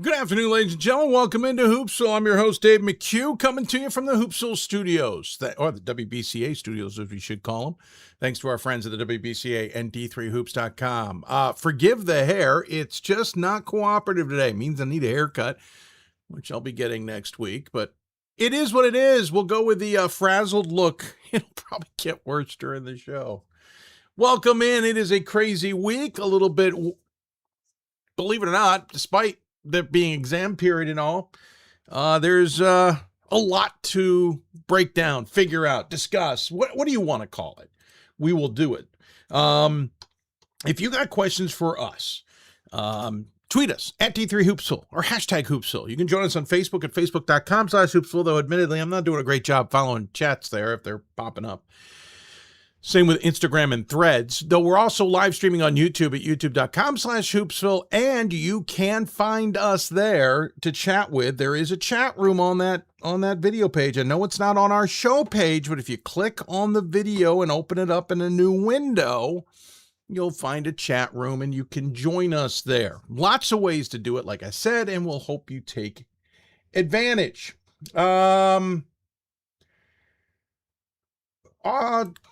Good afternoon, ladies and gentlemen. Welcome into Hoopsville. I'm your host, Dave McHugh, coming to you from the Hoopsville studios, or the WBCA studios, as we should call them. Thanks to our friends at the WBCA and D3Hoops.com. Forgive the hair. It's just not cooperative today. It means I need a haircut, which I'll be getting next week. But it is what it is. We'll go with the frazzled look. It'll probably get worse during the show. Welcome in. It is a crazy week. A little bit, believe it or not, despite there being exam period and all, there's a lot to break down, figure out, discuss. What do you want to call it? We will do it. If you got questions for us, tweet us at D3Hoopsville or hashtag Hoopsville. You can join us on Facebook at facebook.com/Hoopsville, though admittedly I'm not doing a great job following chats there if they're popping up. Same with Instagram and Threads, though we're also live streaming on YouTube at youtube.com/Hoopsville, and you can find us there to chat with. There is a chat room on that video page. I know it's not on our show page, but if you click on the video and open it up in a new window, you'll find a chat room and you can join us there. Lots of ways to do it, like I said, and we'll hope you take advantage.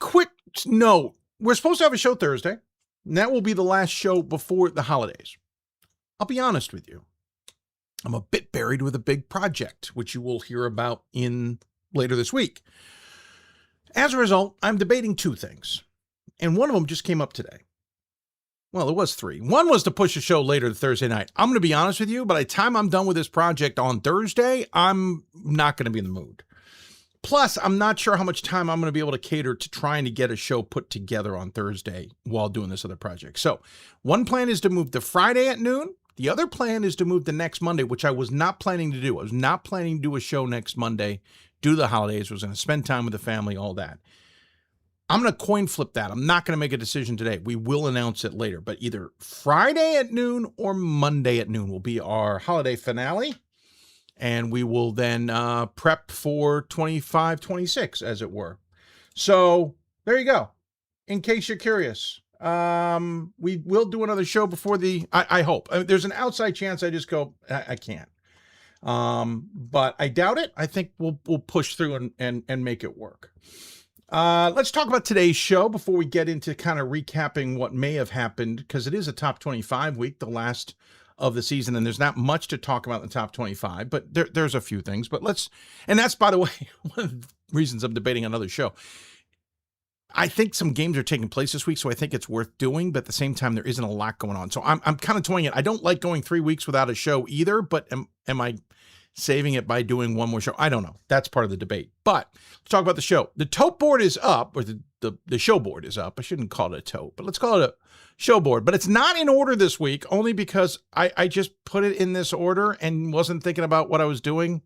Quick note, we're supposed to have a show Thursday, and that will be the last show before the holidays. I'll be honest with you. I'm a bit buried with a big project, which you will hear about in later this week. As a result, I'm debating two things, and one of them just came up today. Well, it was three. One was to push a show later Thursday night. I'm going to be honest with you, by the time I'm done with this project on Thursday, I'm not going to be in the mood. Plus, I'm not sure how much time I'm going to be able to cater to trying to get a show put together on Thursday while doing this other project. So one plan is to move to Friday at noon. The other plan is to move to next Monday, which I was not planning to do. I was not planning to do a show next Monday due to the holidays. I was going to spend time with the family, all that. I'm going to coin flip that. I'm not going to make a decision today. We will announce it later, but either Friday at noon or Monday at noon will be our holiday finale. And we will then prep for 25-26, as it were. So there you go. In case you're curious, we will do another show before I hope. There's an outside chance I just go, I can't. But I doubt it. I think we'll push through and make it work. Let's talk about today's show before we get into kind of recapping what may have happened, because it is a top 25 week, the last of the season, and there's not much to talk about in the top 25, but there's a few things. But and that's, by the way, one of the reasons I'm debating another show. I think some games are taking place this week, so I think it's worth doing, but at the same time, there isn't a lot going on. So I'm kind of toying it. I don't like going 3 weeks without a show either, but am I saving it by doing one more show? I don't know. That's part of the debate. But let's talk about the show. The tote board is up, or the show board is up. I shouldn't call it a tote, but let's call it a show board. But it's not in order this week, only because I just put it in this order and wasn't thinking about what I was doing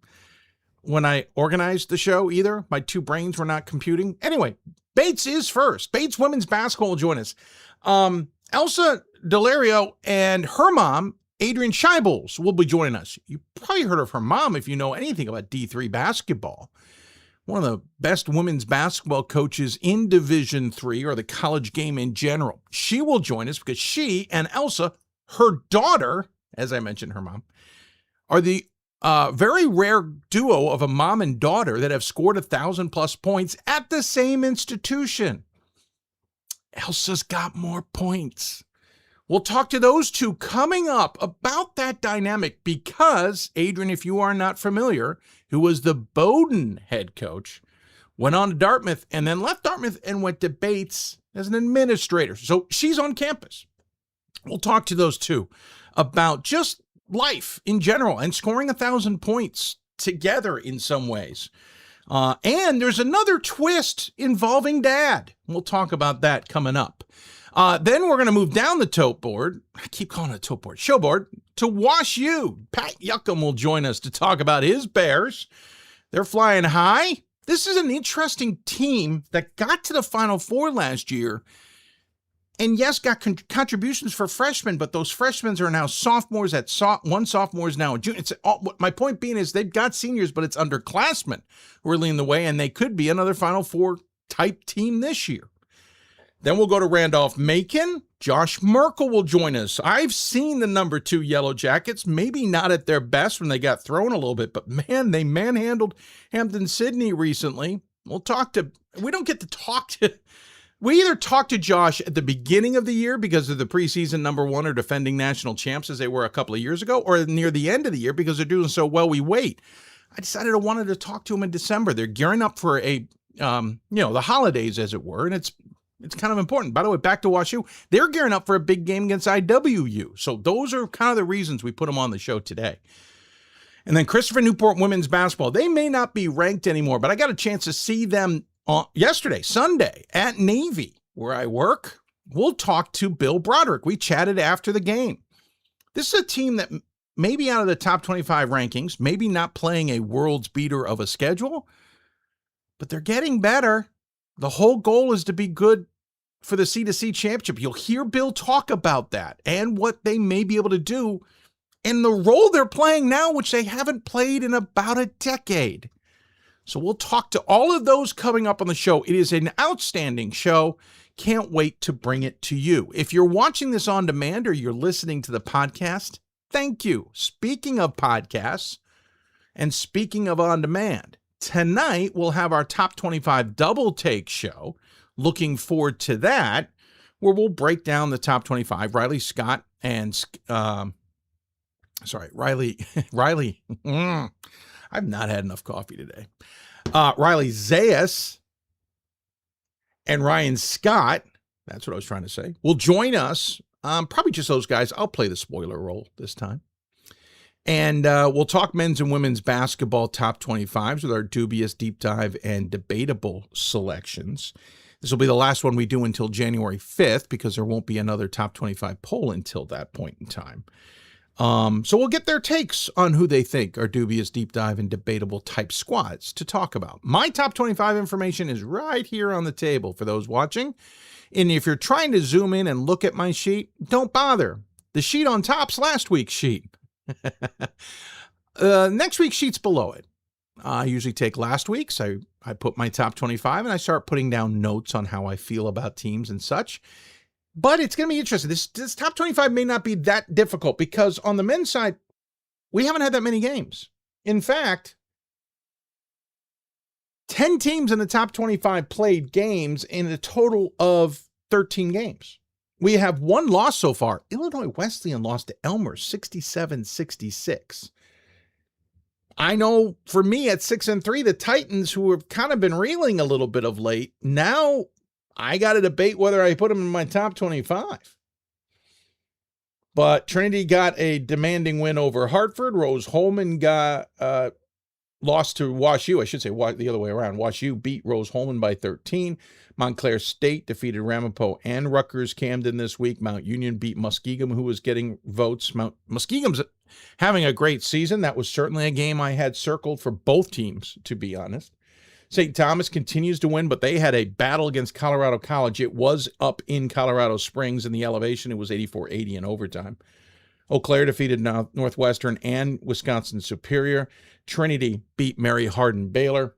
when I organized the show either. My two brains were not computing. Anyway, Bates is first. Bates women's basketball will join us. Elsa Daulerio and her mom, Adrienne Shibles, will be joining us. You probably heard of her mom if you know anything about D3 basketball. One of the best women's basketball coaches in Division III, or the college game in general. She will join us because she and Elsa, her daughter, as I mentioned, her mom, are the very rare duo of a mom and daughter that have scored 1,000+ points at the same institution. Elsa's got more points. We'll talk to those two coming up about that dynamic because, Adrienne, if you are not familiar, who was the Bowdoin head coach, went on to Dartmouth and then left Dartmouth and went to Bates as an administrator. So she's on campus. We'll talk to those two about just life in general and scoring 1,000 points together in some ways. And there's another twist involving Dad. We'll talk about that coming up. Then we're going to move down the tote board. I keep calling it a tote board. Show board to WashU. Pat Juckem will join us to talk about his Bears. They're flying high. This is an interesting team that got to the Final Four last year. And yes, got contributions for freshmen, but those freshmen are now sophomores. One sophomore is now a junior. My point being is they've got seniors, but it's underclassmen who are leading the way, and they could be another Final Four type team this year. Then we'll go to Randolph-Macon. Josh Merkel will join us. I've seen the number 2 Yellow Jackets, maybe not at their best when they got thrown a little bit, but man, they manhandled Hampton-Sydney recently. We don't get to talk to, we either talk to Josh at the beginning of the year because of the preseason number 1 or defending national champs as they were a couple of years ago, or near the end of the year because they're doing so well, we wait. I decided I wanted to talk to him in December. They're gearing up for the holidays, as it were, and it's kind of important. By the way, back to WashU, they're gearing up for a big game against IWU. So those are kind of the reasons we put them on the show today. And then Christopher Newport women's basketball. They may not be ranked anymore, but I got a chance to see them yesterday, Sunday, at Navy, where I work. We'll talk to Bill Broderick. We chatted after the game. This is a team that maybe out of the top 25 rankings, maybe not playing a world's beater of a schedule, but they're getting better. The whole goal is to be good for the C2C championship. You'll hear Bill talk about that and what they may be able to do and the role they're playing now, which they haven't played in about a decade. So we'll talk to all of those coming up on the show. It is an outstanding show. Can't wait to bring it to you. If you're watching this on demand or you're listening to the podcast, thank you. Speaking of podcasts and speaking of on demand, tonight we'll have our top 25 double take show. Looking forward to that, where we'll break down the top 25. Riley Scott and Riley. I've not had enough coffee today. Riley Zayas and Ryan Scott, that's what I was trying to say, will join us. Probably just those guys. I'll play the spoiler role this time. And we'll talk men's and women's basketball top 25s with our dubious deep dive and debatable selections. This will be the last one we do until January 5th because there won't be another top 25 poll until that point in time. So we'll get their takes on who they think are dubious deep dive and debatable type squads to talk about. My top 25 information is right here on the table for those watching. And if you're trying to zoom in and look at my sheet, don't bother. The sheet on top's last week's sheet. Next week's sheet's below it. I usually take last week's. I put my top 25 and I start putting down notes on how I feel about teams and such. But it's going to be interesting. This top 25 may not be that difficult because on the men's side, we haven't had that many games. In fact, 10 teams in the top 25 played games in a total of 13 games. We have one loss so far. Illinois Wesleyan lost to Elmer 67-66. I know for me at 6-3, the Titans, who have kind of been reeling a little bit of late, now I got to debate whether I put them in my top 25. But Trinity got a demanding win over Hartford. Rose-Hulman got lost to WashU. I should say the other way around. WashU beat Rose-Hulman by 13. Montclair State defeated Ramapo and Rutgers-Camden this week. Mount Union beat Muskegon, who was getting votes. Muskegon's having a great season. That was certainly a game I had circled for both teams, to be honest. St. Thomas continues to win, but they had a battle against Colorado College. It was up in Colorado Springs in the elevation. It was 84-80 in overtime. Eau Claire defeated Northwestern and Wisconsin Superior. Trinity beat Mary Hardin Baylor.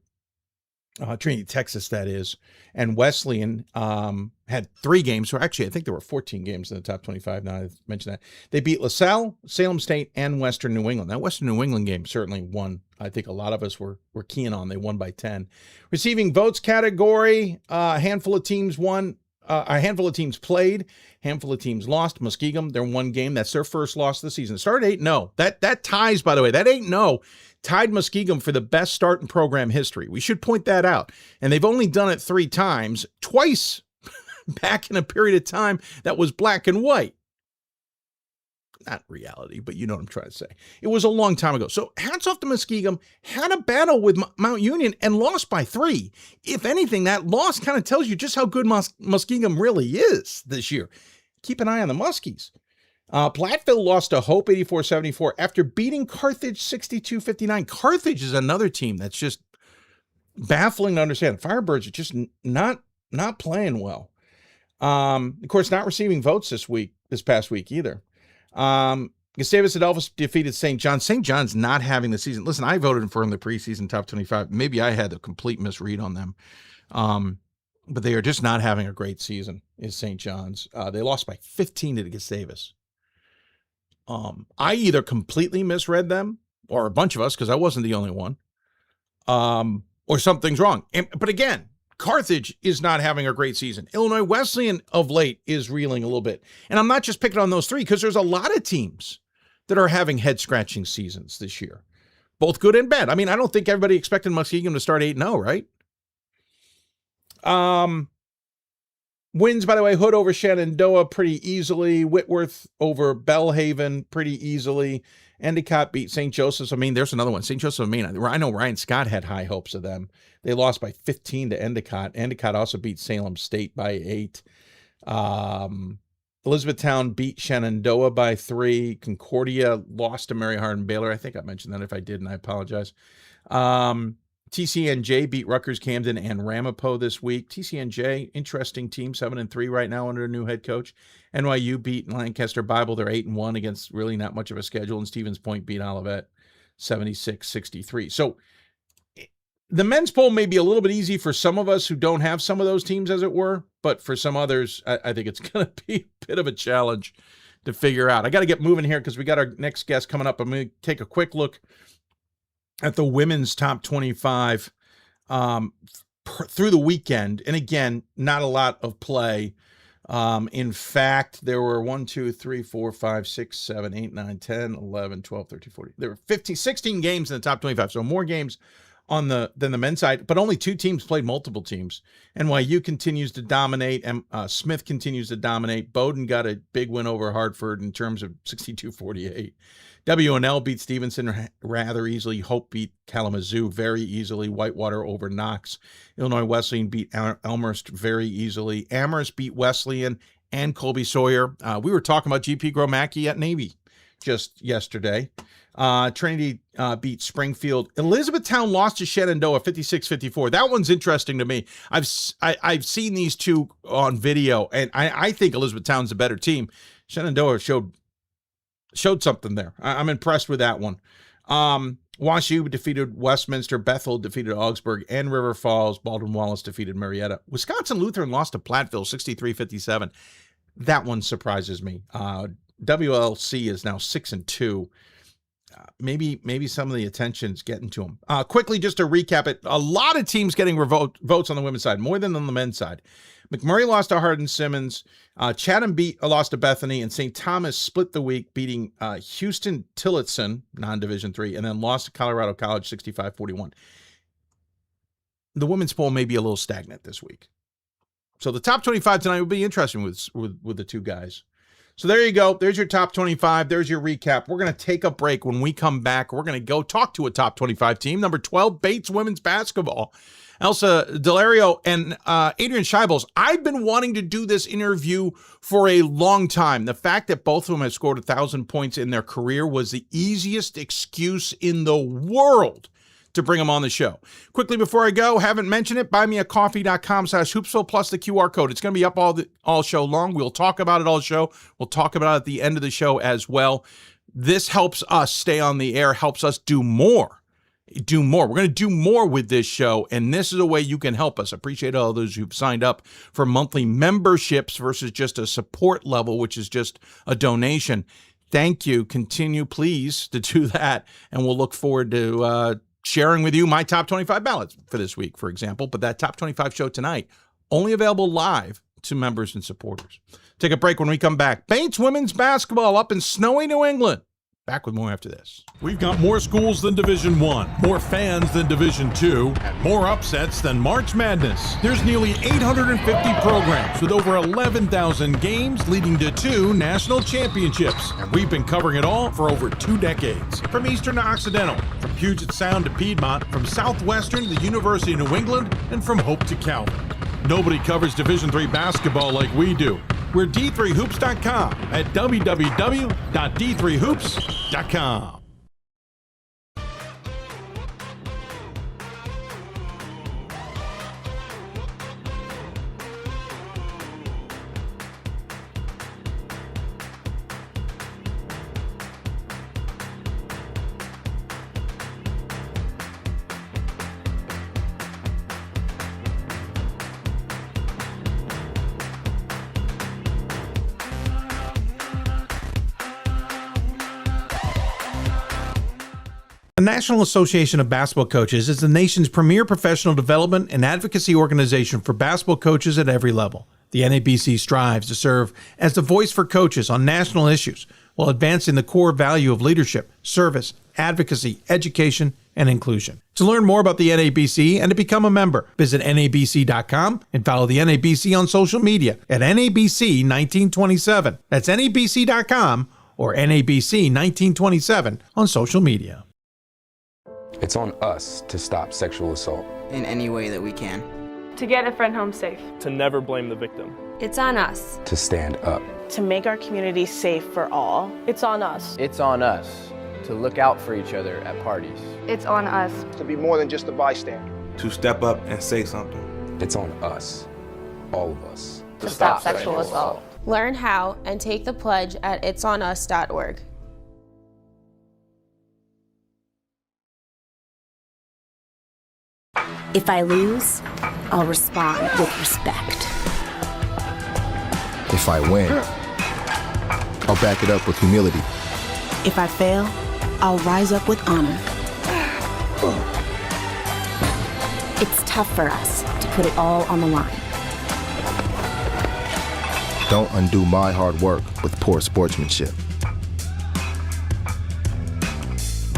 Trinity, Texas, that is. And Wesleyan had 3 games. So actually, I think there were 14 games in the top 25. Now I've mentioned that. They beat LaSalle, Salem State, and Western New England. That Western New England game certainly won. I think a lot of us were keen on. They won by 10. Receiving votes category, a handful of teams won. A handful of teams played. Handful of teams lost. Muskegon, their one game. That's their first loss of the season. Started 8-0. That ties, by the way. That 8-0 tied Muskegon for the best start in program history. We should point that out. And they've only done it 3 times, twice back in a period of time that was black and white. Not reality, but you know what I'm trying to say. It was a long time ago. So hats off to Muskegon. Had a battle with Mount Union and lost by 3. If anything, that loss kind of tells you just how good Muskegon really is this year. Keep an eye on the Muskies. Platteville lost to Hope 84-74 after beating Carthage 62-59. Carthage is another team that's just baffling to understand. Firebirds are just not playing well. Of course, not receiving votes this past week either. Gustavus Adolphus defeated St. John. St. John's not having the season. Listen, I voted for in the preseason top 25. Maybe I had a complete misread on them. but they are just not having a great season, is St. John's. They lost by 15 to Gustavus. I either completely misread them, or a bunch of us, because I wasn't the only one, or something's wrong. But again, Carthage is not having a great season. Illinois Wesleyan of late is reeling a little bit. And I'm not just picking on those three, because there's a lot of teams that are having head-scratching seasons this year, both good and bad. I mean, I don't think everybody expected McHugh to start 8-0, right? Wins, by the way, Hood over Shenandoah pretty easily. Whitworth over Bellhaven pretty easily. Endicott beat St. Joseph's. I mean, there's another one. St. Joseph's, I know Ryan Scott had high hopes of them. They lost by 15 to Endicott. Endicott also beat Salem State by 8. Elizabethtown beat Shenandoah by 3. Concordia lost to Mary Hardin Baylor. I think I mentioned that. If I didn't, I apologize. TCNJ beat Rutgers, Camden, and Ramapo this week. TCNJ, interesting team, 7-3 right now under a new head coach. NYU beat Lancaster Bible. They're 8-1 against really not much of a schedule. And Stevens Point beat Olivet 76-63. So the men's poll may be a little bit easy for some of us who don't have some of those teams, as it were. But for some others, I think it's going to be a bit of a challenge to figure out. I got to get moving here because we got our next guest coming up. I'm going to take a quick look at the women's top 25 through the weekend. And again, not a lot of play. In fact, there were 1, 2, 3, 4, 5, 6, 7, 8, 9, 10, 11, 12, 13, 14. There were 16 games in the top 25. So more games than the men's side, but only 2 teams played multiple teams. NYU continues to dominate, and Smith continues to dominate. Bowdoin got a big win over Hartford in terms of 62-48. WNL beat Stevenson rather easily. Hope beat Kalamazoo very easily. Whitewater over Knox. Illinois Wesleyan beat Elmhurst very easily. Amherst beat Wesleyan and Colby Sawyer. We were talking about GP Gromacki at Navy just yesterday. Trinity beat Springfield. Elizabethtown lost to Shenandoah 56-54. That one's interesting to me. I've seen these two on video, and I think Elizabethtown's a better team. Shenandoah showed something there. I'm impressed with that one. WashU defeated Westminster. Bethel defeated Augsburg and River Falls. Baldwin-Wallace defeated Marietta. Wisconsin Lutheran lost to Platteville 63-57. That one surprises me. WLC is now 6-2. Maybe some of the attention's getting to them. Quickly, just to recap it, a lot of teams getting votes on the women's side, more than on the men's side. McMurray lost to Hardin Simmons. Chatham lost to Bethany, and St. Thomas split the week, beating Houston Tillotson, non-Division III, and then lost to Colorado College 65-41. The women's poll may be a little stagnant this week. So the top 25 tonight will be interesting with the two guys. So there you go. There's your top 25. There's your recap. We're going to take a break. When we come back, we're going to go talk to a top 25 team. Number 12, Bates Women's Basketball. Elsa Daulerio and Adrienne Shibles. I've been wanting to do this interview for a long time. The fact that both of them have scored 1,000 points in their career was the easiest excuse in the world to bring them on the show. Quickly before I go, haven't mentioned it, buymeacoffee.com/Hoopsville plus the QR code. It's going to be up all show long. We'll talk about it all show. We'll talk about it at the end of the show as well. This helps us stay on the air, helps us do more. We're going to do more with this show, and this is a way you can help us. Appreciate all those who've signed up for monthly memberships versus just a support level, which is just a donation. Thank you. Continue, please, to do that, and we'll look forward to sharing with you my top 25 ballots for this week, for example. But that top 25 show tonight, only available live to members and supporters. Take a break. When we come back, Bates Women's Basketball up in snowy New England. Back with more after this. We've got more schools than Division I, more fans than Division II, and more upsets than March Madness. There's nearly 850 programs with over 11,000 games leading to 2 national championships. And we've been covering it all for over 2 decades. From Eastern to Occidental, from Puget Sound to Piedmont, from Southwestern to the University of New England, and from Hope to Calvin. Nobody covers Division III basketball like we do. We're D3Hoops.com at www.d3hoops.com. The National Association of Basketball Coaches is the nation's premier professional development and advocacy organization for basketball coaches at every level. The NABC strives to serve as the voice for coaches on national issues while advancing the core value of leadership, service, advocacy, education, and inclusion. To learn more about the NABC and to become a member, visit nabc.com and follow the NABC on social media at NABC1927. That's nabc.com or NABC1927 on social media. It's on us to stop sexual assault. In any way that we can. To get a friend home safe. To never blame the victim. It's on us. To stand up. To make our community safe for all. It's on us. It's on us to look out for each other at parties. It's on us. To be more than just a bystander. To step up and say something. It's on us, all of us. To stop sexual assault. Learn how and take the pledge at itsonus.org. If I lose, I'll respond with respect. If I win, I'll back it up with humility. If I fail, I'll rise up with honor. It's tough for us to put it all on the line. Don't undo my hard work with poor sportsmanship.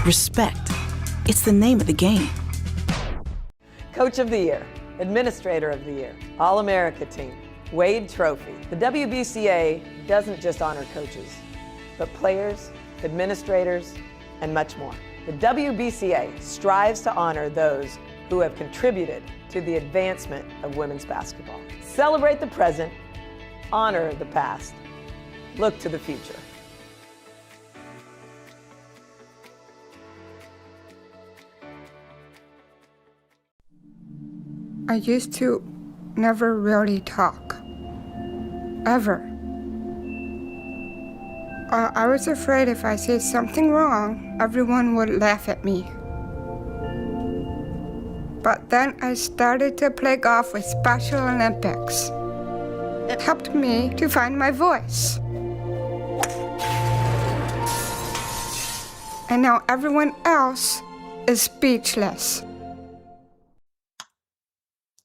Respect. It's the name of the game. Coach of the Year, Administrator of the Year, All-America Team, Wade Trophy. The WBCA doesn't just honor coaches, but players, administrators, and much more. The WBCA strives to honor those who have contributed to the advancement of women's basketball. Celebrate the present, honor the past, look to the future. I used to never really talk, ever. I was afraid if I said something wrong, everyone would laugh at me. But then I started to play golf with Special Olympics. It helped me to find my voice. And now everyone else is speechless.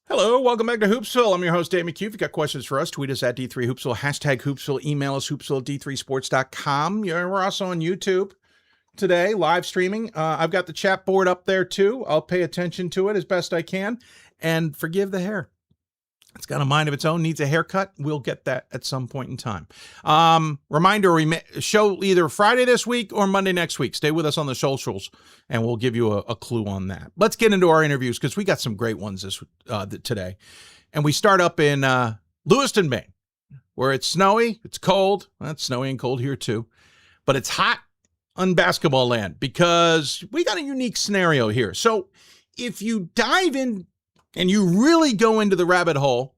Hello, welcome back to Hoopsville. I'm your host, Dave McHugh. If you've got questions for us, tweet us at D3Hoopsville, hashtag Hoopsville, email us, hoopsville@d3sports.com. We're also on YouTube today, live streaming. I've got the chat board up there too. I'll pay attention to it as best I can. And forgive the hair. It's got a mind of its own, needs a haircut. We'll get that at some point in time. Reminder, we show either Friday this week or Monday next week. Stay with us on the socials, and we'll give you a clue on that. Let's get into our interviews because we got some great ones today. And we start up in Lewiston, Maine, where it's snowy, it's cold. Well, it's snowy and cold here too. But it's hot on basketball land because we got a unique scenario here. So if you dive in and you really go into the rabbit hole,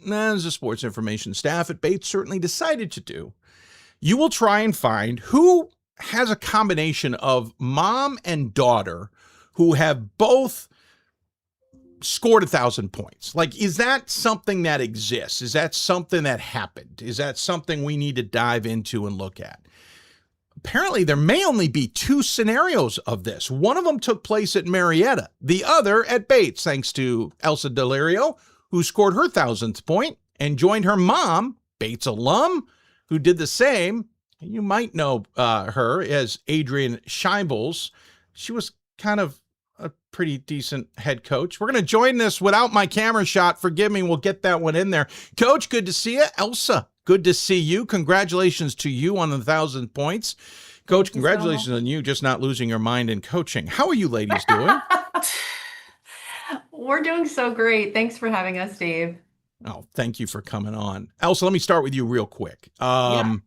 as the sports information staff at Bates certainly decided to do, you will try and find who has a combination of mom and daughter who have both scored 1,000 points. Like, is that something that exists? Is that something that happened? Is that something we need to dive into and look at? Apparently, there may only be two scenarios of this. One of them took place at Marietta, the other at Bates, thanks to Elsa Daulerio, who scored her 1,000th point and joined her mom, Bates alum, who did the same. You might know her as Adrienne Shibles. She was kind of a pretty decent head coach. We're going to join this without my camera shot. Forgive me, we'll get that one in there. Coach, good to see you. Elsa, good to see you. Congratulations to you on the 1,000 points. Coach, congratulations on you just not losing your mind in coaching. How are you ladies doing? We're doing so great. Thanks for having us, Dave. Oh, thank you for coming on. Elsa, let me start with you real quick. Again,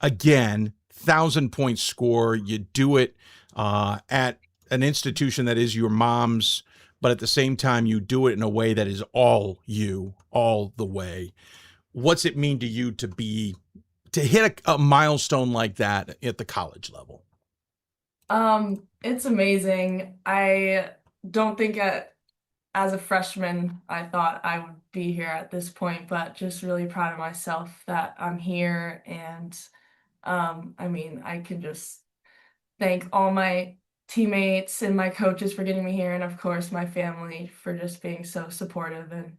1,000-point score. You do it at an institution that is your mom's, but at the same time, you do it in a way that is all you, all the way. What's it mean to you to hit a milestone like that at the college level? It's amazing. I don't think as a freshman, I thought I would be here at this point, but just really proud of myself that I'm here. And I mean, I can just thank all my teammates and my coaches for getting me here, and of course my family for just being so supportive and,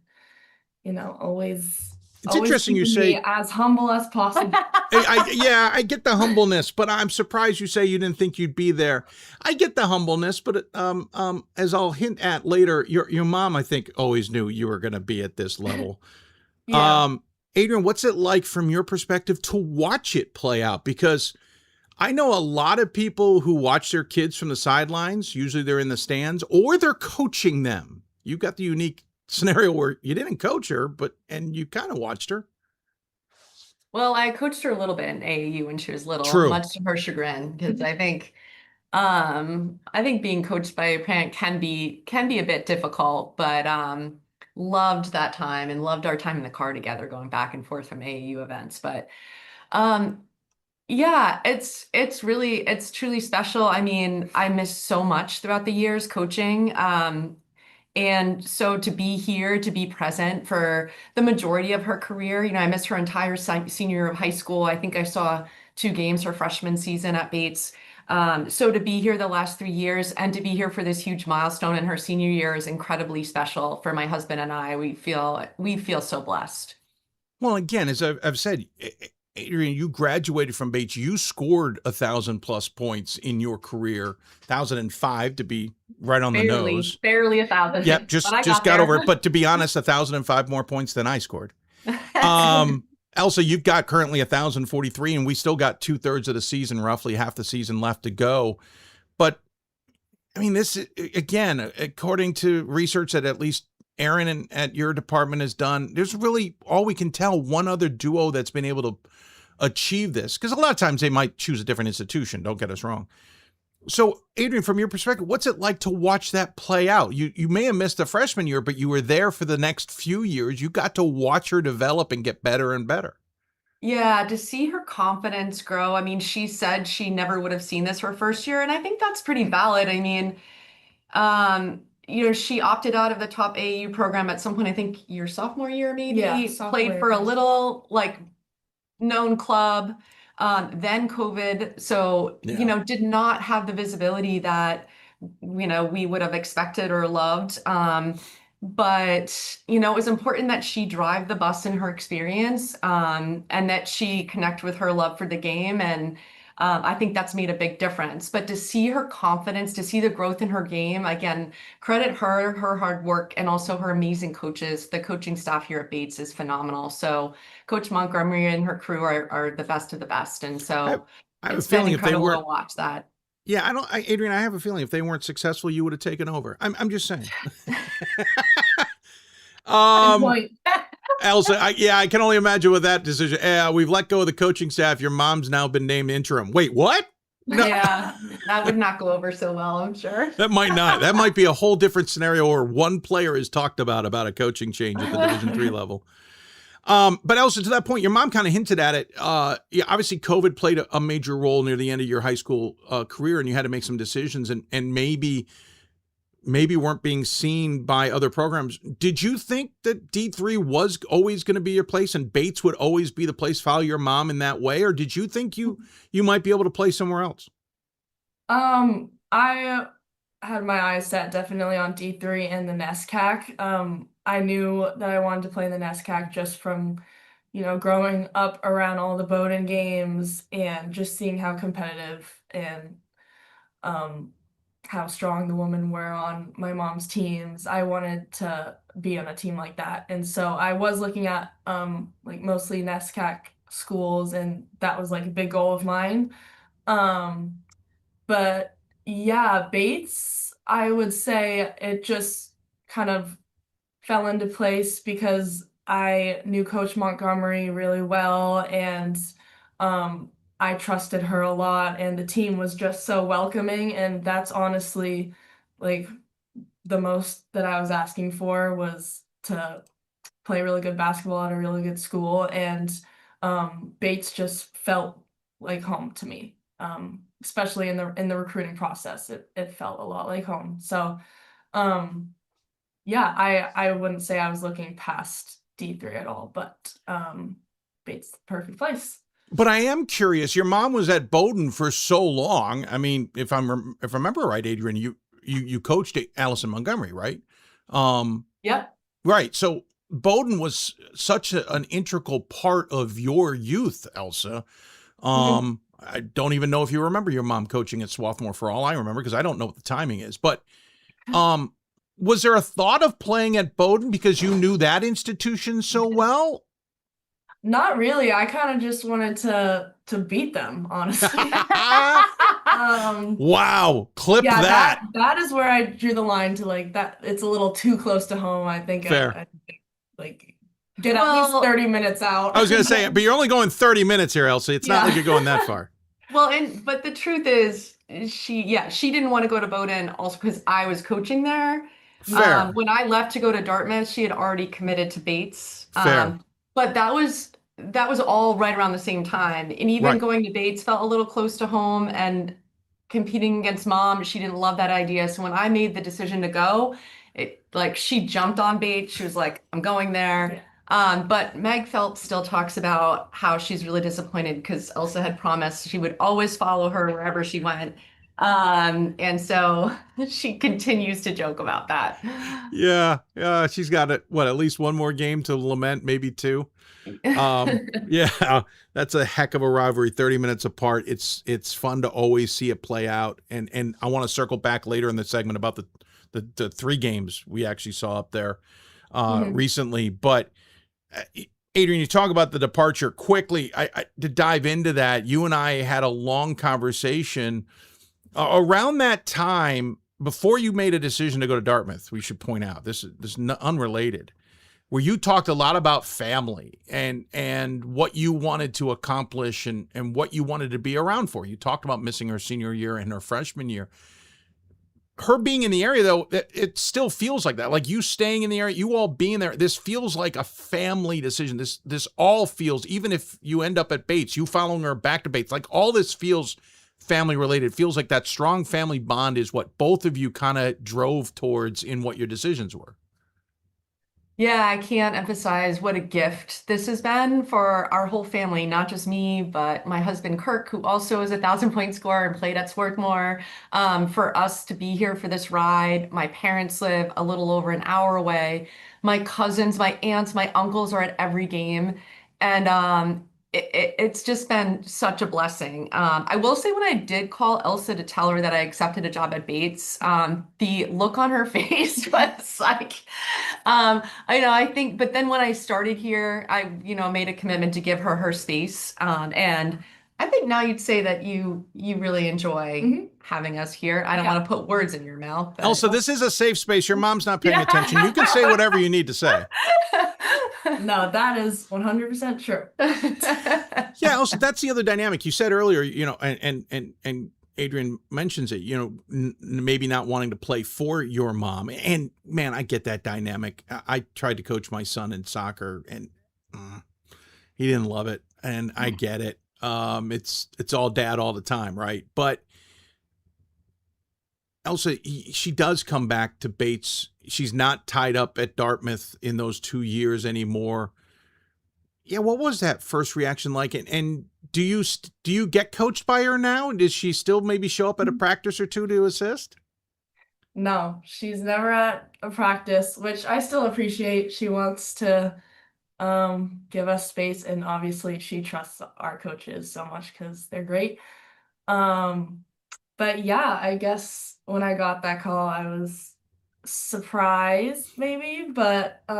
you know, always interesting you keeping say me as humble as possible. I get the humbleness, but I'm surprised you say you didn't think you'd be there. I get the humbleness, but as I'll hint at later, your mom, I think, always knew you were going to be at this level. Yeah. Adrienne, what's it like from your perspective to watch it play out? Because I know a lot of people who watch their kids from the sidelines. Usually they're in the stands or they're coaching them. You got the unique scenario where you didn't coach her, and you kind of watched her. Well, I coached her a little bit in AAU when she was little, True. much to her chagrin, because I think being coached by a parent can be a bit difficult, but loved that time and loved our time in the car together, going back and forth from AAU events. But yeah, it's truly special. I mean, I missed so much throughout the years coaching. And so to be here, to be present for the majority of her career, you know, I missed her entire senior year of high school. I think I saw 2 games her freshman season at Bates. So to be here the last 3 years and to be here for this huge milestone in her senior year is incredibly special for my husband and I. We feel so blessed. Well, again, as I've said, Adrienne, you graduated from Bates. You scored 1,000+ points in your career, 1,005 to be right on the nose. Barely 1,000. Yep, just got over it. But to be honest, 1,005 more points than I scored. Elsa, you've got currently 1,043, and we still got 2/3 of the season, roughly half the season left to go. But I mean, this again, according to research that at least Aaron at your department has done, there's really, all we can tell, one other duo that's been able to achieve this, because a lot of times they might choose a different institution. Don't get us wrong. So, Adrienne, from your perspective, what's it like to watch that play out? You may have missed the freshman year, but you were there for the next few years. You got to watch her develop and get better and better. Yeah, to see her confidence grow. I mean, she said she never would have seen this her first year, and I think that's pretty valid. I mean, you know, she opted out of the top AAU program at some point, I think your sophomore year, maybe. Yeah, played for a little known club, then COVID. So, you know, did not have the visibility that, you know, we would have expected or loved. But, you know, it was important that she drive the bus in her experience, and that she connect with her love for the game. And I think that's made a big difference. But to see her confidence, to see the growth in her game, again, credit her hard work, and also her amazing coaches. The coaching staff here at Bates is phenomenal. So Coach Montgomery and her crew are the best of the best. And so I have it's a feeling been if they incredible were to watch that. Yeah, Adrienne, I have a feeling if they weren't successful, you would have taken over. I'm just saying. Elsa, I can only imagine with that decision. We've let go of the coaching staff. Your mom's now been named interim. Wait, what? No. Yeah, that would not go over so well, I'm sure. That might not. That might be a whole different scenario where one player is talked about a coaching change at the Division III level. But Elsa, to that point, your mom kind of hinted at it. Yeah, obviously COVID played a major role near the end of your high school career, and you had to make some decisions, and maybe weren't being seen by other programs. Did you think that D3 was always going to be your place and Bates would always be the place, follow your mom in that way? Or did you think you might be able to play somewhere else? I had my eyes set definitely on D3 and the NESCAC. I knew that I wanted to play in the NESCAC just from, you know, growing up around all the Bowdoin games and just seeing how competitive and how strong the women were on my mom's teams. I wanted to be on a team like that. And so I was looking at mostly NESCAC schools, and that was a big goal of mine. But yeah, Bates, I would say it just kind of fell into place because I knew Coach Montgomery really well, and I trusted her a lot, and the team was just so welcoming. And that's honestly the most that I was asking for, was to play really good basketball at a really good school. And Bates just felt like home to me, especially in the recruiting process. It felt a lot like home. So yeah, I wouldn't say I was looking past D3 at all, but Bates, the perfect place. But I am curious. Your mom was at Bowdoin for so long. I mean, if I remember right, Adrienne, you coached Allison Montgomery, right? Yep. Right. So Bowdoin was such an integral part of your youth, Elsa. I don't even know if you remember your mom coaching at Swarthmore for all I remember, because I don't know what the timing is. But was there a thought of playing at Bowdoin because you knew that institution so well? Not really. I kind of just wanted to beat them, honestly. Wow. Clip yeah, that. That is where I drew the line to, like, that it's a little too close to home. I think Fair. Like get at least 30 minutes out. I was going to say, but you're only going 30 minutes here, Elsie. It's not like you're going that far. Well, but the truth is, she didn't want to go to Bowdoin also because I was coaching there. Fair. When I left to go to Dartmouth, she had already committed to Bates. Fair. But that was all right around the same time. And even going to Bates felt a little close to home, and competing against mom, she didn't love that idea. So when I made the decision to go, she jumped on Bates. She was like, I'm going there. But Meg Phelps still talks about how she's really disappointed because Elsa had promised she would always follow her wherever she went. And so she continues to joke about that. Yeah. She's got at least one more game to lament, maybe two. Yeah, that's a heck of a rivalry, 30 minutes apart. It's fun to always see it play out. And I want to circle back later in the segment about the 3 games we actually saw up there recently. But Adrienne, you talk about the departure quickly. To dive into that, you and I had a long conversation around that time before you made a decision to go to Dartmouth. We should point out this is unrelated, where you talked a lot about family and what you wanted to accomplish and what you wanted to be around for. You talked about missing her senior year and her freshman year. Her being in the area, though, it still feels like that. Like you staying in the area, you all being there, this feels like a family decision. This all feels, even if you end up at Bates, you following her back to Bates, like all this feels family related. It feels like that strong family bond is what both of you kind of drove towards in what your decisions were. Yeah, I can't emphasize what a gift this has been for our whole family, not just me, but my husband Kirk, who also is a 1,000-point scorer and played at Swarthmore. For us to be here for this ride. My parents live a little over an hour away. My cousins, my aunts, my uncles are at every game. And it's just been such a blessing. I will say, when I did call Elsa to tell her that I accepted a job at Bates, the look on her face was like, I think, but then when I started here, I, made a commitment to give her space. And I think now you'd say that you really enjoy having us here. I don't want to put words in your mouth. But... Elsa, this is a safe space. Your mom's not paying attention. You can say whatever you need to say. No, that is 100% true. Yeah, Elsa, that's the other dynamic. You said earlier, and Adrienne mentions it, maybe not wanting to play for your mom. And man, I get that dynamic. I tried to coach my son in soccer and he didn't love it. And I get it. It's all dad all the time, right? But Elsa, she does come back to Bates. She's not tied up at Dartmouth in those 2 years anymore. Yeah, what was that first reaction like? And do you get coached by her now? Does she still maybe show up at a practice or two to assist? No, she's never at a practice, which I still appreciate. She wants to give us space, and obviously she trusts our coaches so much because they're great. But yeah, I guess when I got that call, I was surprised maybe, but I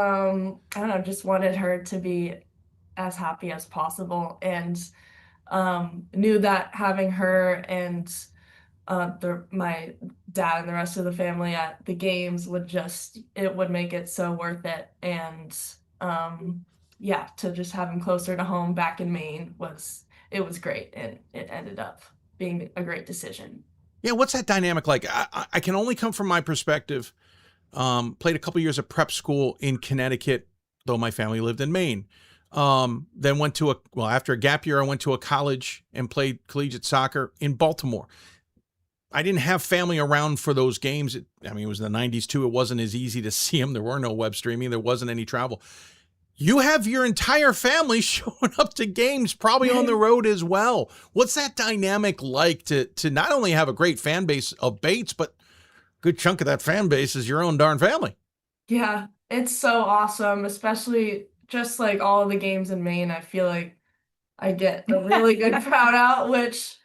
don't know, just wanted her to be as happy as possible, and knew that having her and my dad and the rest of the family at the games would make it so worth it. And to just have him closer to home back in Maine was great, and it ended up being a great decision. Yeah, what's that dynamic like? I can only come from my perspective. Played a couple years of prep school in Connecticut, though my family lived in Maine. Then went to after a gap year, I went to a college and played collegiate soccer in Baltimore. I didn't have family around for those games. It was the 90s too. It wasn't as easy to see them. There were no web streaming. There wasn't any travel. you have your entire family showing up to games, probably on the road as well. What's that dynamic like to not only have a great fan base of Bates, but a good chunk of that fan base is your own darn family? Yeah, it's so awesome, especially just like all of the games in Maine. I feel like I get a really good crowd out, which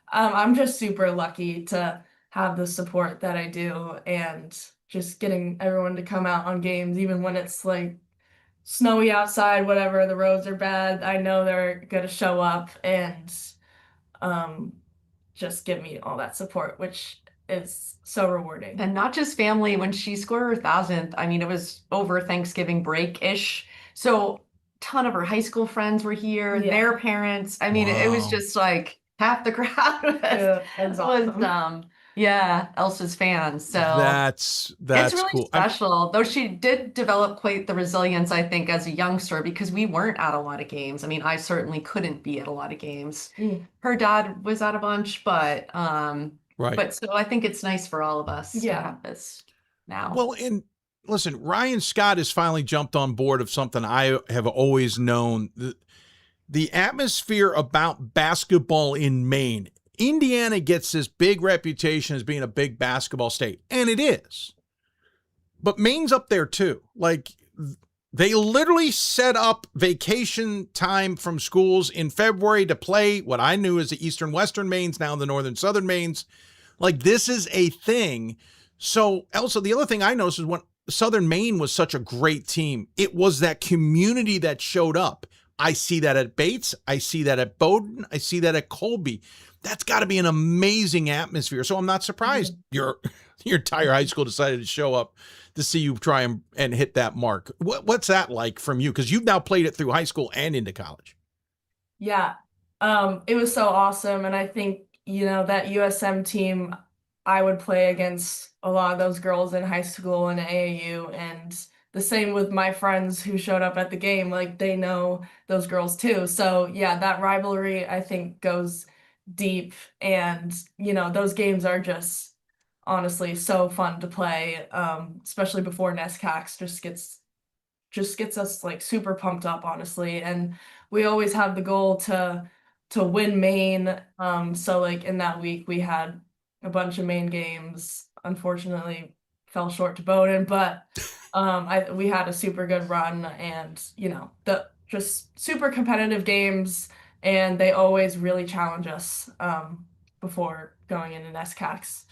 I'm just super lucky to have the support that I do, and just getting everyone to come out on games, even when it's like snowy outside, whatever, the roads are bad. I know they're gonna show up and just give me all that support, which is so rewarding. And not just family. When she scored her 1,000th, I mean, it was over Thanksgiving break-ish. So a ton of her high school friends were here, their parents. I mean, it was just like half the crowd was awesome. Elsa's fans. So that's it's really cool. special. Though she did develop quite the resilience, I think, as a youngster, because we weren't at a lot of games. I mean, I certainly couldn't be at a lot of games. Her dad was at a bunch, but right. But so I think it's nice for all of us to have this now. Well, and listen, Ryan Scott has finally jumped on board of something I have always known. The atmosphere about basketball in Maine. Indiana gets this big reputation as being a big basketball state, and it is. But Maine's up there too. Like, they literally set up vacation time from schools in February to play what I knew as the Eastern Western Maines, now the Northern Southern Maines. Like, this is a thing. So, Elsa, the other thing I noticed is when Southern Maine was such a great team, it was that community that showed up. I see that at Bates. I see that at Bowdoin. I see that at Colby. That's got to be an amazing atmosphere. So I'm not surprised your entire high school decided to show up to see you try and hit that mark. What's that like from you? Because you've now played it through high school and into college. Yeah, it was so awesome. And I think, that USM team, I would play against a lot of those girls in high school and AAU, and the same with my friends who showed up at the game. Like, they know those girls too. So yeah, that rivalry, I think, goes deep, and those games are just honestly so fun to play, especially before NESCACs. Just gets us like super pumped up, honestly. And we always have the goal to win Maine. So like in that week we had a bunch of Maine games. Unfortunately fell short to Bowdoin, but we had a super good run, and the just super competitive games. And they always really challenge us before going into NESCACs.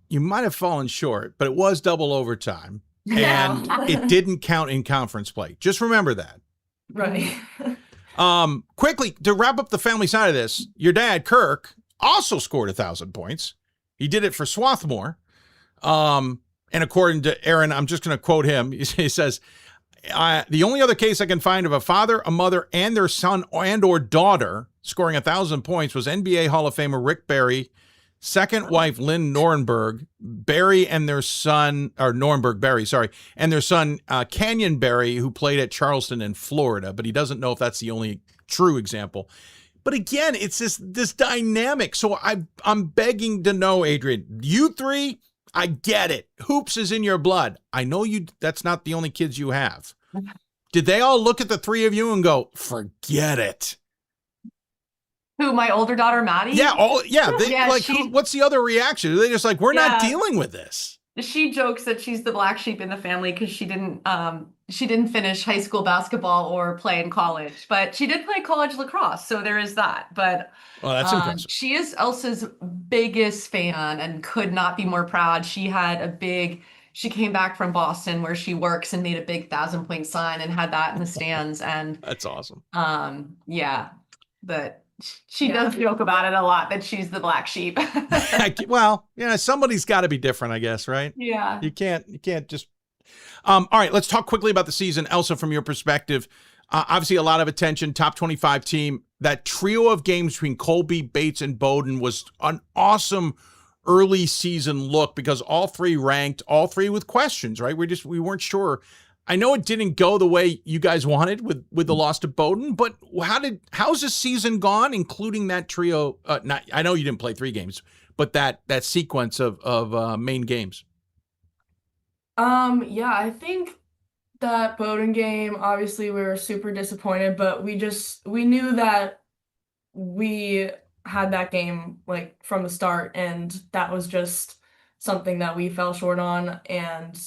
You might have fallen short, but it was double overtime, and it didn't count in conference play. Just remember that. Right. Quickly, to wrap up the family side of this, your dad, Kirk, also scored 1,000 points. He did it for Swarthmore. And according to Aaron, I'm just going to quote him. He says, the only other case I can find of a father, a mother, and their son and or daughter scoring 1,000 points was NBA Hall of Famer Rick Barry, second wife Lynn Norenberg, Barry and their son, or Norenberg Barry, sorry, and their son Canyon Barry, who played at Charleston in Florida, but he doesn't know if that's the only true example. But again, it's this dynamic. So I'm begging to know, Adrienne, you three, I get it. Hoops is in your blood. I know that's not the only kids you have. Did they all look at the three of you and go, forget it? Who, my older daughter, Maddie? Yeah. What's the other reaction? Are they just like, we're not dealing with this? She jokes that she's the black sheep in the family because she didn't finish high school basketball or play in college, but she did play college lacrosse. So there is that. But that's impressive. She is Elsa's biggest fan and could not be more proud. She came back from Boston where she works and made a big 1,000-point sign and had that in the stands. And that's awesome. But she does joke about it a lot, that she's the black sheep. Well, somebody's got to be different, I guess, right? Yeah. You can't just. All right, let's talk quickly about the season. Elsa, from your perspective, obviously a lot of attention, top 25 team. That trio of games between Colby, Bates, and Bowdoin was an awesome early season look because all three ranked, all three with questions, right? We weren't sure. I know it didn't go the way you guys wanted with the loss to Bowdoin, but how's the season gone, including that trio? I know you didn't play 3 games, but that sequence of main games. I think that Bowdoin game, obviously we were super disappointed, but we knew that we had that game like from the start, and that was just something that we fell short on. And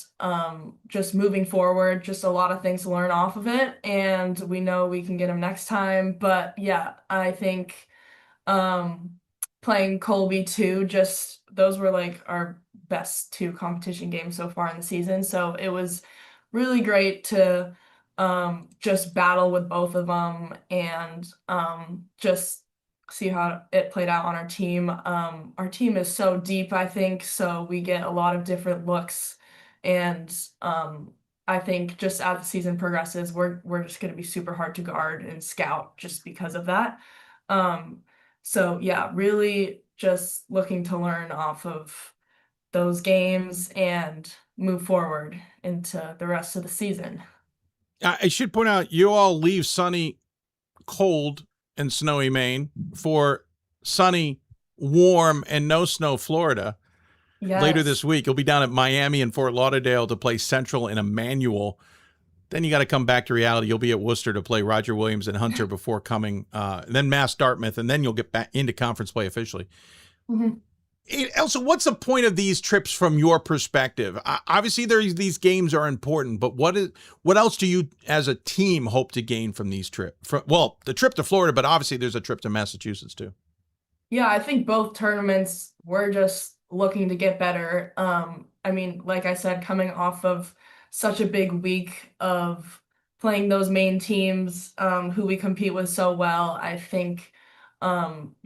just moving forward, just a lot of things to learn off of it, and we know we can get them next time. But yeah, I think playing Colby too, just those were like our best 2 competition games so far in the season. So it was really great to just battle with both of them and just see how it played out on our team. Our team is so deep, I think, so we get a lot of different looks. And I think just as the season progresses, we're just going to be super hard to guard and scout just because of that. So yeah, really just looking to learn off of those games and move forward into the rest of the season. I should point out, you all leave sunny, cold, and snowy Maine for sunny, warm, and no snow Florida. Yes. Later this week. You'll be down at Miami and Fort Lauderdale to play Central and Emmanuel. Then you got to come back to reality. You'll be at Worcester to play Roger Williams and Hunter before coming, then Mass Dartmouth, and then you'll get back into conference play officially. Mm-hmm. Elsa, what's the point of these trips from your perspective? Obviously, these games are important, but what else do you, as a team, hope to gain from these trips? Well, the trip to Florida, but obviously there's a trip to Massachusetts too. Yeah, I think both tournaments, we're just looking to get better. I mean, like I said, coming off of such a big week of playing those main teams who we compete with so well, I think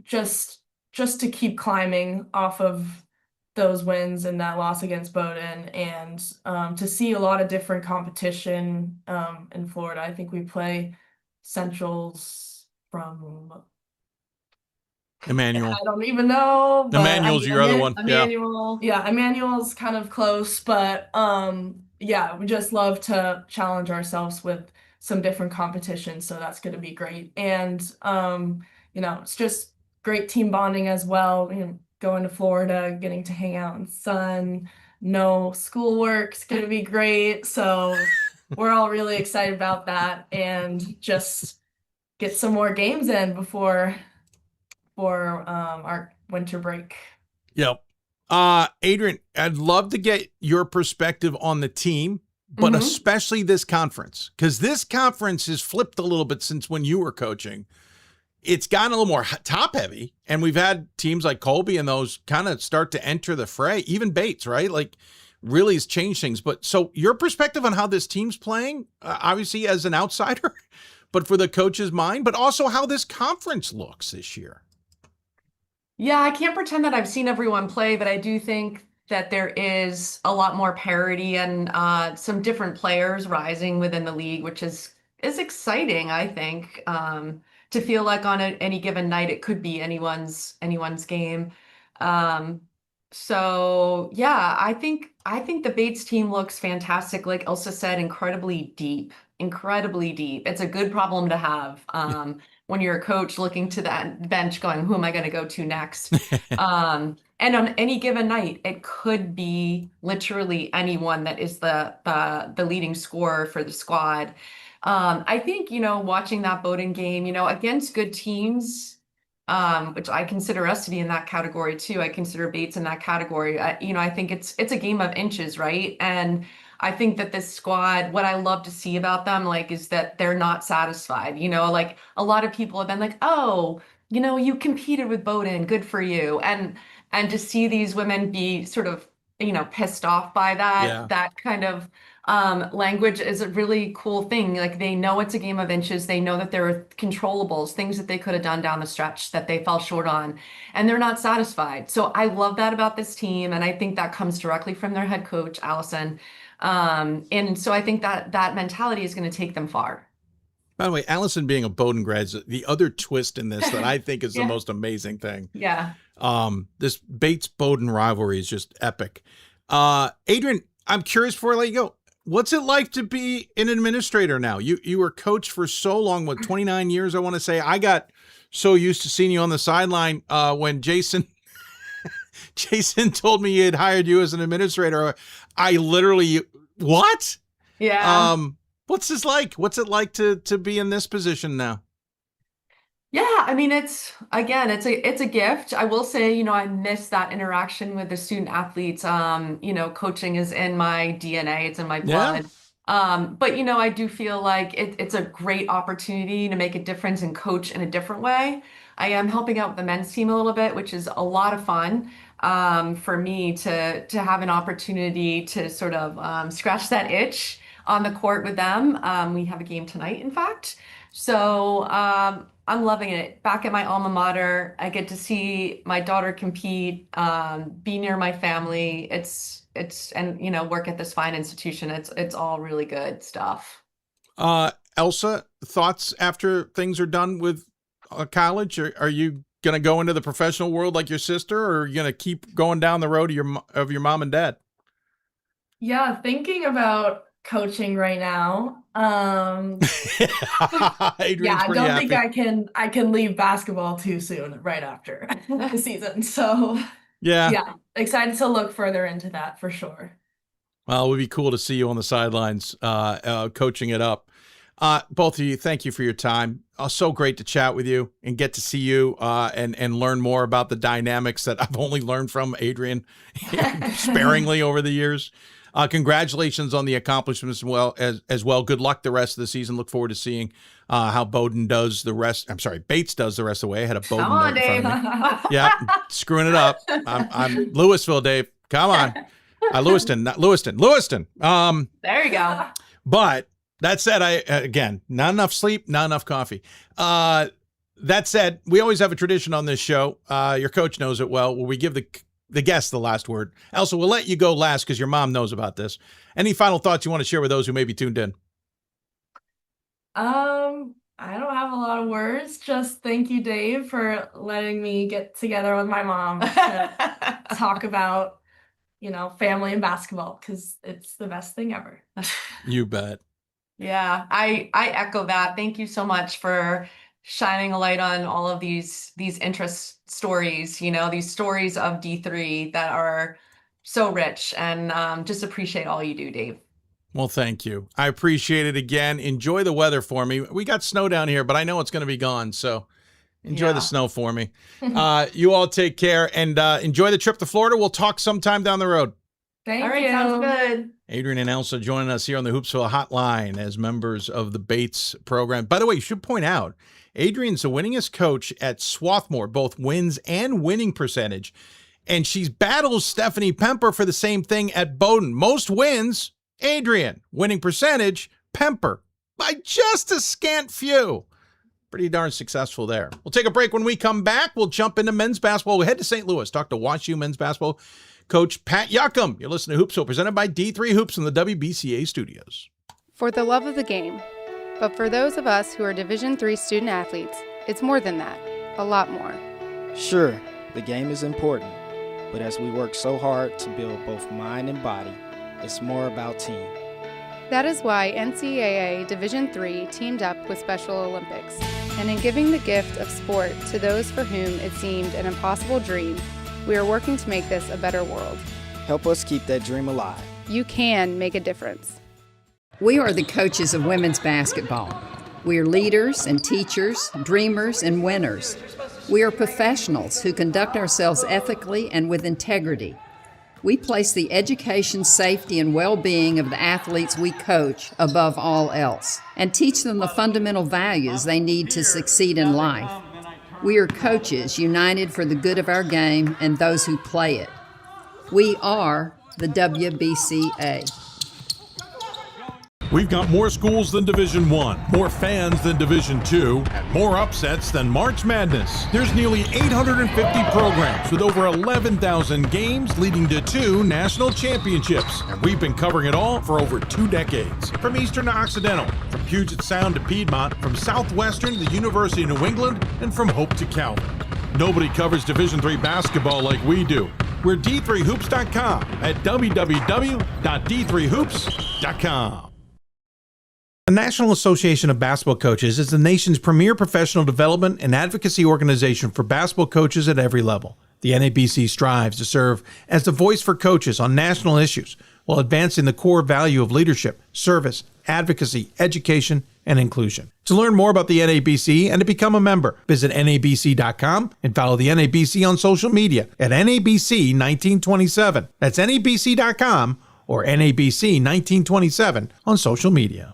just to keep climbing off of those wins and that loss against Bowdoin, and to see a lot of different competition in Florida. I think we play Centrals from Emmanuel. I don't even know. Emmanuel's your other one. Emmanuel. Yeah, Emmanuel's kind of close, but yeah, we just love to challenge ourselves with some different competition, so that's going to be great. And it's just great team bonding as well. Going to Florida, getting to hang out in the sun, no schoolwork's going to be great. So we're all really excited about that, and just get some more games in before our winter break. Yep. Adrienne, I'd love to get your perspective on the team, but especially this conference, because this conference has flipped a little bit since when you were coaching. It's gotten a little more top heavy, and we've had teams like Colby and those kind of start to enter the fray. Even Bates, right? Like, really has changed things. But so your perspective on how this team's playing, obviously as an outsider, but for the coach's mind, but also how this conference looks this year. Yeah, I can't pretend that I've seen everyone play, but I do think that there is a lot more parity and some different players rising within the league, which is exciting, I think. To feel like on any given night it could be anyone's game. So yeah, I think the Bates team looks fantastic. Like Elsa said, incredibly deep. It's a good problem to have when you're a coach looking to that bench going, who am I going to go to next? And on any given night, it could be literally anyone that is the leading scorer for the squad. I think, watching that Bowdoin game, against good teams, which I consider us to be in that category too. I consider Bates in that category. I think it's a game of inches, right? And I think that this squad, what I love to see about them, is that they're not satisfied. Like a lot of people have been like, oh, you competed with Bowdoin, good for you. And to see these women be sort of, pissed off by that, that kind of language is a really cool thing. Like, they know it's a game of inches. They know that there are controllables, things that they could have done down the stretch that they fell short on, and they're not satisfied. So I love that about this team. And I think that comes directly from their head coach, Allison. And so I think that mentality is going to take them far. By the way, Allison being a Bowdoin grad is the other twist in this that I think is the most amazing thing. Yeah. This Bates-Bowdoin rivalry is just epic. Adrienne, I'm curious before I let you go. What's it like to be an administrator now? You were coach for so long, 29 years, I want to say. I got so used to seeing you on the sideline when Jason told me he had hired you as an administrator. I literally, what? Yeah. What's this like? What's it like to be in this position now? Yeah, I mean, it's a gift. I will say, I miss that interaction with the student athletes. Coaching is in my DNA, it's in my blood. But I do feel like it's a great opportunity to make a difference and coach in a different way. I am helping out with the men's team a little bit, which is a lot of fun for me to have an opportunity to sort of scratch that itch on the court with them. We have a game tonight, in fact. So I'm loving it. Back at my alma mater, I get to see my daughter compete, be near my family. And work at this fine institution. It's all really good stuff. Elsa, thoughts after things are done with college? Are you going to go into the professional world like your sister, or are you going to keep going down the road of your mom and dad? Yeah, thinking about coaching right now. Adrienne's I don't happy. think I can leave basketball too soon right after the season. So yeah, excited to look further into that for sure. Well, it would be cool to see you on the sidelines coaching it up. Both of you, thank you for your time. So great to chat with you and get to see you and learn more about the dynamics that I've only learned from Adrienne sparingly over the years. Congratulations on the accomplishments as well. Good luck the rest of the season. Look forward to seeing how Bates does the rest of the way. I had a Bowdoin Come on, note in Dave. front of me. Yeah, screwing it up. I'm Louisville, Dave. Come on. Lewiston, not Lewiston. Lewiston. There you go. But that said, again, not enough sleep, not enough coffee. That said, we always have a tradition on this show. Your coach knows it well, where we give the guest the last word. Elsa, we'll let you go last because your mom knows about this. Any final thoughts you want to share with those who may be tuned in? I don't have a lot of words. Just thank you, Dave, for letting me get together with my mom to talk about, family and basketball, because it's the best thing ever. You bet. Yeah, I echo that. Thank you so much for shining a light on all of these interest stories, these stories of D3 that are so rich, and just appreciate all you do, Dave. Well, thank you. I appreciate it again. Enjoy the weather for me. We got snow down here, but I know it's going to be gone, so enjoy the snow for me. You all take care and enjoy the trip to Florida. We'll talk sometime down the road. Thank all right, you. sounds good. Adrienne and Elsa joining us here on the Hoopsville Hotline as members of the Bates program. By the way, you should point out, Adrienne's the winningest coach at Swarthmore, both wins and winning percentage. And she battles Stephanie Pemper for the same thing at Bowdoin. Most wins, Adrienne. Winning percentage, Pemper. By just a scant few. Pretty darn successful there. We'll take a break. When we come back, we'll jump into men's basketball. We'll head to St. Louis, talk to WashU men's basketball coach Pat Juckem. You're listening to Hoopsville, presented by D3 Hoops from the WBCA studios. For the love of the game. But for those of us who are Division III student athletes, it's more than that. A lot more. Sure, the game is important, but as we work so hard to build both mind and body, it's more about team. That is why NCAA Division III teamed up with Special Olympics. And in giving the gift of sport to those for whom it seemed an impossible dream, we are working to make this a better world. Help us keep that dream alive. You can make a difference. We are the coaches of women's basketball. We are leaders and teachers, dreamers and winners. We are professionals who conduct ourselves ethically and with integrity. We place the education, safety, and well-being of the athletes we coach above all else and teach them the fundamental values they need to succeed in life. We are coaches united for the good of our game and those who play it. We are the WBCA. We've got more schools than Division I, more fans than Division II, and more upsets than March Madness. There's nearly 850 programs with over 11,000 games leading to 2 national championships. And we've been covering it all for over 2 decades. From Eastern to Occidental, from Puget Sound to Piedmont, from Southwestern to the University of New England, and from Hope to Calvin. Nobody covers Division III basketball like we do. We're D3Hoops.com at www.d3hoops.com. The National Association of Basketball Coaches is the nation's premier professional development and advocacy organization for basketball coaches at every level. The The NABC strives to serve as the voice for coaches on national issues while advancing the core value of leadership, service, advocacy, education, and inclusion. To learn more about the NABC and to become a member, visit nabc.com and follow the NABC on social media at NABC1927. That's nabc.com or NABC1927 on social media.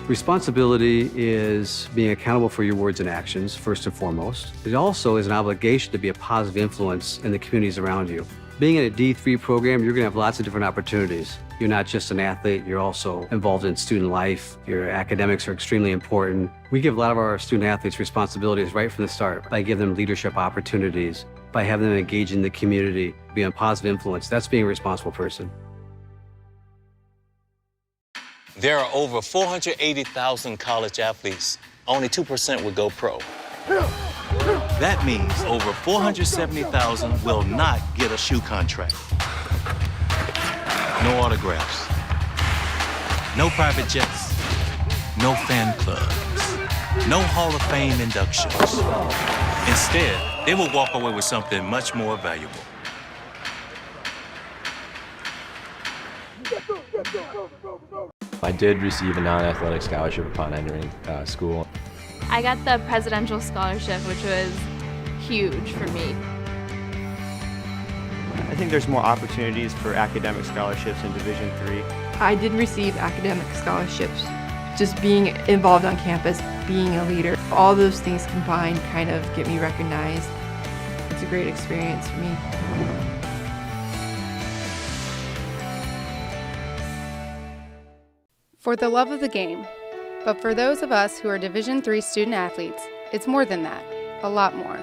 Responsibility is being accountable for your words and actions, first and foremost. It also is an obligation to be a positive influence in the communities around you. Being in a D3 program, you're going to have lots of different opportunities. You're not just an athlete, you're also involved in student life. Your academics are extremely important. We give a lot of our student athletes responsibilities right from the start by giving them leadership opportunities, by having them engage in the community, be a positive influence. That's being a responsible person. There are over 480,000 college athletes. Only 2% will go pro. That means over 470,000 will not get a shoe contract. No autographs. No private jets. No fan clubs. No Hall of Fame inductions. Instead, they will walk away with something much more valuable. I did receive a non-athletic scholarship upon entering school. I got the presidential scholarship, which was huge for me. I think there's more opportunities for academic scholarships in Division III. I did receive academic scholarships. Just being involved on campus, being a leader, all those things combined kind of get me recognized. It's a great experience for me. For the love of the game. But for those of us who are Division III student athletes, it's more than that, a lot more.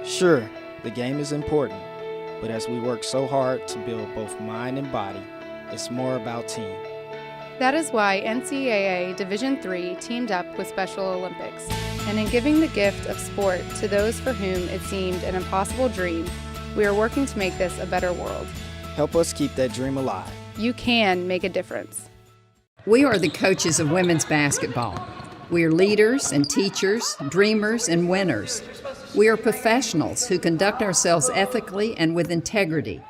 Sure, the game is important, but as we work so hard to build both mind and body, it's more about team. That is why NCAA Division III teamed up with Special Olympics, and in giving the gift of sport to those for whom it seemed an impossible dream, we are working to make this a better world. Help us keep that dream alive. You can make a difference. We are the coaches of women's basketball. We are leaders and teachers, dreamers and winners. We are professionals who conduct ourselves ethically and with integrity.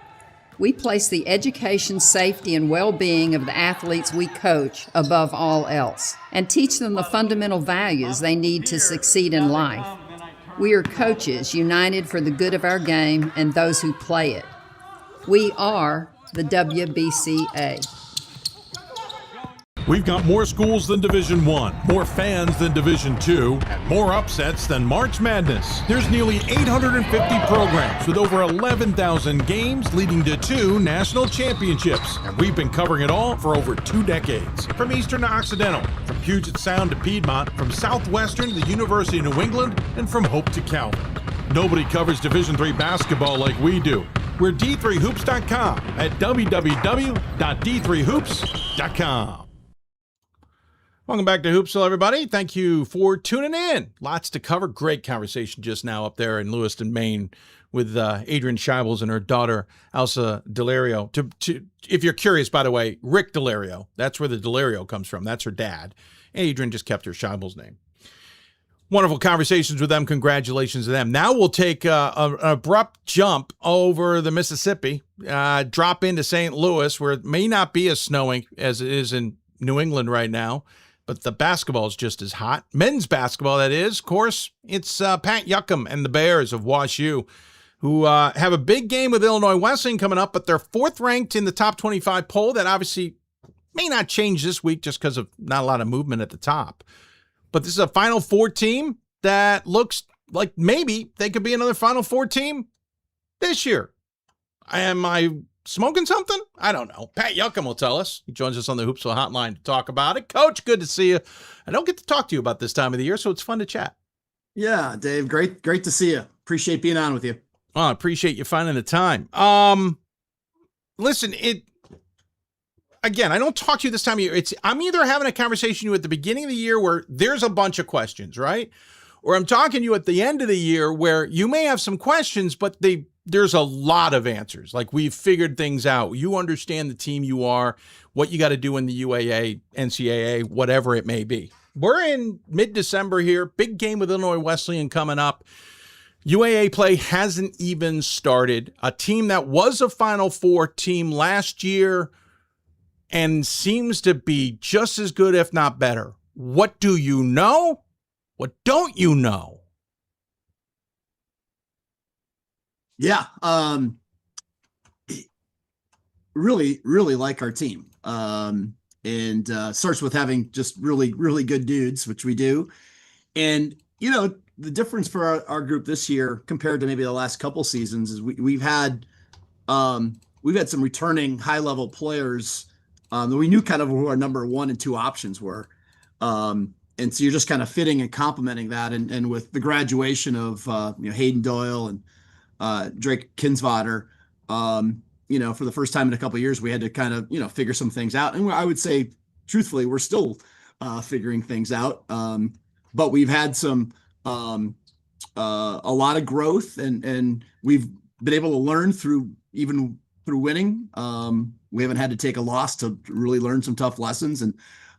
We place the education, safety, and well-being of the athletes we coach above all else and teach them the fundamental values they need to succeed in life. We are coaches united for the good of our game and those who play it. We are the WBCA. We've got more schools than Division I, more fans than Division II, and more upsets than March Madness. There's nearly 850 programs with over 11,000 games leading to 2 national championships. And we've been covering it all for over 2 decades. From Eastern to Occidental, from Puget Sound to Piedmont, from Southwestern to the University of New England, and from Hope to Calvin. Nobody covers Division III basketball like we do. We're D3Hoops.com at www.d3hoops.com. Welcome back to Hoopsville, everybody. Thank you for tuning in. Lots to cover. Great conversation just now up there in Lewiston, Maine, with Adrienne Shibles and her daughter, Elsa Daulerio. If you're curious, by the way, Rick Daulerio, that's where the Daulerio comes from. That's her dad. Adrienne just kept her Shibles name. Wonderful conversations with them. Congratulations to them. Now we'll take an abrupt jump over the Mississippi, drop into St. Louis, where it may not be as snowing as it is in New England right now. But the basketball is just as hot. Men's basketball, that is. Of course, it's Pat Juckem and the Bears of WashU, who have a big game with Illinois Wesleyan coming up, but they're 4th ranked in the top 25 poll. That obviously may not change this week just because of not a lot of movement at the top. But this is a Final Four team that looks like maybe they could be another Final Four team this year. Am I smoking something? I don't know. Pat Juckem will tell us. He joins us on the Hoopsville Hotline to talk about it. Coach, good to see you. I don't get to talk to you about this time of the year, so it's fun to chat. Yeah, Dave, great to see you. Appreciate being on with you. Well, I appreciate you finding the time. Listen, again, I don't talk to you this time of year. I'm either having a conversation with you at the beginning of the year where there's a bunch of questions, right? Or I'm talking to you at the end of the year where you may have some questions, but there's a lot of answers. Like, we've figured things out. You understand the team you are, what you got to do in the UAA, NCAA, whatever it may be. We're in mid-December here. Big game with Illinois Wesleyan coming up. UAA play hasn't even started. A team that was a Final Four team last year and seems to be just as good, if not better. What do you know? What don't you know? Yeah. Really, really like our team. And starts with having just really, really good dudes, which we do. And, you know, the difference for our group this year compared to maybe the last couple seasons is we've had some returning high level players that we knew kind of who our number 1 and 2 options were. And so you're just kind of fitting and complementing that. And with the graduation of Hayden Doyle and Drake Kinsvater, for the first time in a couple of years, we had to kind of, figure some things out. And I would say, truthfully, we're still figuring things out. But we've had some a lot of growth, and we've been able to learn through winning. We haven't had to take a loss to really learn some tough lessons. And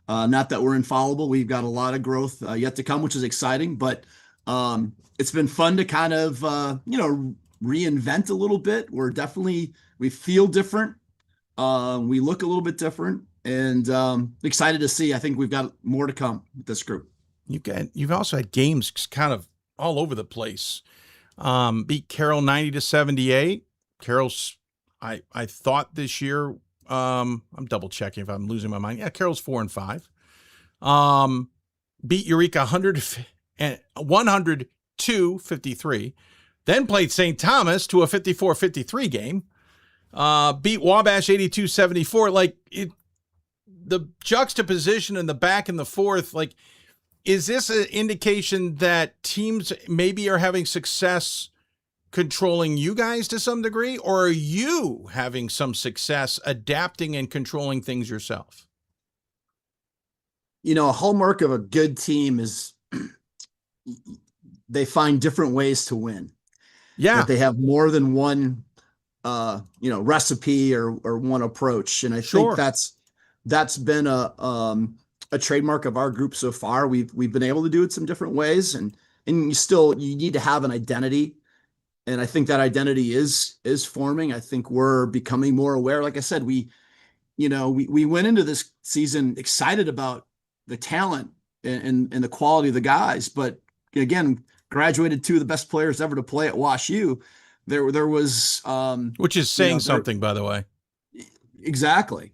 not that we're infallible. We've got a lot of growth yet to come, which is exciting. But it's been fun to kind of, reinvent a little bit. We feel different. We look a little bit different, and excited to see. I think we've got more to come with this group. You've also had games kind of all over the place. Beat Carroll 90-78. Carroll's, I thought this year, I'm double checking if I'm losing my mind. Yeah, Carroll's 4-5. Beat Eureka 102-53. Then played St. Thomas to a 54-53 game. Beat Wabash 82-74. The juxtaposition in the back and the forth, is this an indication that teams maybe are having success controlling you guys to some degree, or are you having some success adapting and controlling things yourself? A hallmark of a good team is they find different ways to win. Yeah. That they have more than one, recipe or one approach. And I think that's been a trademark of our group so far. We've been able to do it some different ways, and you need to have an identity. And I think that identity is forming. I think we're becoming more aware. Like I said, we went into this season excited about the talent and the quality of the guys, but again, graduated 2 of the best players ever to play at WashU. There was, which is saying something, by the way. Exactly.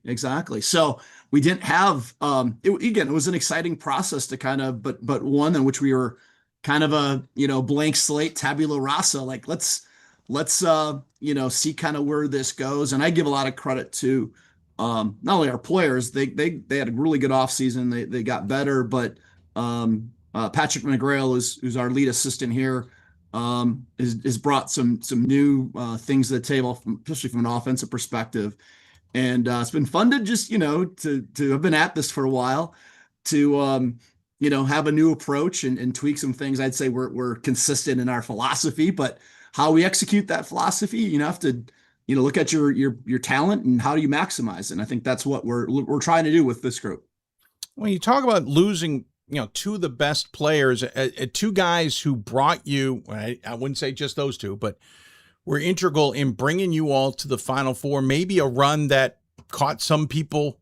So we didn't have, it was an exciting process to kind of, but one in which we were kind of a, blank slate, tabula rasa. Let's see kind of where this goes. And I give a lot of credit to not only our players, they had a really good offseason. They got better, but Patrick McGrail, who's our lead assistant here, has brought some new things to the table, especially from an offensive perspective. And it's been fun to just, to have been at this for a while, to, have a new approach and tweak some things. I'd say we're consistent in our philosophy, but how we execute that philosophy, you have to, look at your talent and how do you maximize it. And I think that's what we're trying to do with this group. When you talk about losing, 2 of the best players, 2 guys who brought you, I wouldn't say just those 2, but were integral in bringing you all to the Final Four, maybe a run that caught some people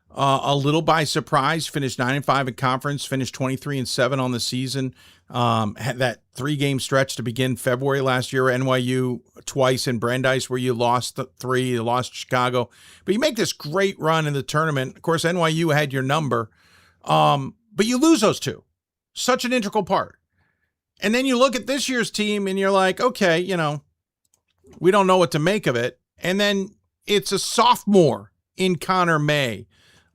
a little by surprise, finished 9-5 in conference, finished 23-7 on the season, had that 3-game stretch to begin February last year, NYU twice in Brandeis where you lost 3, you lost Chicago, but you make this great run in the tournament. Of course, NYU had your number, but you lose those 2, such an integral part. And then you look at this year's team and you're like, okay, we don't know what to make of it. And then it's a sophomore in Connor May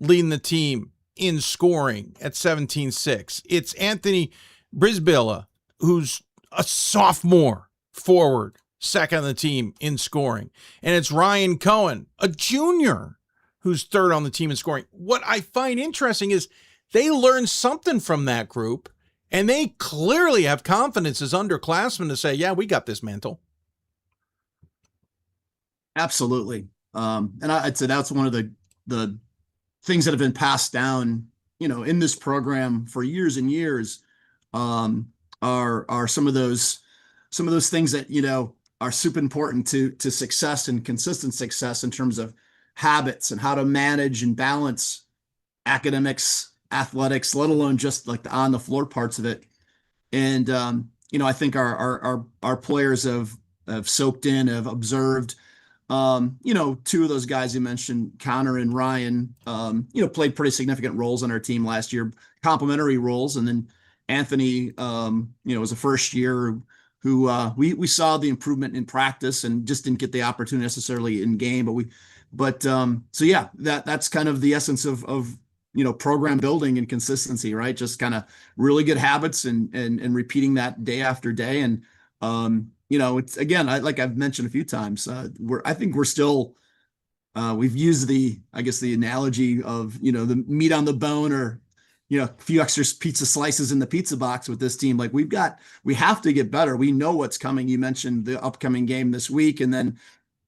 leading the team in scoring at 17-6. It's Anthony Brisbilla, who's a sophomore forward, second on the team in scoring. And it's Ryan Cohen, a junior, who's third on the team in scoring. What I find interesting is they learned something from that group, and they clearly have confidence as underclassmen to say, yeah, we got this mantle. Absolutely. And I'd say that's one of the things that have been passed down, in this program for years and years, are some of those things that, are super important to success and consistent success in terms of habits and how to manage and balance academics, athletics, let alone just like the on the floor parts of it. And, I think our players have soaked in, have observed, two of those guys you mentioned, Connor and Ryan, played pretty significant roles on our team last year, complementary roles. And then Anthony, was a first year who we saw the improvement in practice and just didn't get the opportunity necessarily in game. So yeah, that's kind of the essence of program building and consistency, right? Just kind of really good habits and repeating that day after day. And it's, again, like I've mentioned a few times, I think we're still, we've used the analogy of, the meat on the bone, or, a few extra pizza slices in the pizza box with this team. Like we have to get better. We know what's coming. You mentioned the upcoming game this week. And then,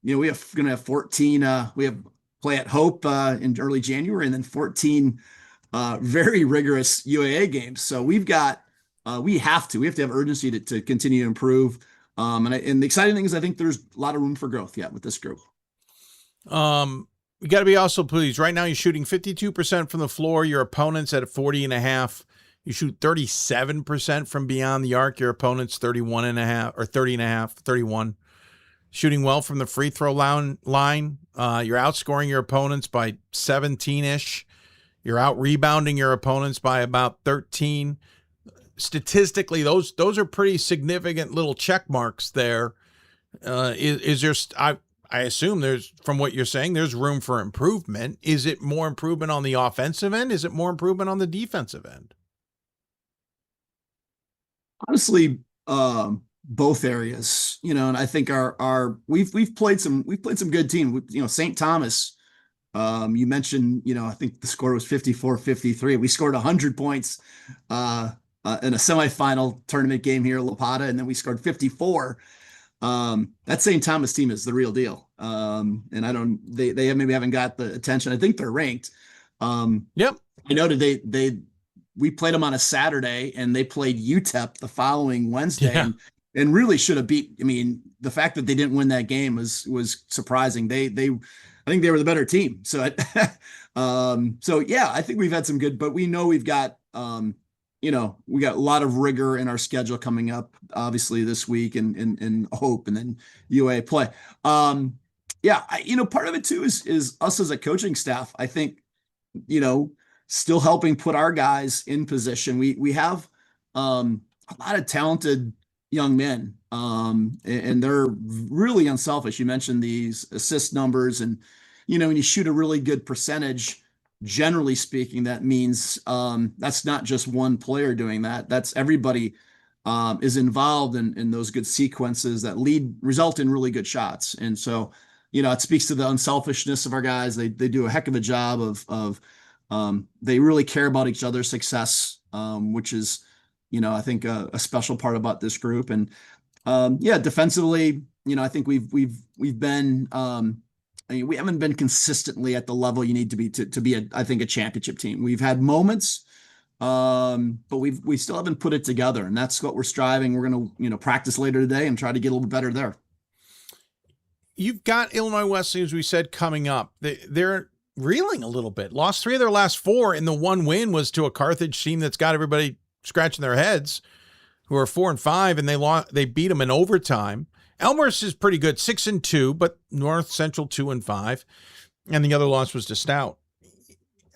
we're going to have 14, we have play at Hope in early January, and then 14 very rigorous UAA games. So we have to have urgency to continue to improve. And the exciting thing is I think there's a lot of room for growth yet with this group. You got to be also pleased. Right now you're shooting 52% from the floor. Your opponent's at 40.5. You shoot 37% from beyond the arc. Your opponent's 31.5 or 30.5, 31. Shooting well from the free throw line. You're outscoring your opponents by 17-ish. You're out rebounding your opponents by about 13. Statistically, those are pretty significant little check marks there. Is there? I assume there's, from what you're saying, there's room for improvement. Is it more improvement on the offensive end? Is it more improvement on the defensive end? Honestly, both areas, and I think we've played some good teams. St. Thomas, you mentioned, I think the score was 54-53. We scored 100 points in a semifinal tournament game here at La Plata, and then we scored 54. That St. Thomas team is the real deal. And they maybe haven't got the attention. I think they're ranked. Yep. I know that we played them on a Saturday, and they played UTEP the following Wednesday, and really should have beat. I mean, the fact that they didn't win that game was surprising. I think they were the better team. So, I think we've had some good, but we know we've got, we got a lot of rigor in our schedule coming up, obviously this week and Hope, and then UA play. Part of it too is us as a coaching staff. I think, still helping put our guys in position. We have a lot of talented young men, and they're really unselfish. You mentioned these assist numbers, and when you shoot a really good percentage, generally speaking, that means that's not just one player doing that. That's everybody is involved in those good sequences that result in really good shots. And so, it speaks to the unselfishness of our guys. They do a heck of a job of they really care about each other's success, which is, I think a special part about this group. And defensively, I think we've been, we haven't been consistently at the level you need to be to be I think a championship team. We've had moments, but we still haven't put it together, and that's what we're striving. We're going to, practice later today and try to get a little bit better there. You've got Illinois Wesleyan, as we said, coming up. They're reeling a little bit. Lost 3 of their last 4, and the one win was to a Carthage team that's got everybody scratching their heads, who are 4-5, and they beat them in overtime. Elmhurst is pretty good, 6-2, but North Central 2-5, and the other loss was to Stout.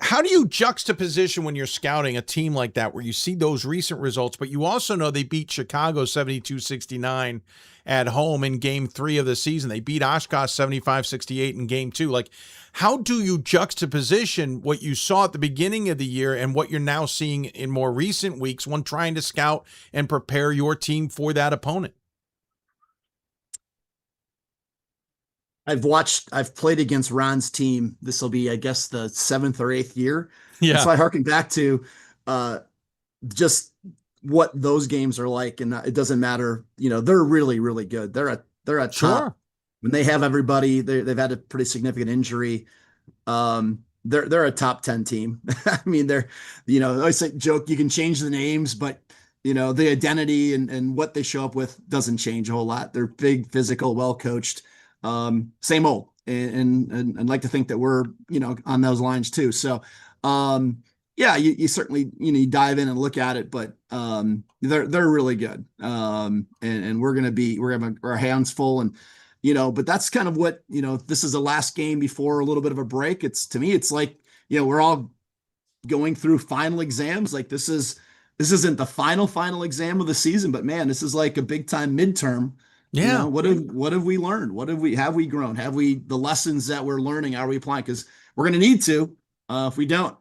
How do you juxtaposition when you're scouting a team like that, where you see those recent results, but you also know they beat Chicago 72-69 at home in game 3 of the season? They beat Oshkosh 75-68 in game 2. Like, how do you juxtaposition what you saw at the beginning of the year and what you're now seeing in more recent weeks when trying to scout and prepare your team for that opponent? I've played against Ron's team. This will be, I guess, the 7th or 8th year. Yeah. And so I harken back to just what those games are like. And it doesn't matter, they're really, really good. They're a top. When they have everybody, they've had a pretty significant injury. They're a top 10 team. I mean, I always say joke, you can change the names, but the identity and what they show up with doesn't change a whole lot. They're big, physical, well-coached, same old. And I'd like to think that we're, on those lines too. So, yeah, you certainly, you dive in and look at it, but, they're really good. And we're having our hands full and, but that's kind of what, this is the last game before a little bit of a break. To me, it's like, we're all going through final exams. Like this isn't the final exam of the season, but man, this is like a big time midterm. Yeah. What have we learned? Have we grown? The lessons that we're learning, are we applying? Because we're going to need to, if we don't,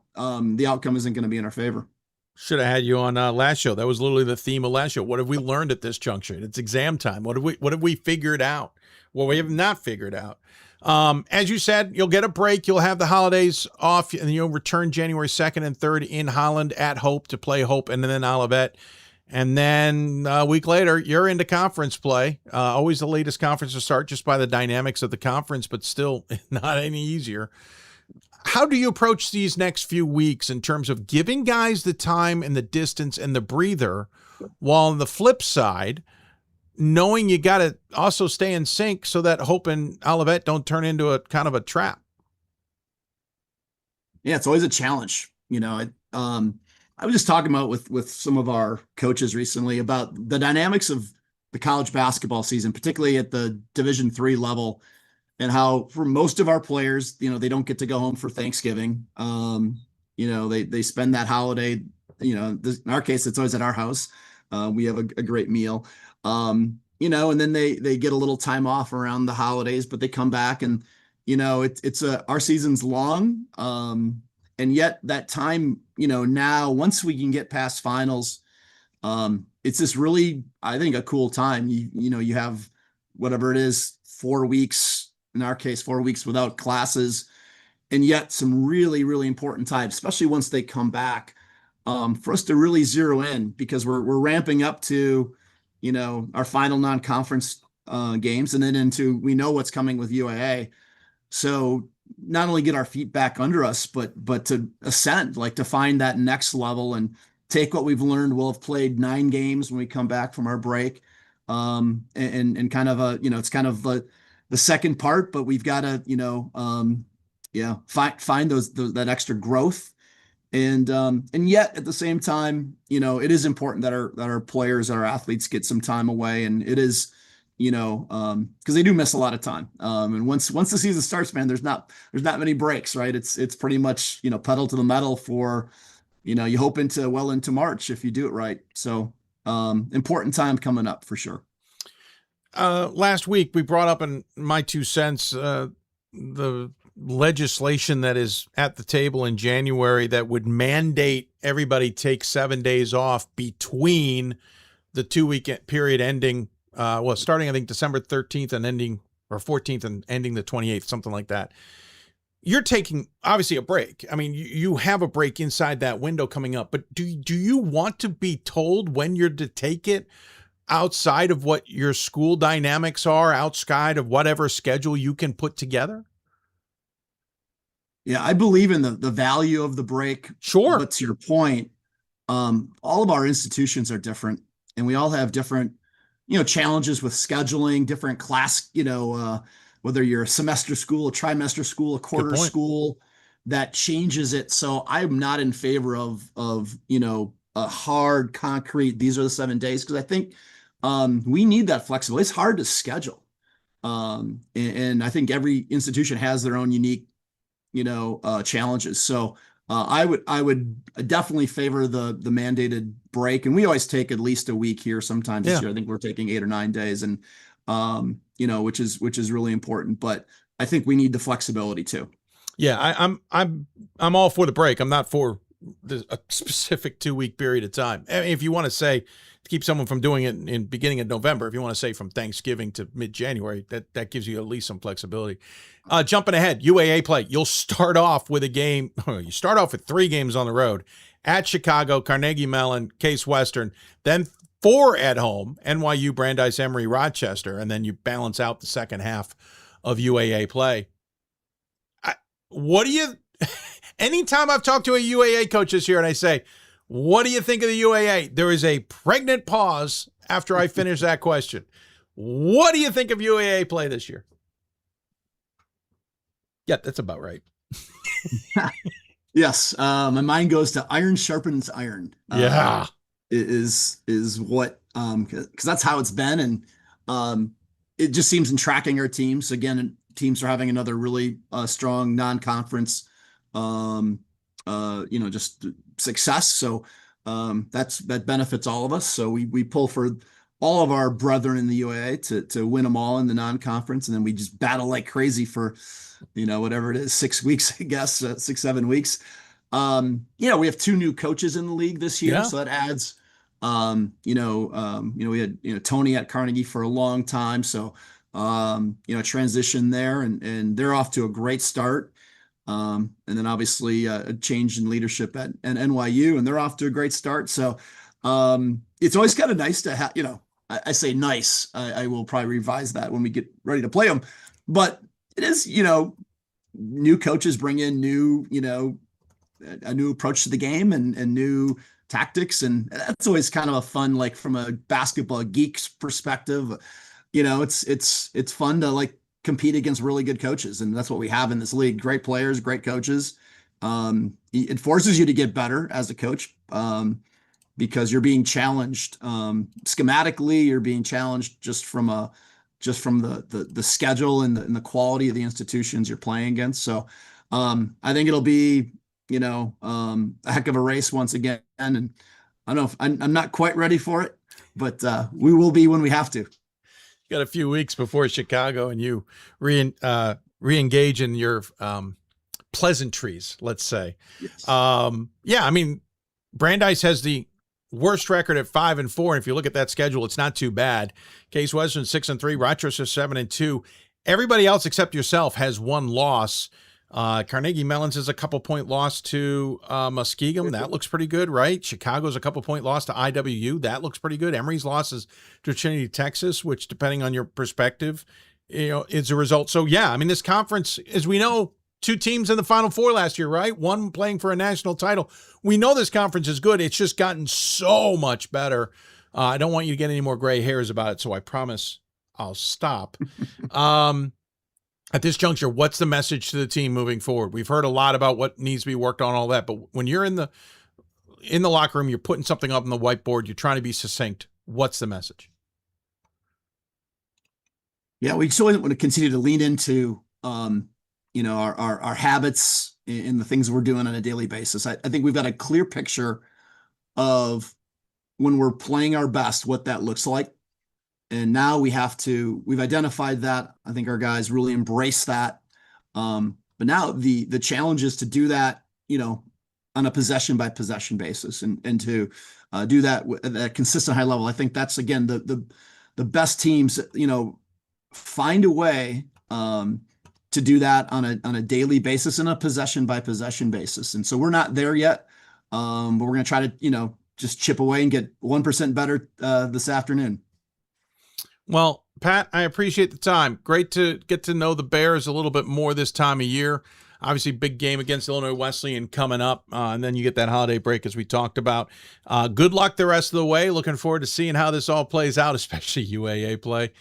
the outcome isn't going to be in our favor. Should have had you on last show. That was literally the theme of last show. What have we learned at this juncture? It's exam time. What have we figured out? Well, we have not figured out. As you said, you'll get a break. You'll have the holidays off, and you'll return January 2nd and 3rd in Holland at Hope to play Hope and then Olivet. And then a week later, you're into conference play. Always the latest conference to start just by the dynamics of the conference, but still not any easier. How do you approach these next few weeks in terms of giving guys the time and the distance and the breather, while on the flip side, knowing you got to also stay in sync so that Hope and Olivet don't turn into a kind of a trap? Yeah, it's always a challenge. I was just talking about with some of our coaches recently about the dynamics of the college basketball season, particularly at the Division III level, and how for most of our players, they don't get to go home for Thanksgiving. They spend that holiday, in our case, it's always at our house. We have a great meal, and then they get a little time off around the holidays, but they come back and, our season's long. And yet that time, now once we can get past finals, it's this really, I think, a cool time. You have whatever it is, 4 weeks, in our case, 4 weeks without classes, and yet some really, really important time, especially once they come back, for us to really zero in, because we're ramping up to, our final non-conference games, and then we know what's coming with UAA. So not only get our feet back under us, but to ascend, like to find that next level and take what we've learned. We'll have played 9 games when we come back from our break. And kind of it's kind of the second part, but we've got to, find that extra growth. And yet at the same time, it is important that our players, our athletes get some time away. And it is, because they do miss a lot of time. And once the season starts, man, there's not many breaks, right? It's pretty much, pedal to the metal for, you hope into March if you do it right. So important time coming up for sure. Last week we brought up in my 2 cents, the legislation that is at the table in January that would mandate everybody take 7 days off between the 2-week period ending, starting, I think, December 13th and ending, or 14th and ending the 28th, something like that. You're taking, obviously, a break. I mean, you have a break inside that window coming up, but do you want to be told when you're to take it outside of what your school dynamics are, outside of whatever schedule you can put together? Yeah, I believe in the value of the break. Sure. But to your point, all of our institutions are different, and we all have different, challenges with scheduling, different class, whether you're a semester school, a trimester school, a quarter school, that changes it. So I'm not in favor of a hard, concrete, these are the 7 days, because I think we need that flexibility. It's hard to schedule. And I think every institution has their own unique challenges. So I would definitely favor the mandated break. And we always take at least a week here. Sometimes this year, I think we're taking 8 or 9 days, and which is really important. But I think we need the flexibility too. Yeah, I'm all for the break. I'm not for a specific 2-week period of time. I mean, if you want to say keep someone from doing it in beginning of November. If you want to say from Thanksgiving to mid-January, that gives you at least some flexibility. Jumping ahead, UAA play. You'll start off with a game. You start off with 3 games on the road at Chicago, Carnegie Mellon, Case Western, then 4 at home, NYU, Brandeis, Emory, Rochester, and then you balance out the second half of UAA play. Anytime I've talked to a UAA coach this year and I say, what do you think of the UAA? There is a pregnant pause after I finish that question. What do you think of UAA play this year? Yeah, that's about right. Yes. My mind goes to iron sharpens iron. Yeah. Is what, cause that's how it's been. And it just seems in tracking our teams, again, teams are having another really strong non-conference, just success. So that benefits all of us. So we pull for all of our brethren in the UAA to win them all in the non-conference. And then we just battle like crazy for, whatever it is, 6 weeks, I guess, 6-7 weeks. We have 2 new coaches in the league this year. Yeah. So that adds, we had, Tony at Carnegie for a long time. So, transition there and they're off to a great start. And then obviously a change in leadership at NYU and they're off to a great start. So, it's always kind of nice to have, I say nice, I will probably revise that when we get ready to play them, but it is, new coaches bring in new, a new approach to the game and new tactics. And that's always kind of a fun, like from a basketball geek's perspective, it's fun to like compete against really good coaches. And that's what we have in this league. Great players, great coaches. It forces you to get better as a coach because you're being challenged schematically. You're being challenged just from the schedule and the quality of the institutions you're playing against. So I think it'll be, a heck of a race once again. And I don't know if I'm not quite ready for it, but we will be when we have to. You got a few weeks before Chicago and you re-engage in your pleasantries, let's say. Yes. Brandeis has the worst record at 5-4. And if you look at that schedule, it's not too bad. Case Western 6-3, Rochester 7-2. Everybody else except yourself has 1 loss. Carnegie Mellon's is a couple-point loss to Muskegon. That looks pretty good, right? Chicago's a couple-point loss to IWU. That looks pretty good. Emory's losses to Trinity, Texas, which, depending on your perspective, is a result. So, this conference, as we know, 2 teams in the Final Four last year, right? 1 playing for a national title. We know this conference is good. It's just gotten so much better. I don't want you to get any more gray hairs about it, so I promise I'll stop. At this juncture, what's the message to the team moving forward? We've heard a lot about what needs to be worked on, all that, but when you're in the locker room, you're putting something up on the whiteboard, you're trying to be succinct. What's the message? Yeah, we still want to continue to lean into, our habits and the things we're doing on a daily basis. I think we've got a clear picture of when we're playing our best, what that looks like. And now we've identified that. I think our guys really embrace that. But now the challenge is to do that, on a possession by possession basis and to do that at a consistent high level. I think that's, again, the best teams, find a way to do that on a daily basis and a possession by possession basis. And so we're not there yet. But we're going to try to, just chip away and get 1% better this afternoon. Well, Pat, I appreciate the time. Great to get to know the Bears a little bit more this time of year. Obviously, big game against Illinois Wesleyan coming up, and then you get that holiday break as we talked about. Good luck the rest of the way. Looking forward to seeing how this all plays out, especially UAA play.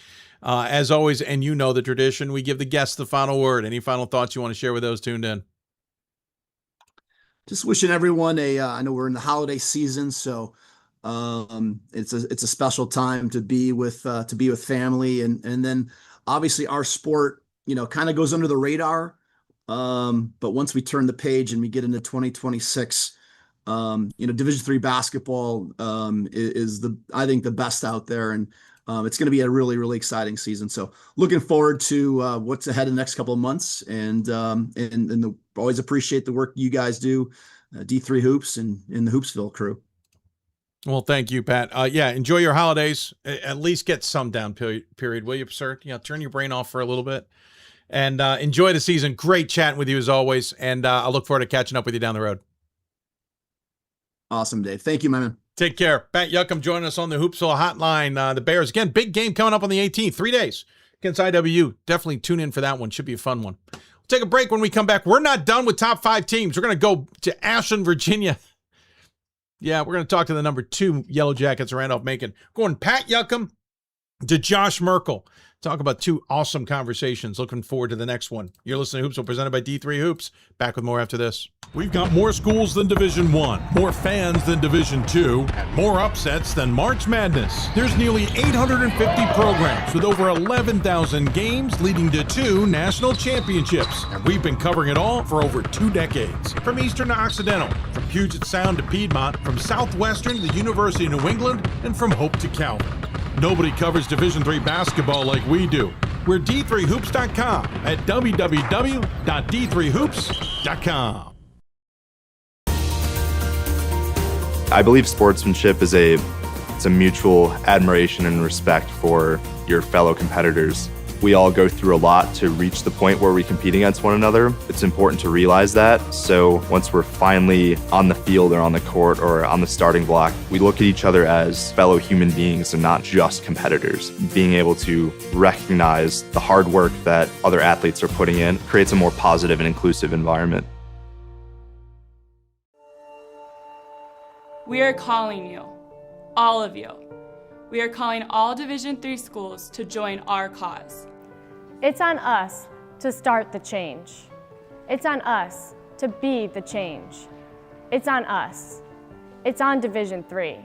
As always, and you know the tradition, we give the guests the final word. Any final thoughts you want to share with those tuned in? Just wishing everyone I know we're in the holiday season, so it's a special time to be with family, and then obviously our sport kind of goes under the radar, but once we turn the page and we get into 2026, Division III basketball is I think the best out there, and it's going to be a really, really exciting season. So looking forward to what's ahead in the next couple of months, and always appreciate the work you guys do, D3 Hoops and in the Hoopsville crew. Well, thank you, Pat. Yeah, enjoy your holidays. At least get some down period, will you, sir? Turn your brain off for a little bit. And enjoy the season. Great chatting with you as always. And I look forward to catching up with you down the road. Awesome, Dave. Thank you, my man. Take care. Pat Juckem joining us on the Hoopsville Hotline. The Bears, again, big game coming up on the 18th. 3 days against IWU. Definitely tune in for that one. Should be a fun one. We'll take a break. When we come back, we're not done with top 5 teams. We're going to go to Ashland, Virginia. Yeah, we're going to talk to the number 2 Yellow Jackets, Randolph-Macon. Going Pat Juckem to Josh Merkel. Talk about 2 awesome conversations. Looking forward to the next one. You're listening to Hoopsville, presented by D3 Hoops. Back with more after this. We've got more schools than Division 1, more fans than Division 2, and more upsets than March Madness. There's nearly 850 programs with over 11,000 games leading to 2 national championships. And we've been covering it all for over 2 decades. From Eastern to Occidental, from Puget Sound to Piedmont, from Southwestern to the University of New England, and from Hope to Calvin. Nobody covers Division III basketball like we do. We're D3Hoops.com at www.d3hoops.com. I believe sportsmanship is a mutual admiration and respect for your fellow competitors. We all go through a lot to reach the point where we compete against one another. It's important to realize that. So once we're finally on the field or on the court or on the starting block, we look at each other as fellow human beings and not just competitors. Being able to recognize the hard work that other athletes are putting in creates a more positive and inclusive environment. We are calling you, all of you. We are calling all Division III schools to join our cause. It's on us to start the change. It's on us to be the change. It's on us. It's on Division III.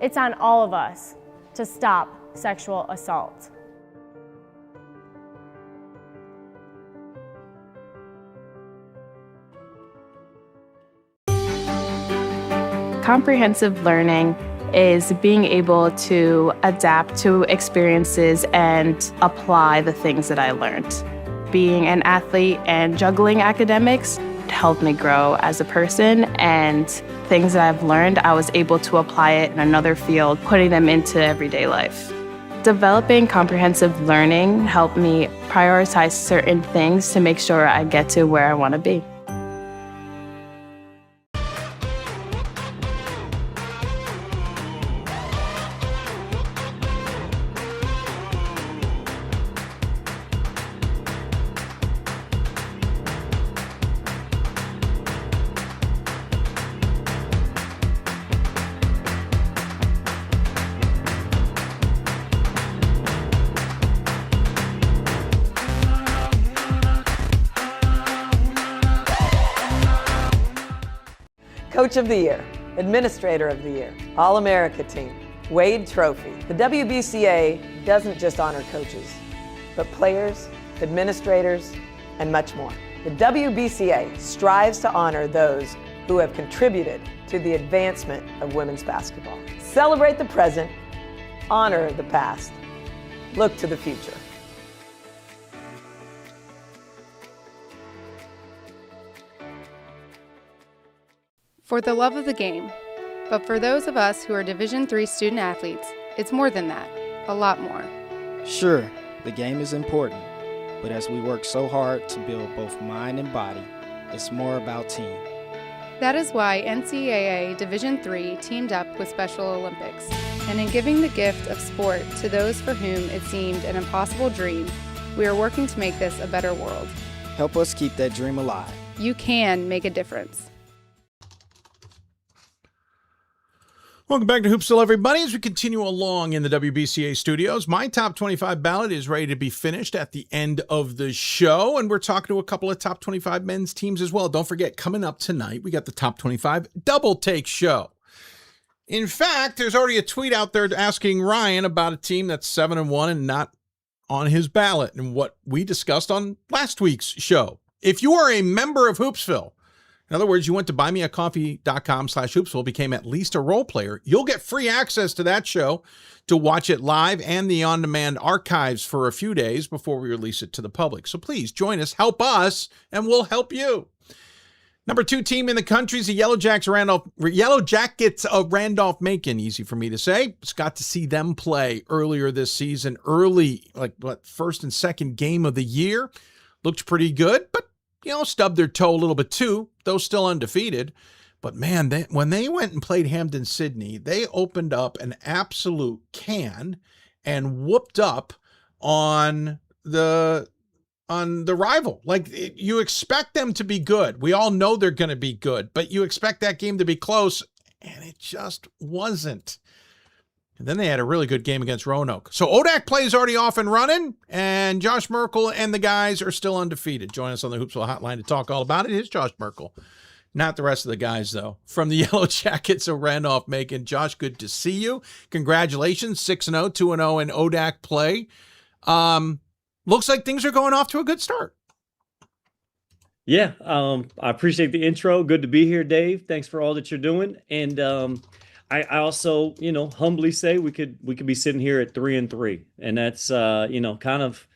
It's on all of us to stop sexual assault. Comprehensive learning is being able to adapt to experiences and apply the things that I learned. Being an athlete and juggling academics helped me grow as a person, and things that I've learned, I was able to apply it in another field, putting them into everyday life. Developing comprehensive learning helped me prioritize certain things to make sure I get to where I want to be. Coach of the Year, Administrator of the Year, All-America Team, Wade Trophy. The WBCA doesn't just honor coaches, but players, administrators, and much more. The WBCA strives to honor those who have contributed to the advancement of women's basketball. Celebrate the present, honor the past, look to the future. For the love of the game. But for those of us who are Division III student athletes, it's more than that, a lot more. Sure, the game is important, but as we work so hard to build both mind and body, it's more about team. That is why NCAA Division III teamed up with Special Olympics. And in giving the gift of sport to those for whom it seemed an impossible dream, we are working to make this a better world. Help us keep that dream alive. You can make a difference. Welcome back to Hoopsville, everybody. As we continue along in the WBCA studios, my top 25 ballot is ready to be finished at the end of the show, and we're talking to a couple of top 25 men's teams as well. Don't forget, coming up tonight, we got the top 25 double take show. In fact, there's already a tweet out there asking Ryan about a team that's 7-1 and not on his ballot, and what we discussed on last week's show. If you are a member of Hoopsville, in other words, you went to buymeacoffee.com/hoopsville, became at least a role player, you'll get free access to that show to watch it live and the on-demand archives for a few days before we release it to the public. So please join us, help us, and we'll help you. Number 2 team in the country is the Yellow Jackets of Randolph-Macon. Easy for me to say. Just got to see them play earlier this season. First and second game of the year. Looked pretty good, but, stubbed their toe a little bit too, though still undefeated. But, man, when they went and played Hampden-Sydney, they opened up an absolute can and whooped up on the rival. You expect them to be good. We all know they're going to be good, but you expect that game to be close, and it just wasn't. And then they had a really good game against Roanoke. So ODAC play is already off and running, and Josh Merkel and the guys are still undefeated. Join us on the Hoopsville Hotline to talk all about it. It's Josh Merkel. Not the rest of the guys, though. From the Yellow Jackets of Randolph-Macon. Josh, good to see you. Congratulations, 6-0, 2-0 in ODAC play. Looks like things are going off to a good start. Yeah, I appreciate the intro. Good to be here, Dave. Thanks for all that you're doing. And I also, humbly say we could be sitting here at 3-3, and that's kind of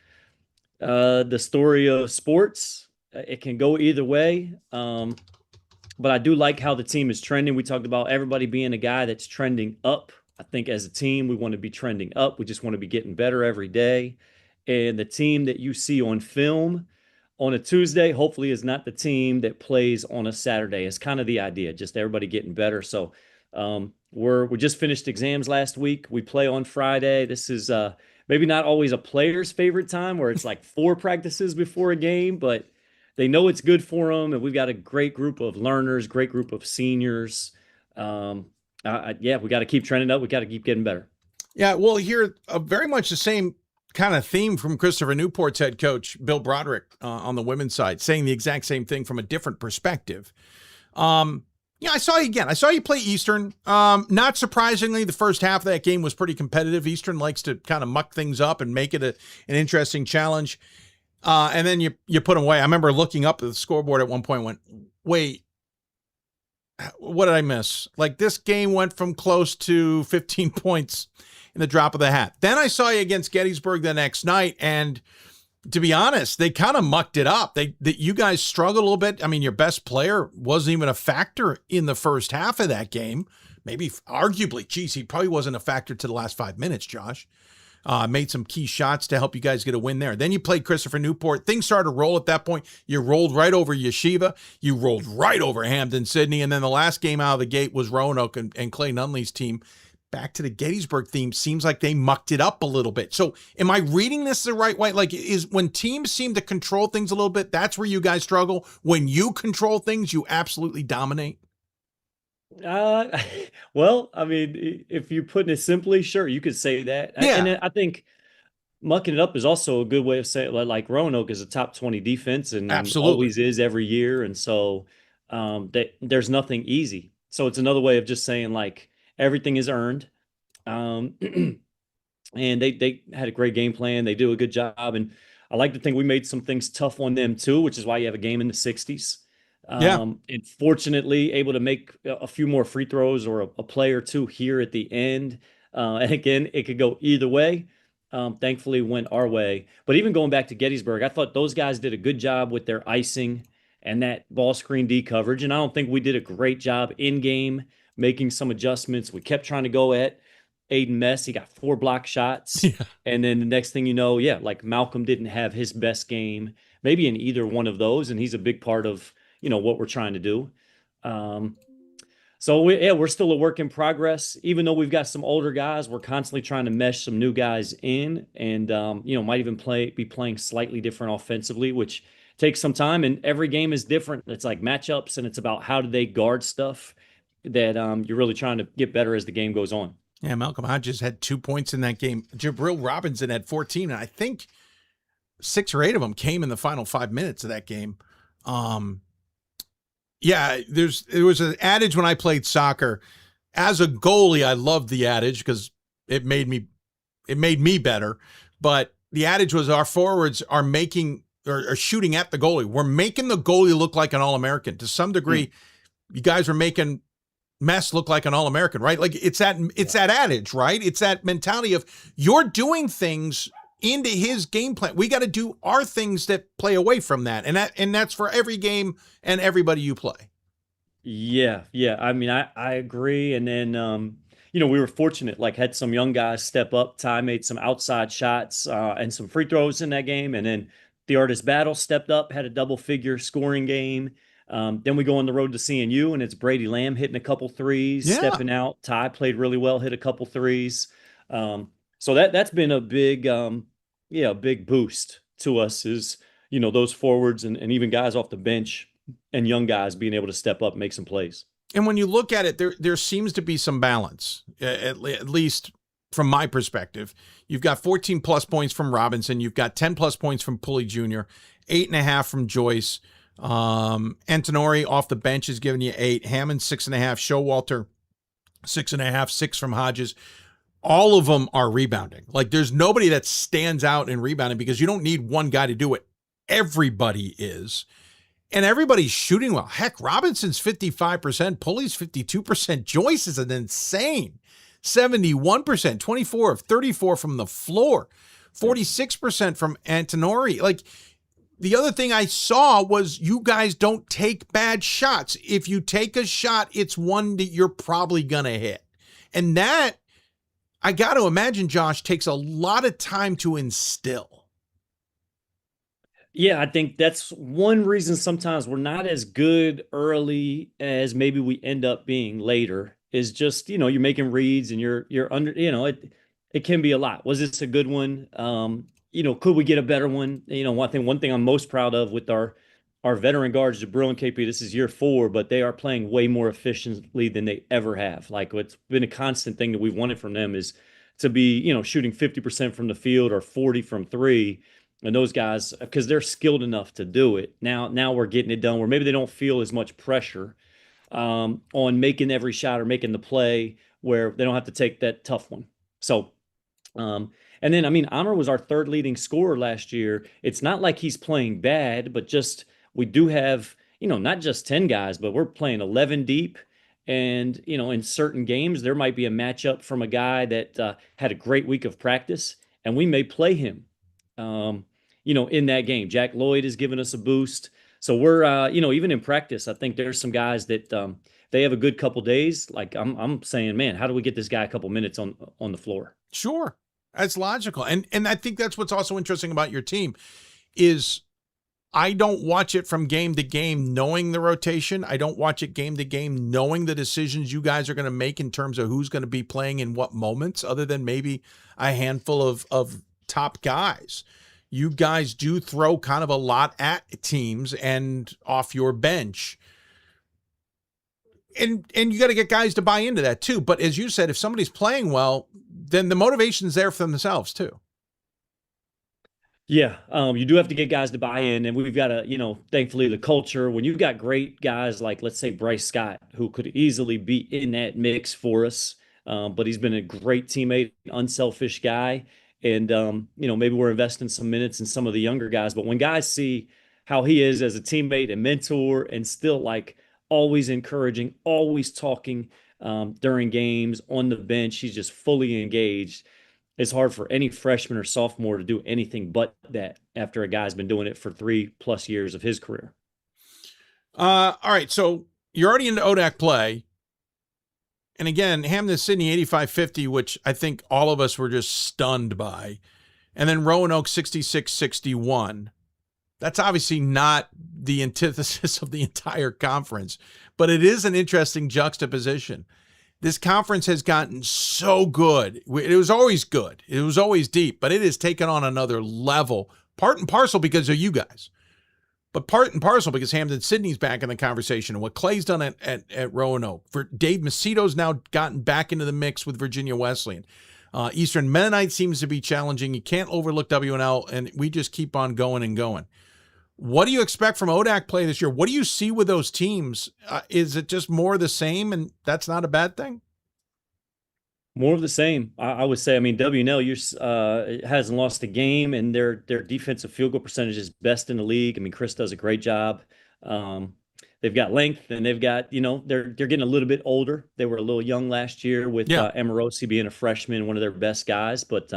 the story of sports. It can go either way, but I do like how the team is trending. We talked about everybody being a guy that's trending up. I think as a team, we want to be trending up. We just want to be getting better every day. And the team that you see on film on a Tuesday, hopefully is not the team that plays on a Saturday. It's kind of the idea, just everybody getting better. So we just finished exams last week. We play on Friday. This is maybe not always a player's favorite time where it's like 4 practices before a game, but they know it's good for them. And we've got a great group of learners, great group of seniors. We got to keep trending up. We got to keep getting better. Yeah, we'll hear very much the same kind of theme from Christopher Newport's head coach, Bill Broderick, on the women's side, saying the exact same thing from a different perspective. I saw you again. I saw you play Eastern. Not surprisingly, the first half of that game was pretty competitive. Eastern likes to kind of muck things up and make it an interesting challenge. And then you put them away. I remember looking up at the scoreboard at one point and went, wait, what did I miss? This game went from close to 15 points in the drop of the hat. Then I saw you against Gettysburg the next night, and to be honest, they kind of mucked it up. You guys struggled a little bit. I mean, your best player wasn't even a factor in the first half of that game. Maybe arguably, he probably wasn't a factor to the last 5 minutes, Josh. Made some key shots to help you guys get a win there. Then you played Christopher Newport. Things started to roll at that point. You rolled right over Yeshiva. You rolled right over Hampden-Sydney. And then the last game out of the gate was Roanoke and Clay Nunley's team. Back to the Gettysburg theme, seems like they mucked it up a little bit. So am I reading this the right way? Is when teams seem to control things a little bit, that's where you guys struggle? When you control things, you absolutely dominate? Well, I mean, if you're putting it simply, sure, you could say that. Yeah. And I think mucking it up is also a good way of saying, like Roanoke is a top 20 defense and Absolutely. always is every year. And so there's nothing easy. So it's another way of just saying, everything is earned. And they had a great game plan. They do a good job. And I like to think we made some things tough on them too, which is why you have a game in the 60s. And fortunately able to make a few more free throws or a play or two here at the end. And again, it could go either way. Thankfully went our way. But even going back to Gettysburg, I thought those guys did a good job with their icing and that ball screen D coverage. And I don't think we did a great job in game making some adjustments. We kept trying to go at Aiden Mess. He got 4 block shots. Yeah. And then the next thing you know, Malcolm didn't have his best game, maybe in either one of those. And he's a big part of, what we're trying to do. So we're still a work in progress. Even though we've got some older guys, we're constantly trying to mesh some new guys in and, might even be playing slightly different offensively, which takes some time. And every game is different. It's like matchups and it's about how do they guard stuff that you're really trying to get better as the game goes on. Yeah, Malcolm Hodges had 2 points in that game. Jabril Robinson had 14, and I think 6 or 8 of them came in the final 5 minutes of that game. There was an adage when I played soccer. As a goalie, I loved the adage because it made me better. But the adage was our forwards are shooting at the goalie. We're making the goalie look like an All-American. To some degree, you guys are making Mess look like an All-American, right? It's that adage, right? It's that mentality of you're doing things into his game plan. We got to do our things that play away from that. And that's for every game and everybody you play. Yeah, yeah. I mean, I agree. And then, we were fortunate, like had some young guys step up. Ty made some outside shots and some free throws in that game. And then the Artist Battle stepped up, had a double figure scoring game. Then we go on the road to CNU, and it's Brady Lamb hitting a couple threes, stepping out. Ty played really well, hit a couple threes. So that's been a big, big boost to us is, those forwards and even guys off the bench and young guys being able to step up and make some plays. And when you look at it, there seems to be some balance, at least from my perspective. You've got 14 plus points from Robinson. You've got 10 plus points from Pulley Jr., 8.5 from Joyce. Antonori off the bench is giving you 8. Hammond 6.5. Showalter 6.5. 6 from Hodges. All of them are rebounding. Like there's nobody that stands out in rebounding because you don't need one guy to do it. Everybody is. And everybody's shooting well. Heck, Robinson's 55%, Pulley's 52%. Joyce is an insane 71%, 24 of 34 from the floor, 46% from Antonori. Like the other thing I saw was you guys don't take bad shots. If you take a shot, it's one that you're probably going to hit. And that, I got to imagine, Josh, takes a lot of time to instill. Yeah, I think that's one reason sometimes we're not as good early as maybe we end up being later is just, you're making reads and you're under, it can be a lot. Was this a good one? Could we get a better one? One thing I'm most proud of with our veteran guards, Jabril and KP, this is year 4, but they are playing way more efficiently than they ever have. Like what's been a constant thing that we've wanted from them is to be, shooting 50% from the field or 40 from 3. And those guys, because they're skilled enough to do it. Now we're getting it done where maybe they don't feel as much pressure on making every shot or making the play where they don't have to take that tough one. So, and then, Amr was our 3rd leading scorer last year. It's not like he's playing bad, but just we do have, not just 10 guys, but we're playing 11 deep. And, in certain games, there might be a matchup from a guy that had a great week of practice, and we may play him. In that game. Jack Lloyd has given us a boost. So we're, even in practice, I think there's some guys that they have a good couple days. Like I'm saying, man, how do we get this guy a couple minutes on the floor? Sure. That's logical. And I think that's what's also interesting about your team is I don't watch it from game to game knowing the rotation. I don't watch it game to game knowing the decisions you guys are going to make in terms of who's going to be playing in what moments, other than maybe a handful of top guys. You guys do throw kind of a lot at teams and off your bench. And you got to get guys to buy into that too. But as you said, if somebody's playing well, then the motivation's there for themselves too. Yeah, you do have to get guys to buy in, and we've got to, thankfully the culture, when you've got great guys like, let's say, Bryce Scott, who could easily be in that mix for us, but he's been a great teammate, unselfish guy. And, maybe we're investing some minutes in some of the younger guys. But when guys see how he is as a teammate and mentor and still like always encouraging, always talking during games on the bench, he's just fully engaged. It's hard for any freshman or sophomore to do anything but that after a guy's been doing it for 3+ years of his career. All right. So you're already into ODAC play. And again, Hamden Sydney 85-50, which I think all of us were just stunned by. And then Roanoke 66-61. That's obviously not the antithesis of the entire conference, but it is an interesting juxtaposition. This conference has gotten so good. It was always good. It was always deep, but it has taken on another level, part and parcel because of you guys. But part and parcel because Hamden Sydney's back in the conversation and what Clay's done at Roanoke. For Dave Macito's now gotten back into the mix with Virginia Wesleyan. Eastern Mennonite seems to be challenging. You can't overlook W&L, and we just keep on going and going. What do you expect from ODAC play this year? What do you see with those teams? Is it just more of the same, and that's not a bad thing? More of the same, I would say. W&L hasn't lost a game, and their defensive field goal percentage is best in the league. Chris does a great job. They've got length, and they've got, they're getting a little bit older. They were a little young last year with Amorosi being a freshman, one of their best guys, but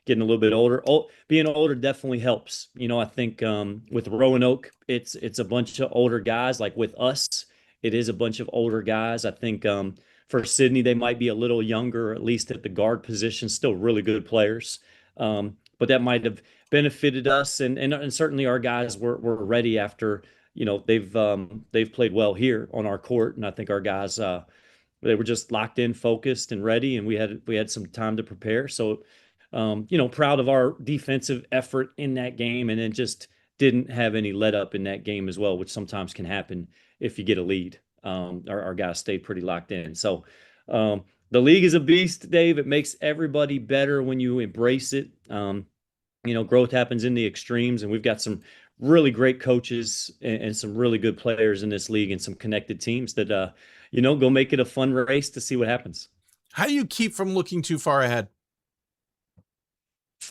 getting a little bit older. Being older definitely helps. I think with Roanoke, it's a bunch of older guys. Like with us, it is a bunch of older guys. I think for Sydney, they might be a little younger, at least at the guard position. Still really good players, but that might have benefited us. And certainly our guys were ready after. They've played well here on our court, and I think our guys they were just locked in, focused, and ready, and we had some time to prepare. So, proud of our defensive effort in that game, and then just didn't have any let up in that game as well, which sometimes can happen if you get a lead. Our guys stayed pretty locked in. So, the league is a beast, Dave. It makes everybody better when you embrace it. Growth happens in the extremes, and we've got some really great coaches and some really good players in this league and some connected teams that, go make it a fun race to see what happens. How do you keep from looking too far ahead?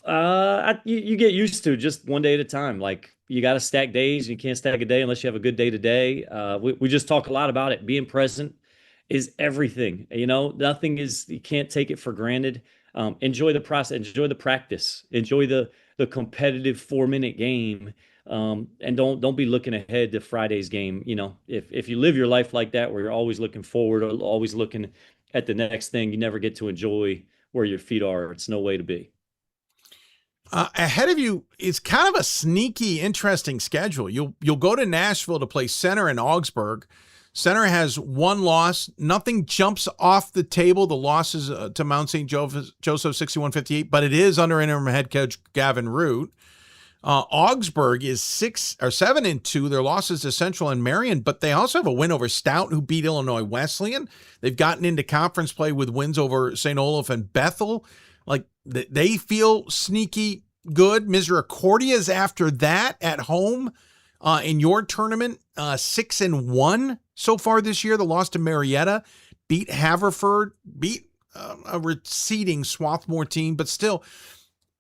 You get used to just one day at a time. Like you got to stack days. You can't stack a day unless you have a good day today. We just talk a lot about it. Being present is everything. Nothing is, you can't take it for granted. Enjoy the process, enjoy the practice, enjoy the competitive 4-minute game. And don't be looking ahead to Friday's game. If you live your life like that, where you're always looking forward or always looking at the next thing, you never get to enjoy where your feet are. It's no way to be. Ahead of you, it's kind of a sneaky, interesting schedule. You'll go to Nashville to play Center in Augsburg. Center has one loss. Nothing jumps off the table. The loss is to Mount St. Joseph 61-58, but it is under interim head coach Gavin Root. Augsburg is 7-2. Their losses to Central and Marion, but they also have a win over Stout, who beat Illinois Wesleyan. They've gotten into conference play with wins over St. Olaf and Bethel. Like they feel sneaky good. Misericordia's after that at home in your tournament, 6-1 so far this year. The loss to Marietta, beat Haverford, beat a receding Swarthmore team, but still,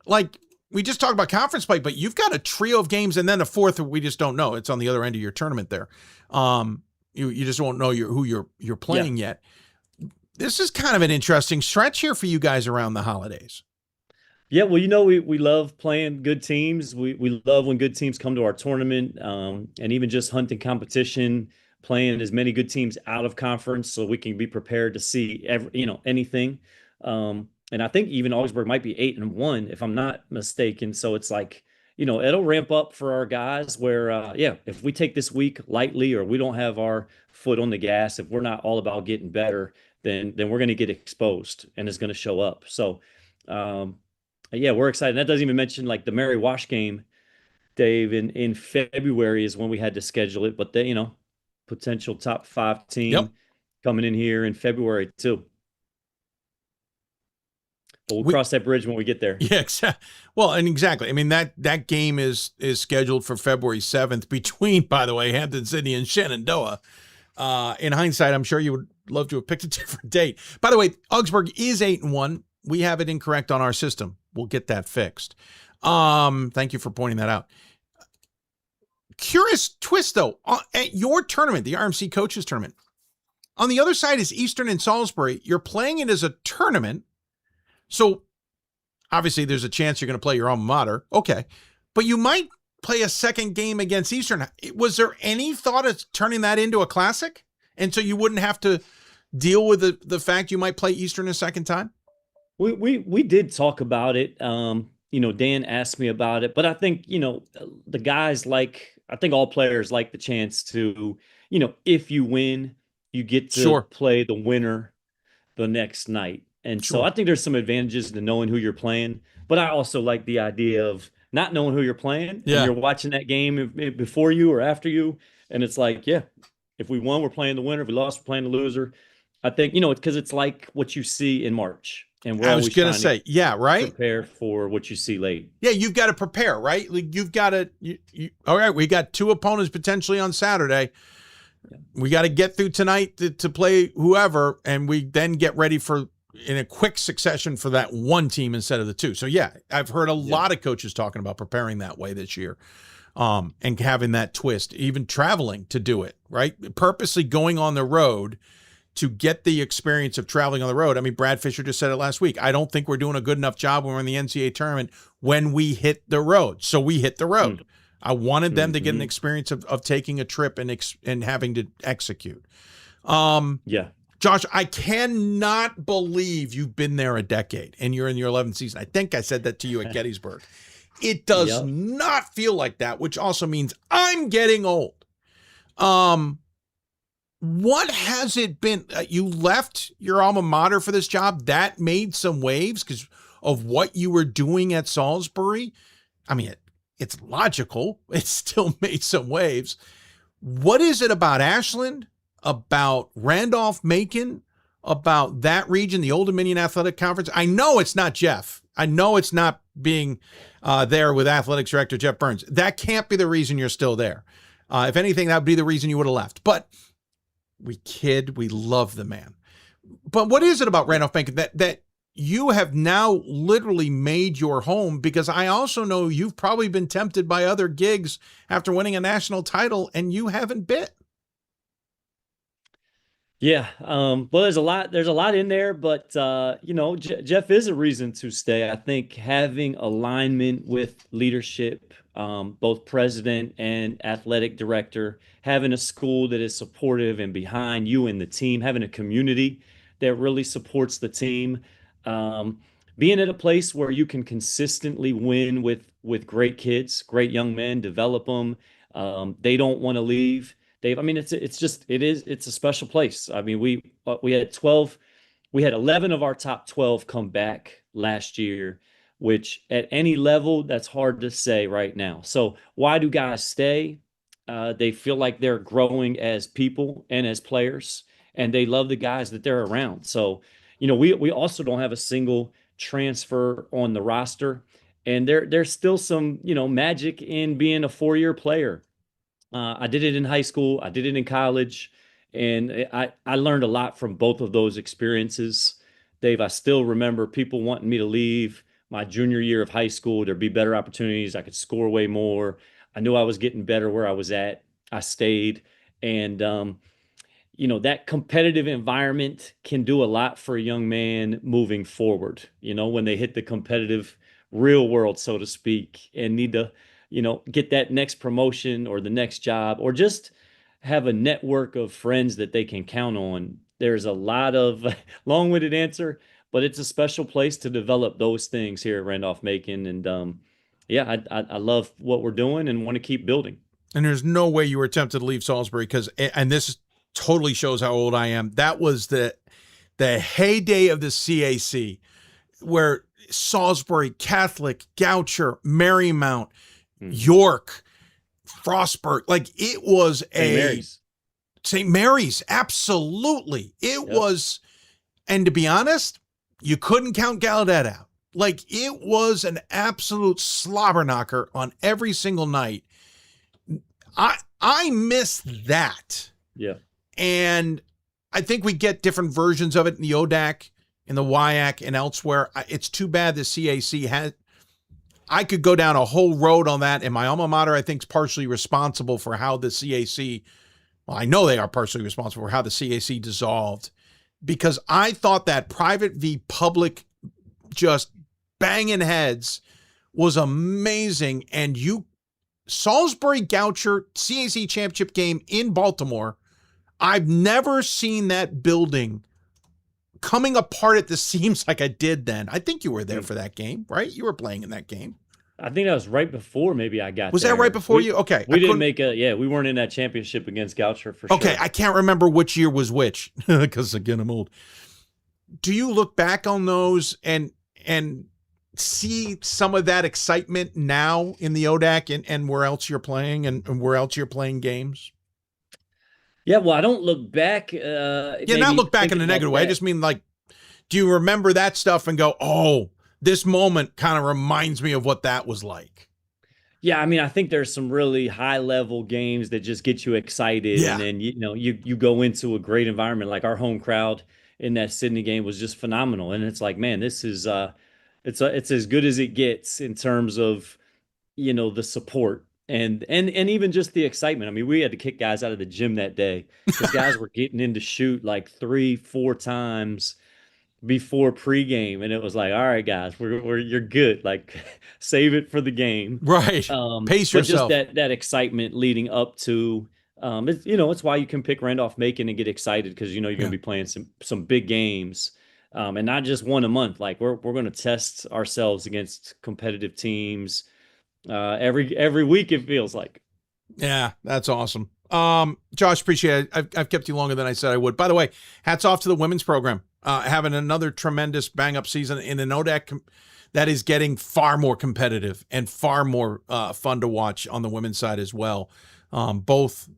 like. We just talked about conference play, but you've got a trio of games, and then a fourth we just don't know. It's on the other end of your tournament there. You just won't know who you're playing yet. This is kind of an interesting stretch here for you guys around the holidays. Yeah, well, we love playing good teams. We love when good teams come to our tournament, and even just hunting competition, playing as many good teams out of conference so we can be prepared to see anything. And I think even Augsburg might be 8-1, if I'm not mistaken. So it's like, it'll ramp up for our guys where, if we take this week lightly or we don't have our foot on the gas, if we're not all about getting better, then we're going to get exposed and it's going to show up. So, we're excited. And that doesn't even mention like the Mary Wash game, Dave, in February is when we had to schedule it. But potential top 5 team coming in here in February too. But we'll cross that bridge when we get there. Yeah, exactly. Well, and exactly. I mean, that game is scheduled for February 7th between, by the way, Hampton Sydney and Shenandoah. In hindsight, I'm sure you would love to have picked a different date. By the way, Augsburg is 8-1. We have it incorrect on our system. We'll get that fixed. Thank you for pointing that out. Curious twist, though. At your tournament, the RMC Coaches Tournament, on the other side is Eastern and Salisbury. You're playing it as a tournament. So obviously there's a chance you're going to play your alma mater. Okay. But you might play a second game against Eastern. Was there any thought of turning that into a classic? And so you wouldn't have to deal with the fact you might play Eastern a second time? We did talk about it. Dan asked me about it, but I think, the guys I think all players like the chance to, if you win, you get to play the winner the next night. And so I think there's some advantages to knowing who you're playing, but I also like the idea of not knowing who you're playing. Yeah. And you're watching that game before you or after you. And it's like, if we won, we're playing the winner. If we lost, we're playing the loser. I think, because it's like what you see in March. And we're always going to say, prepare for what you see late. Yeah, you've got to prepare, right? Like you've got to, all right, we got 2 opponents potentially on Saturday. Yeah. We got to get through tonight to play whoever, and we then get ready in a quick succession for that one team instead of the 2. So yeah, I've heard a lot of coaches talking about preparing that way this year, and having that twist, even traveling to do it, right? Purposely going on the road to get the experience of traveling on the road. I mean, Brad Fisher just said it last week. I don't think we're doing a good enough job when we're in the NCAA tournament when we hit the road. So we hit the road. I wanted them to get an experience of taking a trip and having to execute. Yeah. Josh, I cannot believe you've been there a decade and you're in your 11th season. I think I said that to you at Gettysburg. It does not feel like that, which also means I'm getting old. What has it been? You left your alma mater for this job. That made some waves because of what you were doing at Salisbury. I mean, it's logical. It still made some waves. What is it about Ashland, about Randolph-Macon, about that region, the Old Dominion Athletic Conference? I know it's not Jeff. I know it's not being there with athletics director Jeff Burns. That can't be the reason you're still there. If anything, that would be the reason you would have left. But we love the man. But what is it about Randolph-Macon that you have now literally made your home? Because I also know you've probably been tempted by other gigs after winning a national title and you haven't bit. Yeah. Well, there's a lot in there, but Jeff is a reason to stay. I think having alignment with leadership, both president and athletic director, having a school that is supportive and behind you and the team, having a community that really supports the team, being at a place where you can consistently win with great kids, great young men, develop them. They don't want to leave. Dave, I mean, it's a special place. I mean, we had 11 of our top 12 come back last year, which at any level, that's hard to say right now. So why do guys stay? They feel like they're growing as people and as players, and they love the guys that they're around. So, we also don't have a single transfer on the roster, and there's still some, magic in being a 4-year player. I did it in high school. I did it in college. And I learned a lot from both of those experiences. Dave, I still remember people wanting me to leave my junior year of high school. There'd be better opportunities. I could score way more. I knew I was getting better where I was at. I stayed. And, that competitive environment can do a lot for a young man moving forward, when they hit the competitive real world, so to speak, and need to get that next promotion or the next job, or just have a network of friends that they can count on. There's a lot of long-winded answer, but it's a special place to develop those things here at Randolph-Macon. And I love what we're doing and want to keep building. And there's no way you were tempted to leave Salisbury and this totally shows how old I am. That was the heyday of the CAC, where Salisbury, Catholic, Goucher, Marymount, York, Frostburg, like it was St. Mary's, absolutely. It was, and to be honest, you couldn't count Gallaudet out. Like it was an absolute slobber knocker on every single night. I miss that. Yeah. And I think we get different versions of it in the ODAC, in the WIAC, and elsewhere. It's too bad the CAC had. I could go down a whole road on that, and my alma mater, I think, is partially responsible for how the CAC, well, I know they are partially responsible for how the CAC dissolved, because I thought that private v. public just banging heads was amazing. And Salisbury Goucher CAC championship game in Baltimore, I've never seen that building coming apart at the seams like I did then. I think you were there for that game, right? You were playing in that game. I think that was right before maybe I got Was there. that right before you? Okay. We didn't make we weren't in that championship against Goucher for sure. Okay, I can't remember which year was which because again, I'm old. Do you look back on those and see some of that excitement now in the ODAC and where else you're playing and where else you're playing games? Yeah, well, I don't look back. Not look back in a negative way. I just mean, like, do you remember that stuff and go, oh, this moment kind of reminds me of what that was like? Yeah, I mean, I think there's some really high-level games that just get you excited. Yeah. And then, you go into a great environment. Like our home crowd in that Sydney game was just phenomenal. And it's like, man, this is it's as good as it gets in terms of, the support. And even just the excitement. I mean, we had to kick guys out of the gym that day because guys were getting in to shoot like 3-4 times before pregame, and it was like, all right, guys, you're good. Like, save it for the game. Right. Pace yourself. But just that excitement leading up to, it's why you can pick Randolph-Macon and get excited because you're going to be playing some big games, and not just one a month. Like we're going to test ourselves against competitive teams every week. It feels like. Yeah, that's awesome. Josh, appreciate it. I've kept you longer than I said I would. By the way, hats off to the women's program. Having another tremendous bang-up season in an ODAC that is getting far more competitive and far more fun to watch on the women's side as well. Both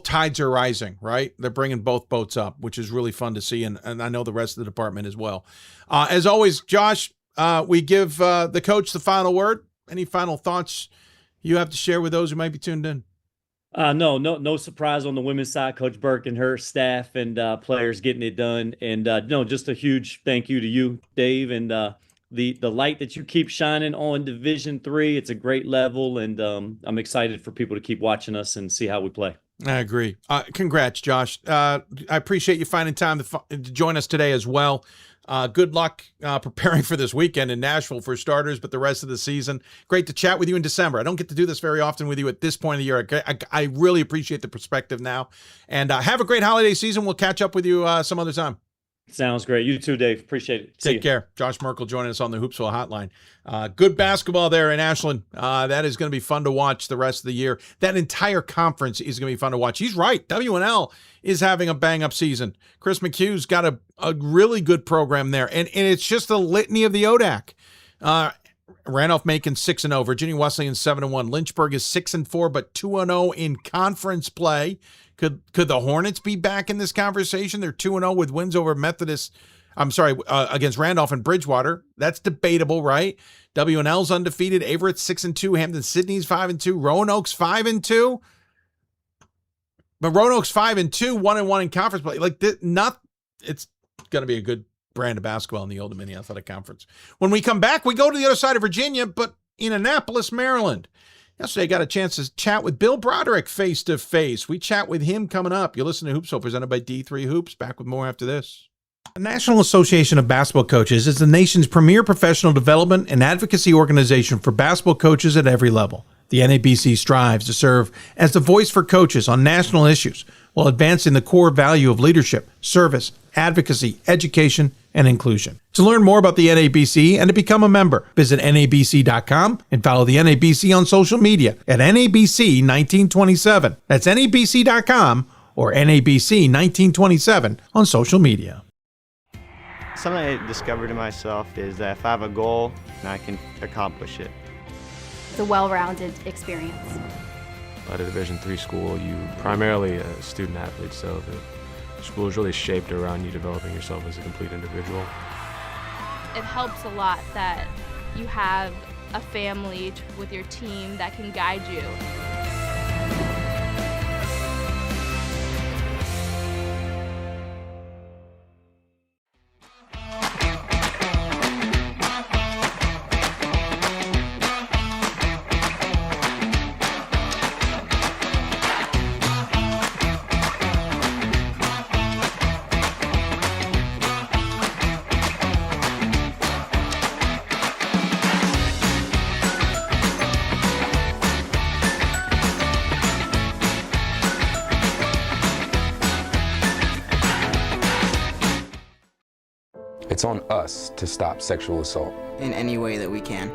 tides are rising, right? They're bringing both boats up, which is really fun to see, and I know the rest of the department as well. As always, Josh, we give the coach the final word. Any final thoughts you have to share with those who might be tuned in? No surprise on the women's side. Coach Burke and her staff and players getting it done. And just a huge thank you to you, Dave, and the light that you keep shining on Division III. It's a great level, and I'm excited for people to keep watching us and see how we play. I agree. Congrats, Josh. I appreciate you finding time to join us today as well. Good luck preparing for this weekend in Nashville for starters, but the rest of the season. Great to chat with you in December. I don't get to do this very often with you at this point of the year. I really appreciate the perspective now. And have a great holiday season. We'll catch up with you some other time. Sounds great. You too, Dave. Appreciate it. Take care. Josh Merkel joining us on the Hoopsville Hotline. Good basketball there in Ashland. That is going to be fun to watch the rest of the year. That entire conference is going to be fun to watch. He's right. WNL is having a bang-up season. Chris McHugh's got a really good program there. And it's just a litany of the ODAC. Randolph-Macon 6-0. Virginia Wesleyan 7-1. Lynchburg is 6-4, but 2-0 in conference play. Could the Hornets be back in this conversation? They're 2-0 with wins over against Randolph and Bridgewater. That's debatable, right? WNL's undefeated. Averett's 6-2. Hampton Sydney's 5-2. Roanoke's 5-2. But Roanoke's 5-2, 1-1 in conference play. It's going to be a good brand of basketball in the Old Dominion Athletic Conference. When we come back, we go to the other side of Virginia, but in Annapolis, Maryland. Yesterday, I got a chance to chat with Bill Broderick face-to-face. We chat with him coming up. You're listening to Hoopsville, presented by D3 Hoops. Back with more after this. The National Association of Basketball Coaches is the nation's premier professional development and advocacy organization for basketball coaches at every level. The NABC strives to serve as the voice for coaches on national issues while advancing the core value of leadership, service, advocacy, education, and inclusion. To learn more about the NABC and to become a member, visit NABC.com and follow the NABC on social media at NABC 1927. That's NABC.com or NABC 1927 on social media. Something I discovered in myself is that if I have a goal, I can accomplish it. It's a well-rounded experience. At a Division III school, you primarily a student athlete, so the school is really shaped around you developing yourself as a complete individual. It helps a lot that you have a family with your team that can guide you. It's on us to stop sexual assault. In any way that we can.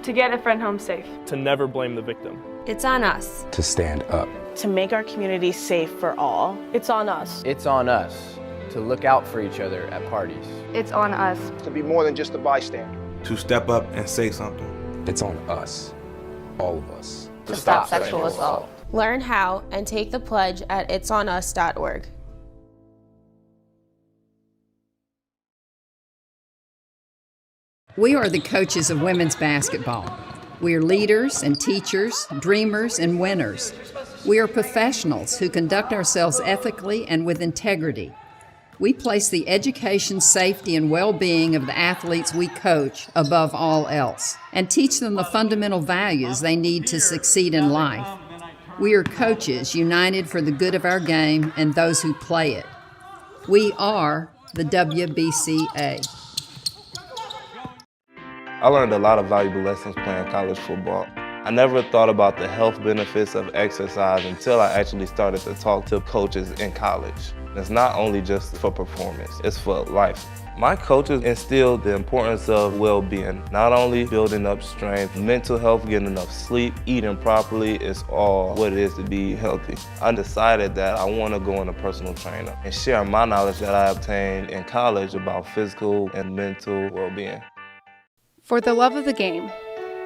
To get a friend home safe. To never blame the victim. It's on us. To stand up. To make our community safe for all. It's on us. It's on us to look out for each other at parties. It's on us. To be more than just a bystander. To step up and say something. It's on us, all of us. To stop sexual assault. Learn how and take the pledge at itsonus.org. We are the coaches of women's basketball. We are leaders and teachers, dreamers and winners. We are professionals who conduct ourselves ethically and with integrity. We place the education, safety, and well-being of the athletes we coach above all else and teach them the fundamental values they need to succeed in life. We are coaches united for the good of our game and those who play it. We are the WBCA. I learned a lot of valuable lessons playing college football. I never thought about the health benefits of exercise until I actually started to talk to coaches in college. It's not only just for performance, it's for life. My coaches instilled the importance of well-being, not only building up strength, mental health, getting enough sleep, eating properly is all what it is to be healthy. I decided that I want to go into personal trainer and share my knowledge that I obtained in college about physical and mental well-being. For the love of the game.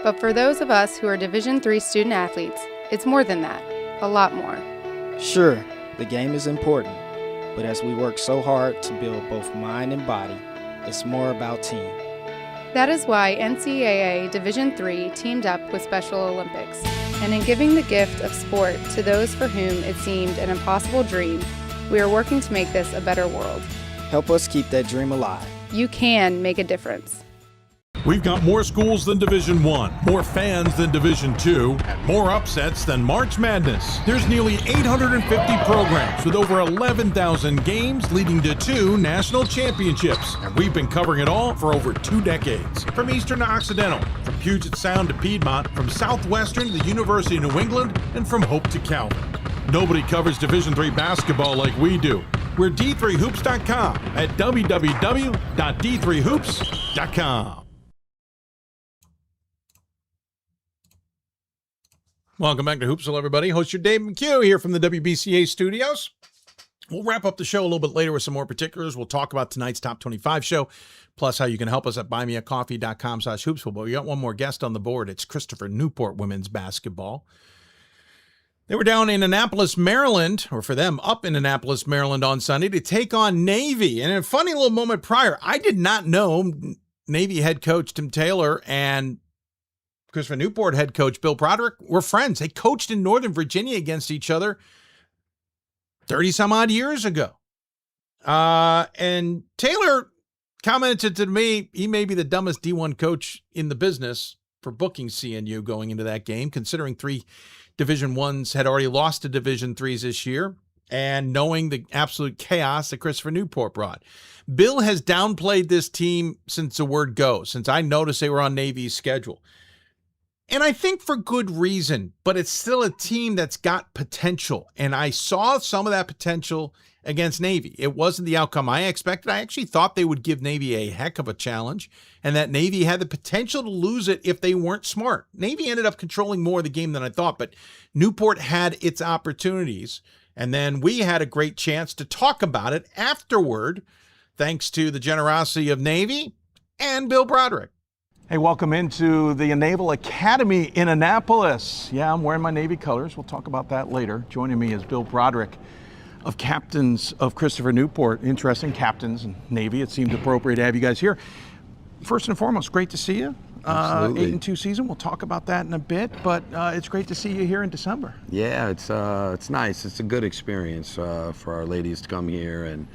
But for those of us who are Division III student athletes, it's more than that, a lot more. Sure, the game is important, but as we work so hard to build both mind and body, it's more about team. That is why NCAA Division III teamed up with Special Olympics. And in giving the gift of sport to those for whom it seemed an impossible dream, we are working to make this a better world. Help us keep that dream alive. You can make a difference. We've got more schools than Division I, more fans than Division II, and more upsets than March Madness. There's nearly 850 programs with over 11,000 games leading to 2 national championships. And we've been covering it all for over 2 decades. From Eastern to Occidental, from Puget Sound to Piedmont, from Southwestern to the University of New England, and from Hope to Calvin. Nobody covers Division III basketball like we do. We're D3Hoops.com at www.d3hoops.com. Welcome back to Hoopsville, everybody. Host your Dave McHugh here from the WBCA studios. We'll wrap up the show a little bit later with some more particulars. We'll talk about tonight's Top 25 show, plus how you can help us at buymeacoffee.com/hoopsville. But we got one more guest on the board. It's Christopher Newport women's basketball. They were down in Annapolis, Maryland, or for them, up in Annapolis, Maryland on Sunday to take on Navy. And a funny little moment prior, I did not know Navy head coach Tim Taylor and Christopher Newport head coach Bill Broderick were friends. They coached in Northern Virginia against each other 30-some-odd years ago. And Taylor commented to me, he may be the dumbest D1 coach in the business for booking CNU going into that game, considering 3 Division I's had already lost to Division III's this year, and knowing the absolute chaos that Christopher Newport brought. Bill has downplayed this team since the word go, since I noticed they were on Navy's schedule. And I think for good reason, but it's still a team that's got potential. And I saw some of that potential against Navy. It wasn't the outcome I expected. I actually thought they would give Navy a heck of a challenge and that Navy had the potential to lose it if they weren't smart. Navy ended up controlling more of the game than I thought, but Newport had its opportunities. And then we had a great chance to talk about it afterward, thanks to the generosity of Navy and Bill Broderick. Hey, welcome into the Naval Academy in Annapolis. Yeah, I'm wearing my Navy colors. We'll talk about that later. Joining me is Bill Broderick of Captains of Christopher Newport. Interesting, captains and Navy. It seemed appropriate to have you guys here. First and foremost, great to see you. 8-2 season. We'll talk about that in a bit, but it's great to see you here in December. Yeah, it's nice. It's a good experience for our ladies to come here and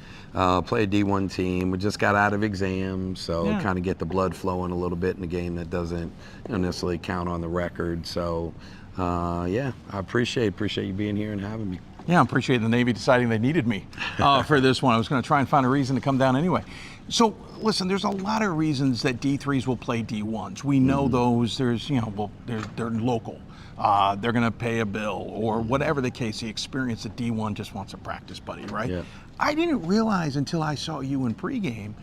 play a D1 team. We just got out of exams, so kind of get the blood flowing a little bit in a game that doesn't necessarily count on the record. So, yeah, I appreciate you being here and having me. Yeah, I appreciate the Navy deciding they needed me for this one. I was going to try and find a reason to come down anyway. So, listen, there's a lot of reasons that D3s will play D1s. We know those. There's, they're local. They're going to pay a bill or whatever the case. The experience that D1 just wants a practice buddy, right? Yeah. I didn't realize until I saw you in pregame,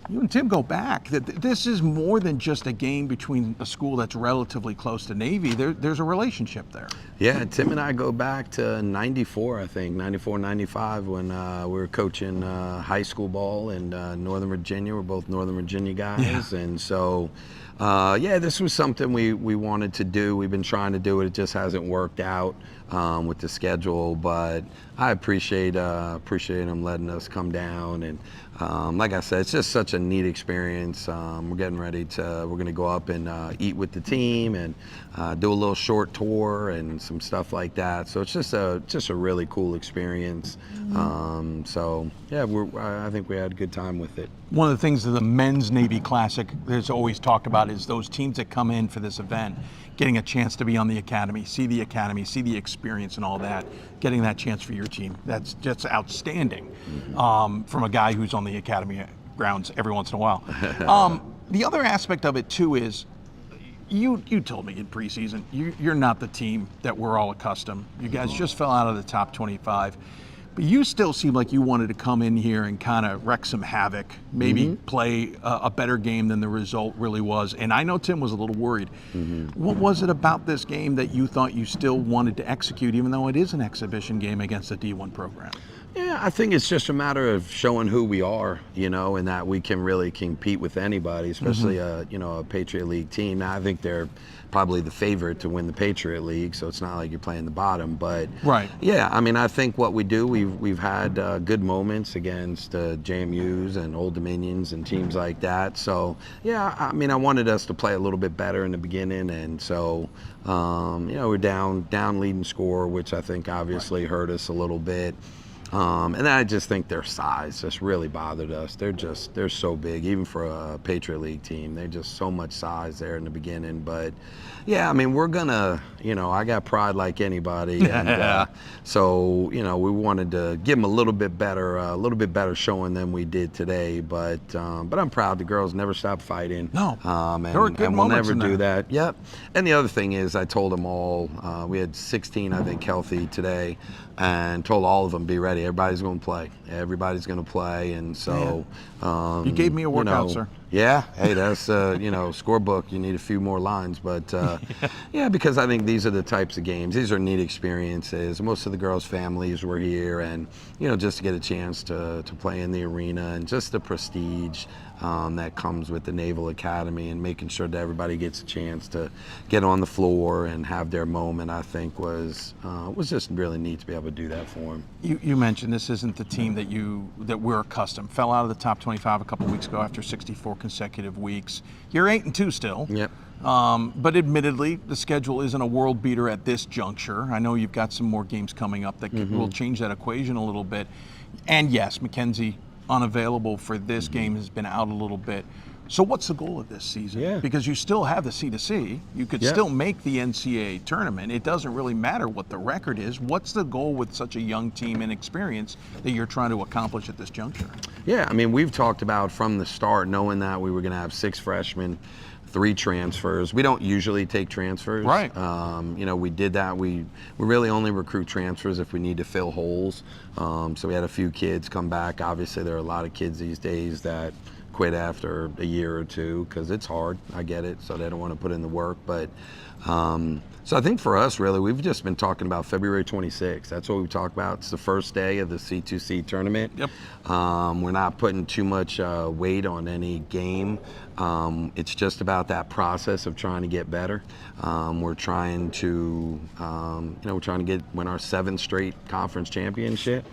you and Tim go back, that this is more than just a game between a school that's relatively close to Navy. There's a relationship there. Yeah, Tim and I go back to 94, I think, 94, 95, when we were coaching high school ball in Northern Virginia. We're both Northern Virginia guys. Yeah. And so, yeah, this was something we wanted to do. We've been trying to do it. It just hasn't worked out with the schedule. But I appreciate them letting us come down and like I said, it's just such a neat experience. We're getting ready we're going to go up and eat with the team and do a little short tour and some stuff like that. So it's just a really cool experience. So yeah, I think we had a good time with it. One of the things that the Men's Navy Classic there's always talked about is those teams that come in for this event, getting a chance to be on the academy, see the experience and all that, getting that chance for your team. That's just outstanding from a guy who's on the academy grounds every once in a while. The other aspect of it too is, you told me in preseason, you're not the team that we're all accustomed. You guys just fell out of the top 25. But you still seem like you wanted to come in here and kind of wreak some havoc, maybe play a better game than the result really was. And I know Tim was a little worried. What was it about this game that you thought you still wanted to execute, even though it is an exhibition game against a D1 program? Yeah, I think it's just a matter of showing who we are, and that we can really compete with anybody, especially a Patriot League team. Now, I think they're probably the favorite to win the Patriot League, so it's not like you're playing the bottom. But yeah, I mean, I think what we do, we've had good moments against JMUs and Old Dominions and teams like that. So yeah, I mean, I wanted us to play a little bit better in the beginning, and so we're down leading score, which I think obviously hurt us a little bit. And I just think their size just really bothered us. They're so big, even for a Patriot League team. They're just so much size there in the beginning. But yeah, I mean, we're gonna, I got pride like anybody, and so we wanted to give them a little bit better showing than we did today. But I'm proud the girls never stopped fighting. No, and we'll never do that. Yep. And the other thing is, I told them all, we had 16, I think, healthy today, and told all of them, be ready. Everybody's going to play. Everybody's going to play. And so you gave me a workout, sir. Yeah. Hey, that's scorebook. You need a few more lines, but yeah, because I think these are the types of games. These are neat experiences. Most of the girls' families were here, and just to get a chance to play in the arena and just the prestige that comes with the Naval Academy, and making sure that everybody gets a chance to get on the floor and have their moment, I think was just really neat to be able to do that for them. You mentioned this isn't the team that we're accustomed. Fell out of the top 25 a couple weeks ago after 64 consecutive weeks. You're 8-2 still. Yep. But admittedly, the schedule isn't a world beater at this juncture. I know you've got some more games coming up that will change that equation a little bit. And yes, Mackenzie, unavailable for this game, has been out a little bit. So what's the goal of this season? Yeah. Because you still have the C2C. You could still make the NCAA tournament. It doesn't really matter what the record is. What's the goal with such a young team and experience that you're trying to accomplish at this juncture? Yeah, I mean, we've talked about from the start, knowing that we were going to have 6 freshmen, 3 transfers. We don't usually take transfers. Right. We did that. We really only recruit transfers if we need to fill holes. So we had a few kids come back. Obviously, there are a lot of kids these days that quit after a year or two because it's hard. I get it. So they don't want to put in the work. But so I think for us, really, we've just been talking about February 26th. That's what we talk about. It's the first day of the C2C tournament. Yep. We're not putting too much weight on any game. It's just about that process of trying to get better. We're trying to, win our 7th straight conference championship,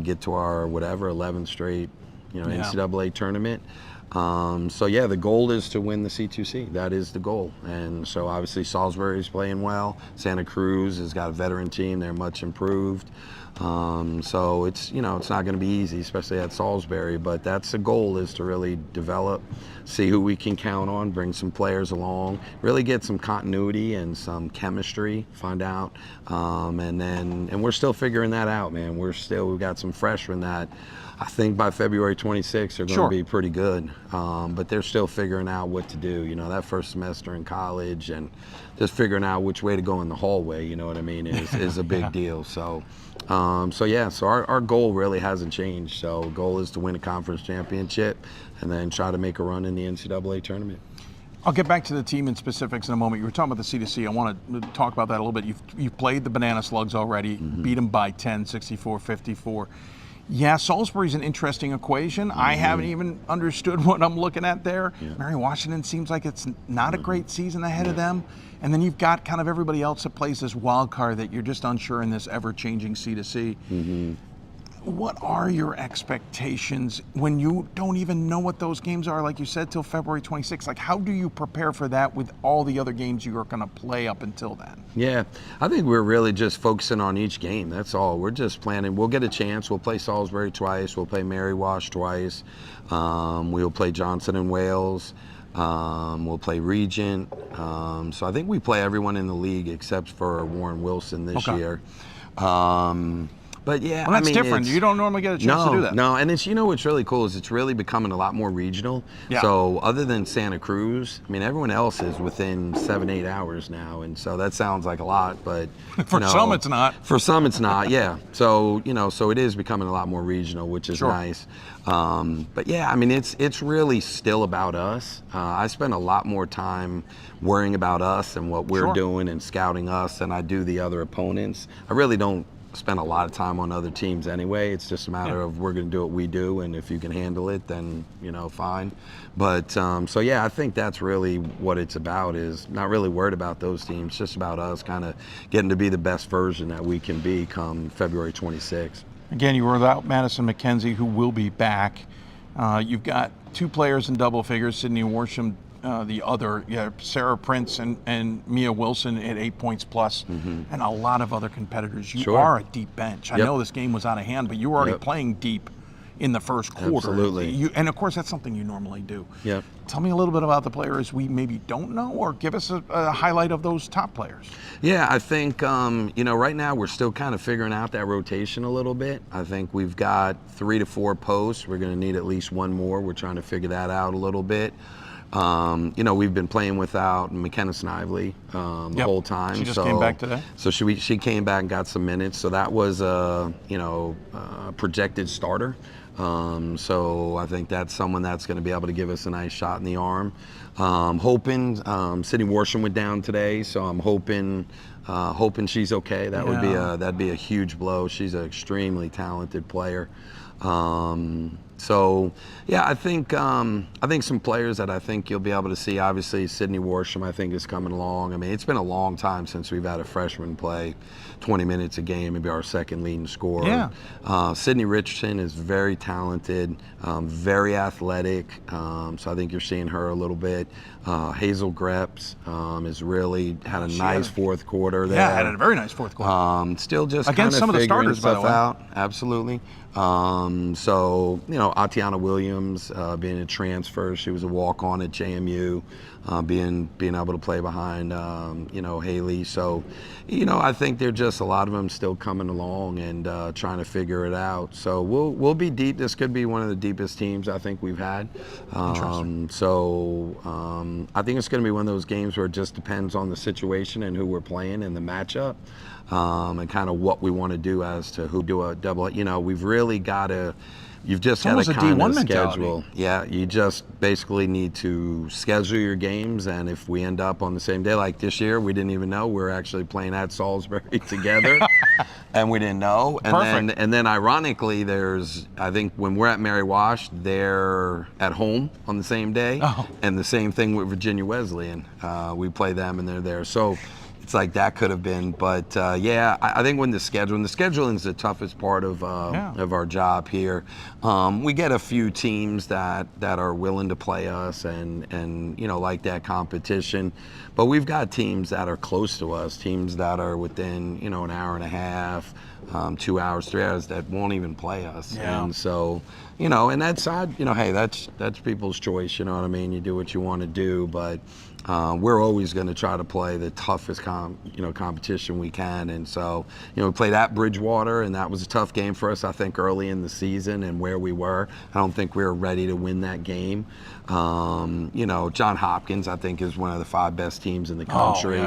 get to our 11th straight, NCAA tournament. So yeah, the goal is to win the C2C. That is the goal. And so obviously Salisbury's playing well. Santa Cruz has got a veteran team. They're much improved. So it's not going to be easy, especially at Salisbury, but that's the goal, is to really develop, see who we can count on, bring some players along, really get some continuity and some chemistry, find out. And we're still figuring that out, man. We've got some freshmen that I think by February 26th are going to be pretty good, but they're still figuring out what to do. That first semester in college, and just figuring out which way to go in the hallway, you know what I mean, is a big deal. So our goal really hasn't changed. So the goal is to win a conference championship and then try to make a run in the NCAA tournament. I'll get back to the team in specifics in a moment. You were talking about the C2C. I want to talk about that a little bit. You've played the Banana Slugs already, beat them by 10, 64-54. Yeah, Salisbury's an interesting equation. I haven't even understood what I'm looking at there. Mary Washington seems like it's not a great season ahead of them. And then you've got kind of everybody else that plays this wild card that you're just unsure in this ever-changing C2C. what are your expectations when you don't even know what those games are, like you said, till February 26th? Like, how do you prepare for that with all the other games you are going to play up until then? Yeah, I think we're really just focusing on each game. That's all. We're just planning. We'll get a chance. We'll play Salisbury twice. We'll play Mary Wash twice. We'll play Johnson and Wales. We'll play Regent. So I think we play everyone in the league except for Warren Wilson this year. But yeah, well, that's I mean, different. You don't normally get a chance to do that. No, and it's, you know, what's really cool is it's really becoming a lot more regional. Yeah. So other than Santa Cruz, I mean, everyone else is within 7-8 hours now, and so that sounds like a lot, but for some it's not. For some it's not, yeah. So so it is becoming a lot more regional, which is nice. But yeah, I mean, it's really still about us. I spend a lot more time worrying about us and what we're doing and scouting us than I do the other opponents. I really don't spend a lot of time on other teams anyway. It's just a matter of we're going to do what we do, and if you can handle it, then fine. But so yeah, I think that's really what it's about, is not really worried about those teams, just about us kind of getting to be the best version that we can be come February 26th. Again, you were without Madison McKenzie, who will be back. You've got 2 players in double figures, Sydney Worsham, the other, Sarah Prince and Mia Wilson at 8 points plus, and a lot of other competitors. You are a deep bench. I know this game was out of hand, but you were already playing deep in the first quarter. Absolutely. And of course, that's something you normally do. Yep. Tell me a little bit about the players we maybe don't know, or give us a highlight of those top players. Yeah, I think, right now we're still kind of figuring out that rotation a little bit. I think we've got 3 to 4 posts. We're going to need at least one more. We're trying to figure that out a little bit. We've been playing without McKenna Snively the whole time. She just came back today. So she came back and got some minutes. So that was a projected starter. So I think that's someone that's going to be able to give us a nice shot in the arm. Hoping Sydney Worsham went down today, so I'm hoping she's okay. That would be that'd be a huge blow. She's an extremely talented player. So yeah, I think some players that I think you'll be able to see. Obviously, Sydney Worsham, I think, is coming along. I mean, it's been a long time since we've had a freshman play 20 minutes a game, maybe our second leading scorer. Yeah. Sydney Richardson is very talented, very athletic. So I think you're seeing her a little bit. Hazel Greps has really had a nice fourth quarter there. Yeah, had a very nice fourth quarter. Still just against some of the starters, by the way. Out. Absolutely. So Atiana Williams being a transfer, she was a walk-on at JMU, being able to play behind Haley. So I think they're just a lot of them still coming along and trying to figure it out. So we'll be deep. This could be one of the deepest teams I think we've had. I think it's going to be one of those games where it just depends on the situation and who we're playing and the matchup. And kind of what we want to do as to who do a double. We've really got to. You've just got to kind of schedule. Yeah, you just basically need to schedule your games, and if we end up on the same day, like this year, we didn't even know we were actually playing at Salisbury together, and we didn't know. And then ironically, I think when we're at Mary Wash, they're at home on the same day, and the same thing with Virginia Wesleyan. We play them, and they're there. So it's like that could have been, but I think when the scheduling is the toughest part of our job here. We get a few teams that are willing to play us and like that competition, but we've got teams that are close to us, teams that are within an hour and a half, 2 hours, 3 hours that won't even play us. Yeah. And so and that's hey, that's people's choice. You know what I mean? You do what you want to do, but we're always going to try to play the toughest competition we can. And so we played at Bridgewater, and that was a tough game for us, I think, early in the season and where we were. I don't think we were ready to win that game. John Hopkins, I think, is one of the 5 best teams in the country.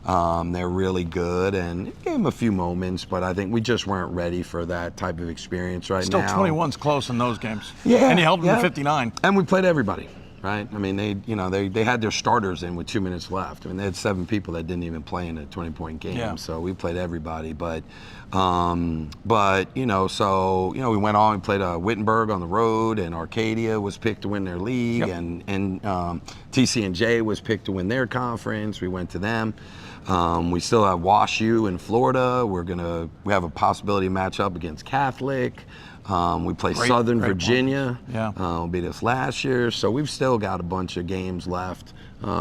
They're really good, and it gave them a few moments, but I think we just weren't ready for that type of experience now. Still 21's close in those games. Yeah. And you held them to 59. And we played everybody. right? I mean, they had their starters in with 2 minutes left. I mean, they had 7 people that didn't even play in a 20-point game. So we played everybody. But we went on. We played Wittenberg on the road, and Arcadia was picked to win their league, and TC&J was picked to win their conference. We went to them. We still have WashU in Florida. We have a possibility match up against Catholic. We play Southern Virginia. We beat us last year, so we've still got a bunch of games left.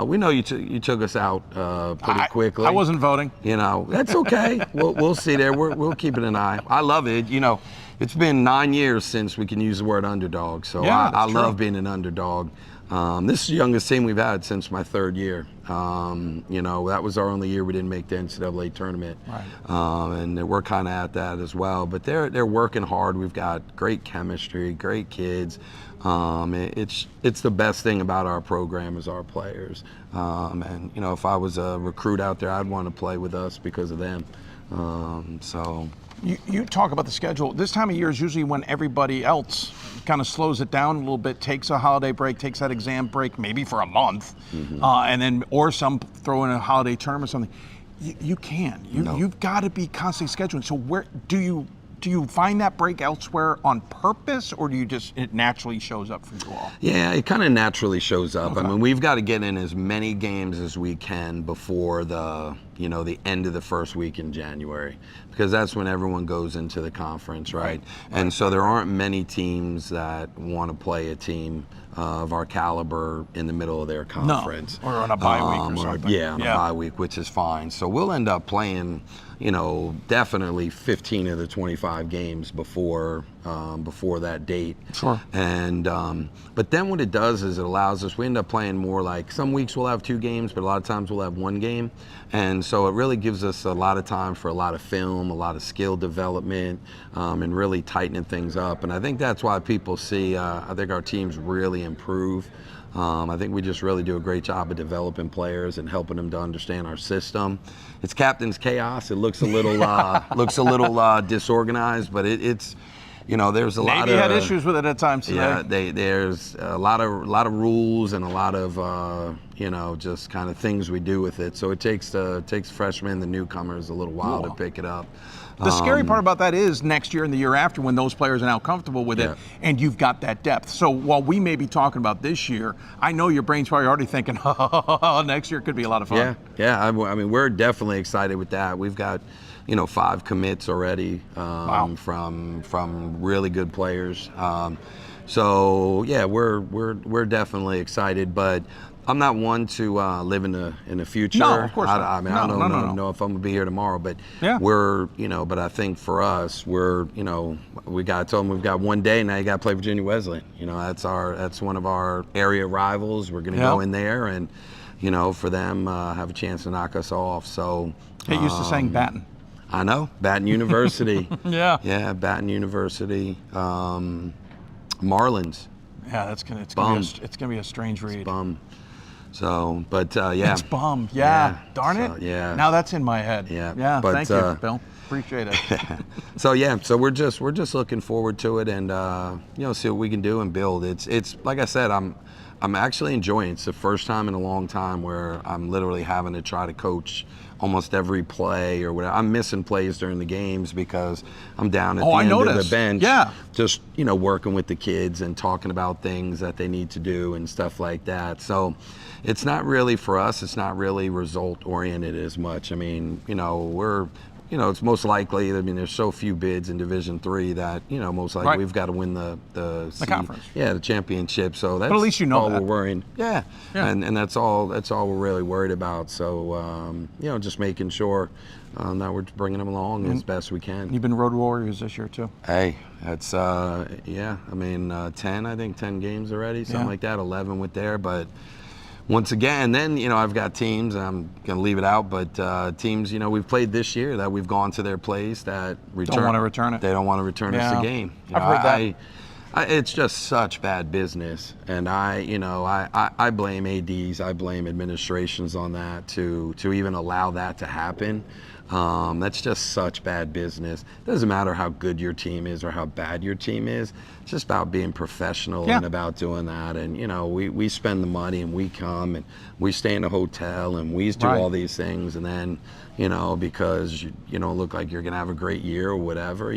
We know you took us out pretty quickly. I wasn't voting. That's okay. We'll see there. We'll keep it an eye. I love it. It's been 9 years since we can use the word underdog, so I love being an underdog. This is the youngest team we've had since my 3rd year. That was our only year we didn't make the NCAA tournament. And we're kind of at that as well. But they're working hard. We've got great chemistry, great kids. It's the best thing about our program is our players. If I was a recruit out there, I'd want to play with us because of them. You talk about the schedule. This time of year is usually when everybody else kind of slows it down a little bit, takes a holiday break, takes that exam break, maybe for a month, or some throw in a holiday term or something. You can't. You've got to be constantly scheduling. So where do you find that break elsewhere on purpose, or do you it naturally shows up for you all? Yeah, it kind of naturally shows up. I mean, we've got to get in as many games as we can before the end of the first week in January, because that's when everyone goes into the conference, right? And so there aren't many teams that want to play a team of our caliber in the middle of their conference. Or on a bye week or something. On a bye week, which is fine. So we'll end up playing, definitely 15 of the 25 games before that date. Sure. And but then what it does is it allows us, we end up playing more like, some weeks we'll have 2 games, but a lot of times we'll have 1 game. And so it really gives us a lot of time for a lot of film, a lot of skill development, and really tightening things up. And I think that's why people see, I think our teams really improve. I think we just really do a great job of developing players and helping them to understand our system. It's captain's chaos. It looks a little disorganized, but it's there's a lot of. Maybe had issues with it at times today. Yeah, there's a lot of rules and a lot of just kind of things we do with it. So it takes freshmen, the newcomers, a little while to pick it up. The scary part about that is next year and the year after, when those players are now comfortable with it, and you've got that depth. So while we may be talking about this year, I know your brain's probably already thinking, next year could be a lot of fun. Yeah. I mean, we're definitely excited with that. We've got 5 commits already from really good players. So yeah, we're definitely excited, but I'm not one to live in the future. No, of course not. I mean, I don't know if I'm gonna be here tomorrow, but we're, but I think for us, we're, we got told them we've got 1 day now. You got to play Virginia Wesleyan. That's one of our area rivals. We're gonna go in there and, for them have a chance to knock us off. So get used to saying Baton. I know, Baton University. Yeah, Baton University. Marlins. Yeah, it's gonna be a strange read. It's bum. So, but yeah. It's bum. Yeah. Darn it. So, yeah. Now that's in my head. Yeah. But, thank you, Bill. Appreciate it. So we're just looking forward to it, and see what we can do and build. It's like I said, I'm actually enjoying it. It's the first time in a long time where I'm literally having to try to coach almost every play or whatever. I'm missing plays during the games because I'm down at the end of the bench. Just, working with the kids and talking about things that they need to do and stuff like that. So it's not really, for us, it's not really result oriented as much. I mean, we're, it's most likely, there's so few bids in Division III that, most likely we've got to win the conference. Yeah, the championship. So that's but at least all we're worrying. Yeah. And that's all we're really worried about. So, just making sure that we're bringing them along as best we can. You've been Road Warriors this year too. Hey, that's 10 games already, something like that, 11 with there, but once again, then, I've got teams, and I'm going to leave it out, but teams, we've played this year that we've gone to their place that don't want to return it. They don't want to return us a game. I've heard that. It's just such bad business, and I blame ADs, I blame administrations on that to even allow that to happen. That's just such bad business. It doesn't matter how good your team is or how bad your team is. It's just about being professional and about doing that. And we spend the money and we come and we stay in a hotel and we do all these things, and then because you don't look like you're gonna have a great year or whatever,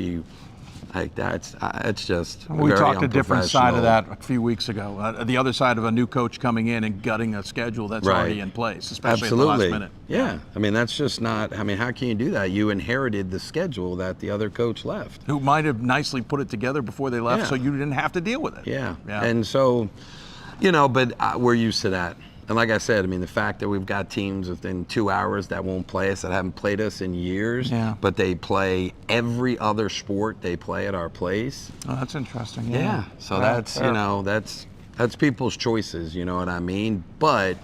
it's just we talked a different side of that a few weeks ago. The other side of a new coach coming in and gutting a schedule that's already in place, especially at the last minute. Yeah, I mean that's just not. I mean, how can you do that? You inherited the schedule that the other coach left, who might have nicely put it together before they left, so you didn't have to deal with it. Yeah. And so, but we're used to that. And like I said, I mean, the fact that we've got teams within 2 hours that won't play us, that haven't played us in years, but they play every other sport they play at our place. Oh, that's interesting. Yeah. So that's, that's people's choices, you know what I mean? But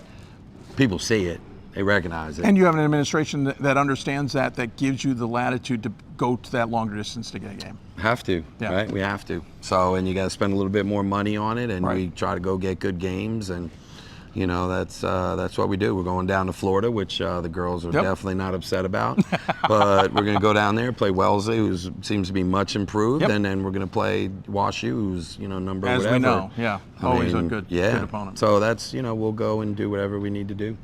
people see it. They recognize it. And you have an administration that understands that gives you the latitude to go to that longer distance to get a game. Have to, right? We have to. So, and you got to spend a little bit more money on it, and we try to go get good games, and that's what we do. We're going down to Florida, which the girls are definitely not upset about. But we're going to go down there, play Wellesley, who seems to be much improved, and then we're going to play WashU, who's number as whatever. we know, always a good opponent. So that's we'll go and do whatever we need to do.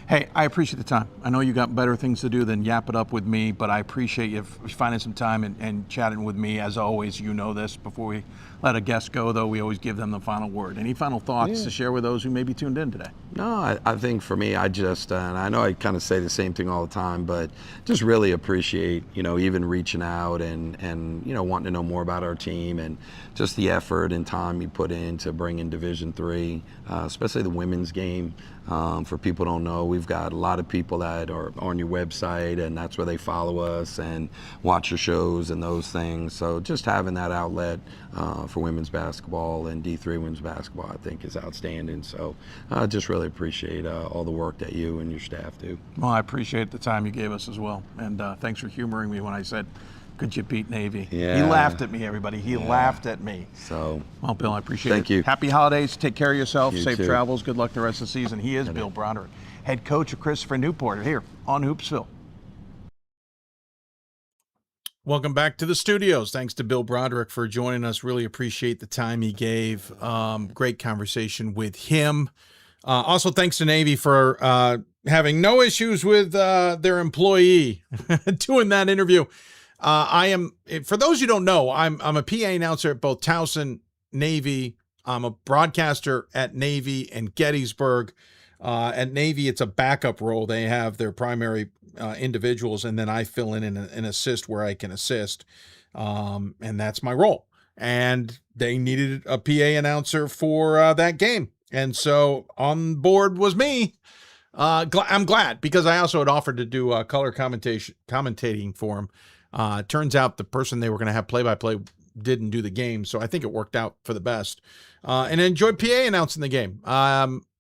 Hey, I appreciate the time. I know you got better things to do than yap it up with me, but I appreciate you finding some time and chatting with me. As always, you know this. Before we let a guest go, though, we always give them the final word. Any final thoughts to share with those who may be tuned in today? No, I think for me, I just, and I know I kind of say the same thing all the time, but just really appreciate, even reaching out and wanting to know more about our team, and just the effort and time you put in to bring in Division III, especially the women's game. For people who don't know, we've got a lot of people that are on your website, and that's where they follow us and watch your shows and those things. So just having that outlet for women's basketball and D3 women's basketball, I think, is outstanding. So I just really appreciate all the work that you and your staff do. Well, I appreciate the time you gave us as well. And thanks for humoring me when I said, could you beat Navy? Yeah. He laughed at me, everybody. He laughed at me. So, well, Bill, I appreciate it. Thank you. Happy holidays. Take care of yourself. You Safe too. travels. Good luck the rest of the season. He is Bill Broderick, head coach of Christopher Newport, here on Hoopsville. Welcome back to the studios. Thanks to Bill Broderick for joining us. Really appreciate the time he gave. Great conversation with him. Also, thanks to Navy for having no issues with their employee doing that interview. I am, for those who don't know, I'm a PA announcer at both Towson, Navy. I'm a broadcaster at Navy and Gettysburg. At Navy, it's a backup role. They have their primary individuals, and then I fill in and assist where I can assist. And that's my role. And they needed a PA announcer for that game. And so on board was me. I'm glad, because I also had offered to do color commentating for him. Turns out the person they were going to have play-by-play didn't do the game, so I think it worked out for the best. And I enjoyed PA announcing the game.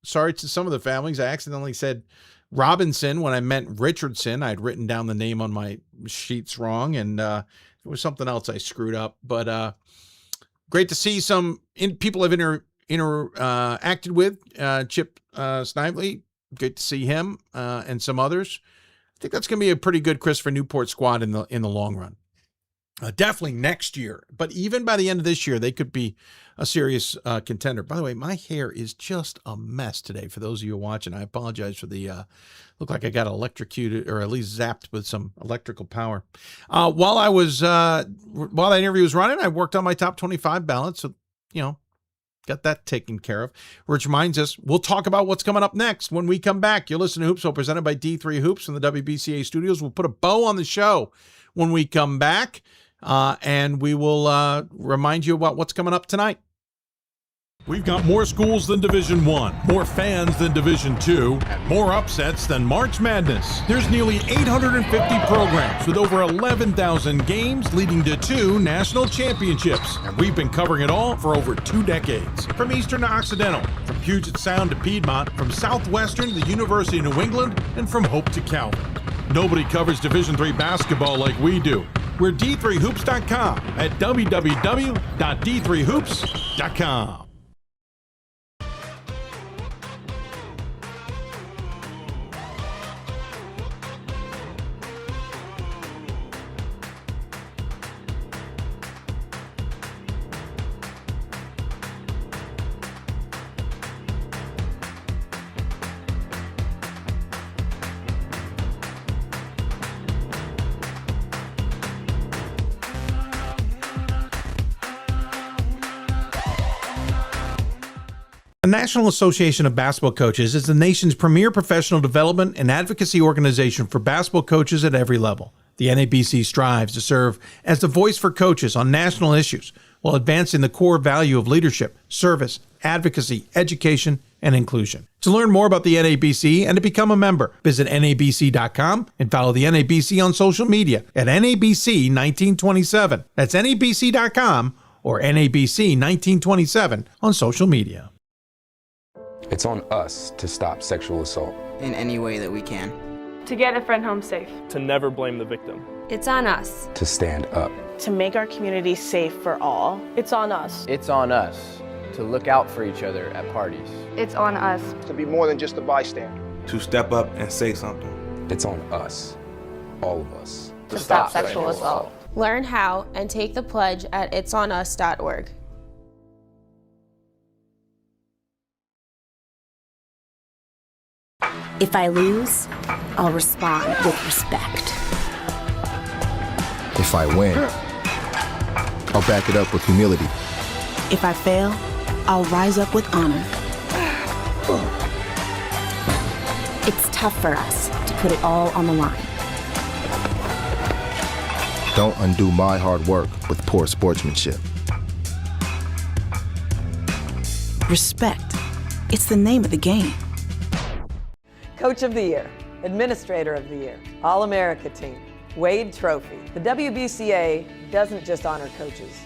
Sorry to some of the families. I accidentally said Robinson when I meant Richardson. I'd written down the name on my sheets wrong, and it was something else I screwed up. But great to see some people I've interacted with. Chip Snively, great to see him, and some others. I think that's going to be a pretty good Christopher Newport squad in the long run. Definitely next year, but even by the end of this year, they could be a serious contender. By the way, my hair is just a mess today. For those of you watching, I apologize for the look like I got electrocuted, or at least zapped with some electrical power. While the interview was running, I worked on my top 25 ballots, so got that taken care of. Which reminds us, we'll talk about what's coming up next when we come back. You're listening to Hoopsville, presented by D3 Hoops from the WBCA studios. We'll put a bow on the show when we come back, and we will remind you about what's coming up tonight. We've got more schools than Division I, more fans than Division II, and more upsets than March Madness. There's nearly 850 programs with over 11,000 games leading to 2 national championships. And we've been covering it all for over 2 decades. From Eastern to Occidental, from Puget Sound to Piedmont, from Southwestern to the University of New England, and from Hope to Calvin. Nobody covers Division III basketball like we do. We're d3hoops.com at www.d3hoops.com. The National Association of Basketball Coaches is the nation's premier professional development and advocacy organization for basketball coaches at every level. The NABC strives to serve as the voice for coaches on national issues while advancing the core value of leadership, service, advocacy, education, and inclusion. To learn more about the NABC and to become a member, visit nabc.com and follow the NABC on social media at NABC1927. That's nabc.com or NABC1927 on social media. It's on us to stop sexual assault. In any way that we can. To get a friend home safe. To never blame the victim. It's on us. To stand up. To make our community safe for all. It's on us. It's on us to look out for each other at parties. It's on us. To be more than just a bystander. To step up and say something. It's on us, all of us. To stop sexual assault. Learn how and take the pledge at itsonus.org. If I lose, I'll respond with respect. If I win, I'll back it up with humility. If I fail, I'll rise up with honor. It's tough for us to put it all on the line. Don't undo my hard work with poor sportsmanship. Respect. It's the name of the game. Coach of the Year, Administrator of the Year, All-America Team, Wade Trophy. The WBCA doesn't just honor coaches,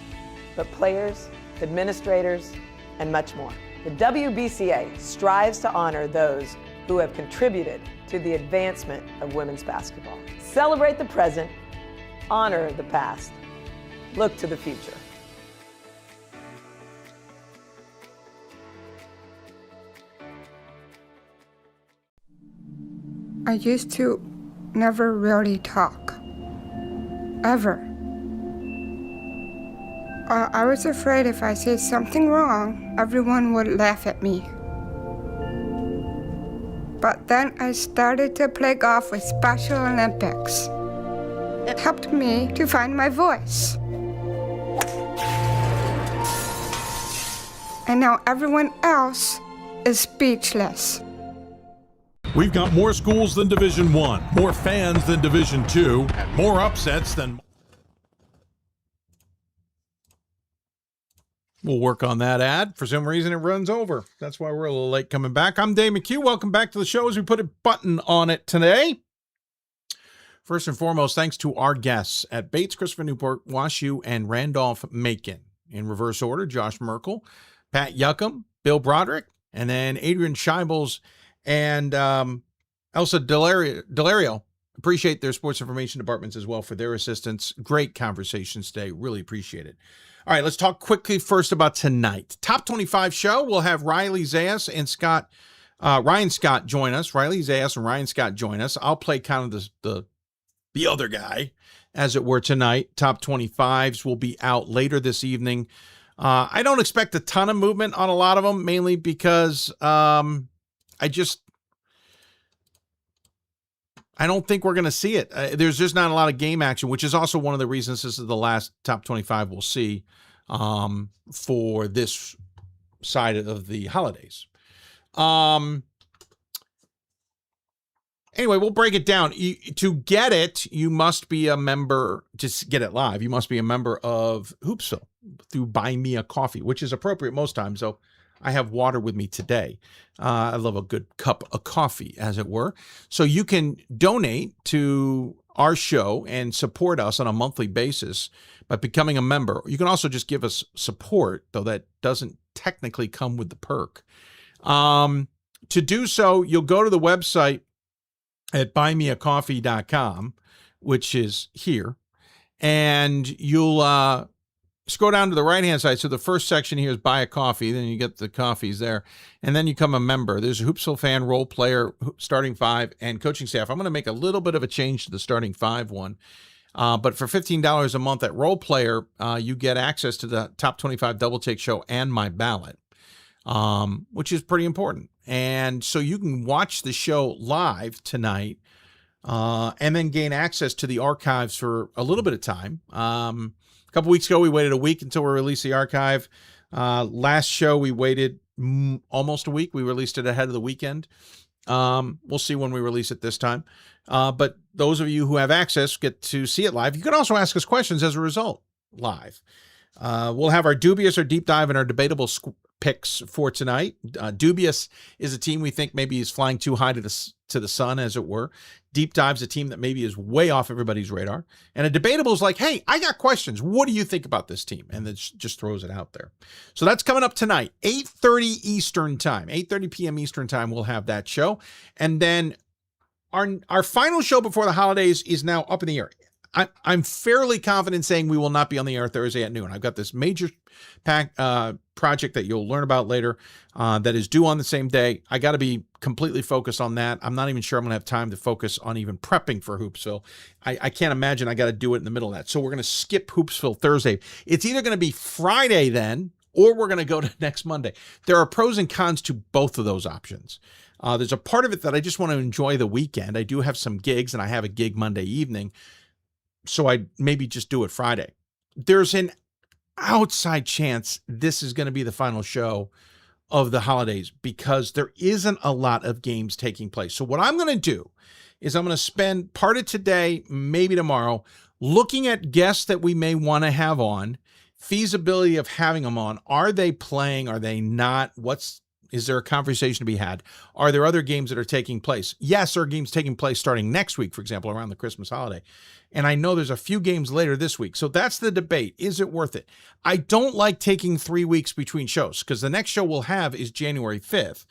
but players, administrators, and much more. The WBCA strives to honor those who have contributed to the advancement of women's basketball. Celebrate the present, honor the past, look to the future. I used to never really talk. Ever. I was afraid if I said something wrong, everyone would laugh at me. But then I started to play golf with Special Olympics. It helped me to find my voice. And now everyone else is speechless. We've got more schools than Division I, more fans than Division II, and more upsets than... We'll work on that ad. For some reason, it runs over. That's why we're a little late coming back. I'm Dave McHugh. Welcome back to the show as we put a button on it today. First and foremost, thanks to our guests at Bates, Christopher Newport, WashU, and Randolph-Macon. In reverse order, Josh Merkel, Pat Juckem, Bill Broderick, and then Adrienne Shibles and Elsa Daulerio. Appreciate their sports information departments as well for their assistance. Great conversations today. Really appreciate it. All right, let's talk quickly first about tonight. Top 25 show. We'll have Riley Zayas and Ryan Scott join us. Riley Zayas and Ryan Scott join us. I'll play kind of the other guy, as it were, tonight. Top 25s will be out later this evening. I don't expect a ton of movement on a lot of them, mainly because I don't think we're going to see it. There's just not a lot of game action, which is also one of the reasons this is the last top 25 we'll see for this side of the holidays. Anyway, we'll break it down. To get it, you must be a member. To get it live, you must be a member of Hoopsville through Buy Me a Coffee, which is appropriate most times, though. I have water with me today. I love a good cup of coffee, as it were. So you can donate to our show and support us on a monthly basis by becoming a member. You can also just give us support, though that doesn't technically come with the perk. To do so, you'll go to the website at buymeacoffee.com, which is here. and you'll scroll down to the right-hand side. So the first section here is buy a coffee. Then you get the coffees there. And then you become a member. There's a Hoopsville fan, role player, starting five, and coaching staff. I'm going to make a little bit of a change to the starting five one. But for $15 a month at role player, you get access to the top 25 double take show and my ballot, which is pretty important. And so you can watch the show live tonight and then gain access to the archives for a little bit of time. A couple weeks ago, we waited a week until we released the archive. Last show, we waited almost a week. We released it ahead of the weekend. We'll see when we release it this time. But those of you who have access get to see it live. You can also ask us questions as a result live. We'll have our dubious or deep dive and our debatable picks for tonight. Dubious is a team we think maybe is flying too high to the sun, as it were. Deep dive's a team that maybe is way off everybody's radar. And a debatable is like, hey, I got questions. What do you think about this team? And it just throws it out there. So that's coming up tonight, 8:30 Eastern time. 8:30 p.m. Eastern time, we'll have that show. And then our final show before the holidays is now up in the air. I'm fairly confident saying we will not be on the air Thursday at noon. I've got this major project that you'll learn about later that is due on the same day. I got to be completely focused on that. I'm not even sure I'm going to have time to focus on even prepping for Hoopsville. I can't imagine I got to do it in the middle of that. So we're going to skip Hoopsville Thursday. It's either going to be Friday then, or we're going to go to next Monday. There are pros and cons to both of those options. There's a part of it that I just want to enjoy the weekend. I do have some gigs, and I have a gig Monday evening. So I maybe just do it Friday. There's an outside chance this is going to be the final show of the holidays because there isn't a lot of games taking place. So what I'm going to do is I'm going to spend part of today, maybe tomorrow, looking at guests that we may want to have on, feasibility of having them on. Are they playing? Are they not? Is there a conversation to be had? Are there other games that are taking place? Yes, there are games taking place starting next week, for example, around the Christmas holiday. And I know there's a few games later this week. So that's the debate. Is it worth it? I don't like taking 3 weeks between shows because the next show we'll have is January 5th.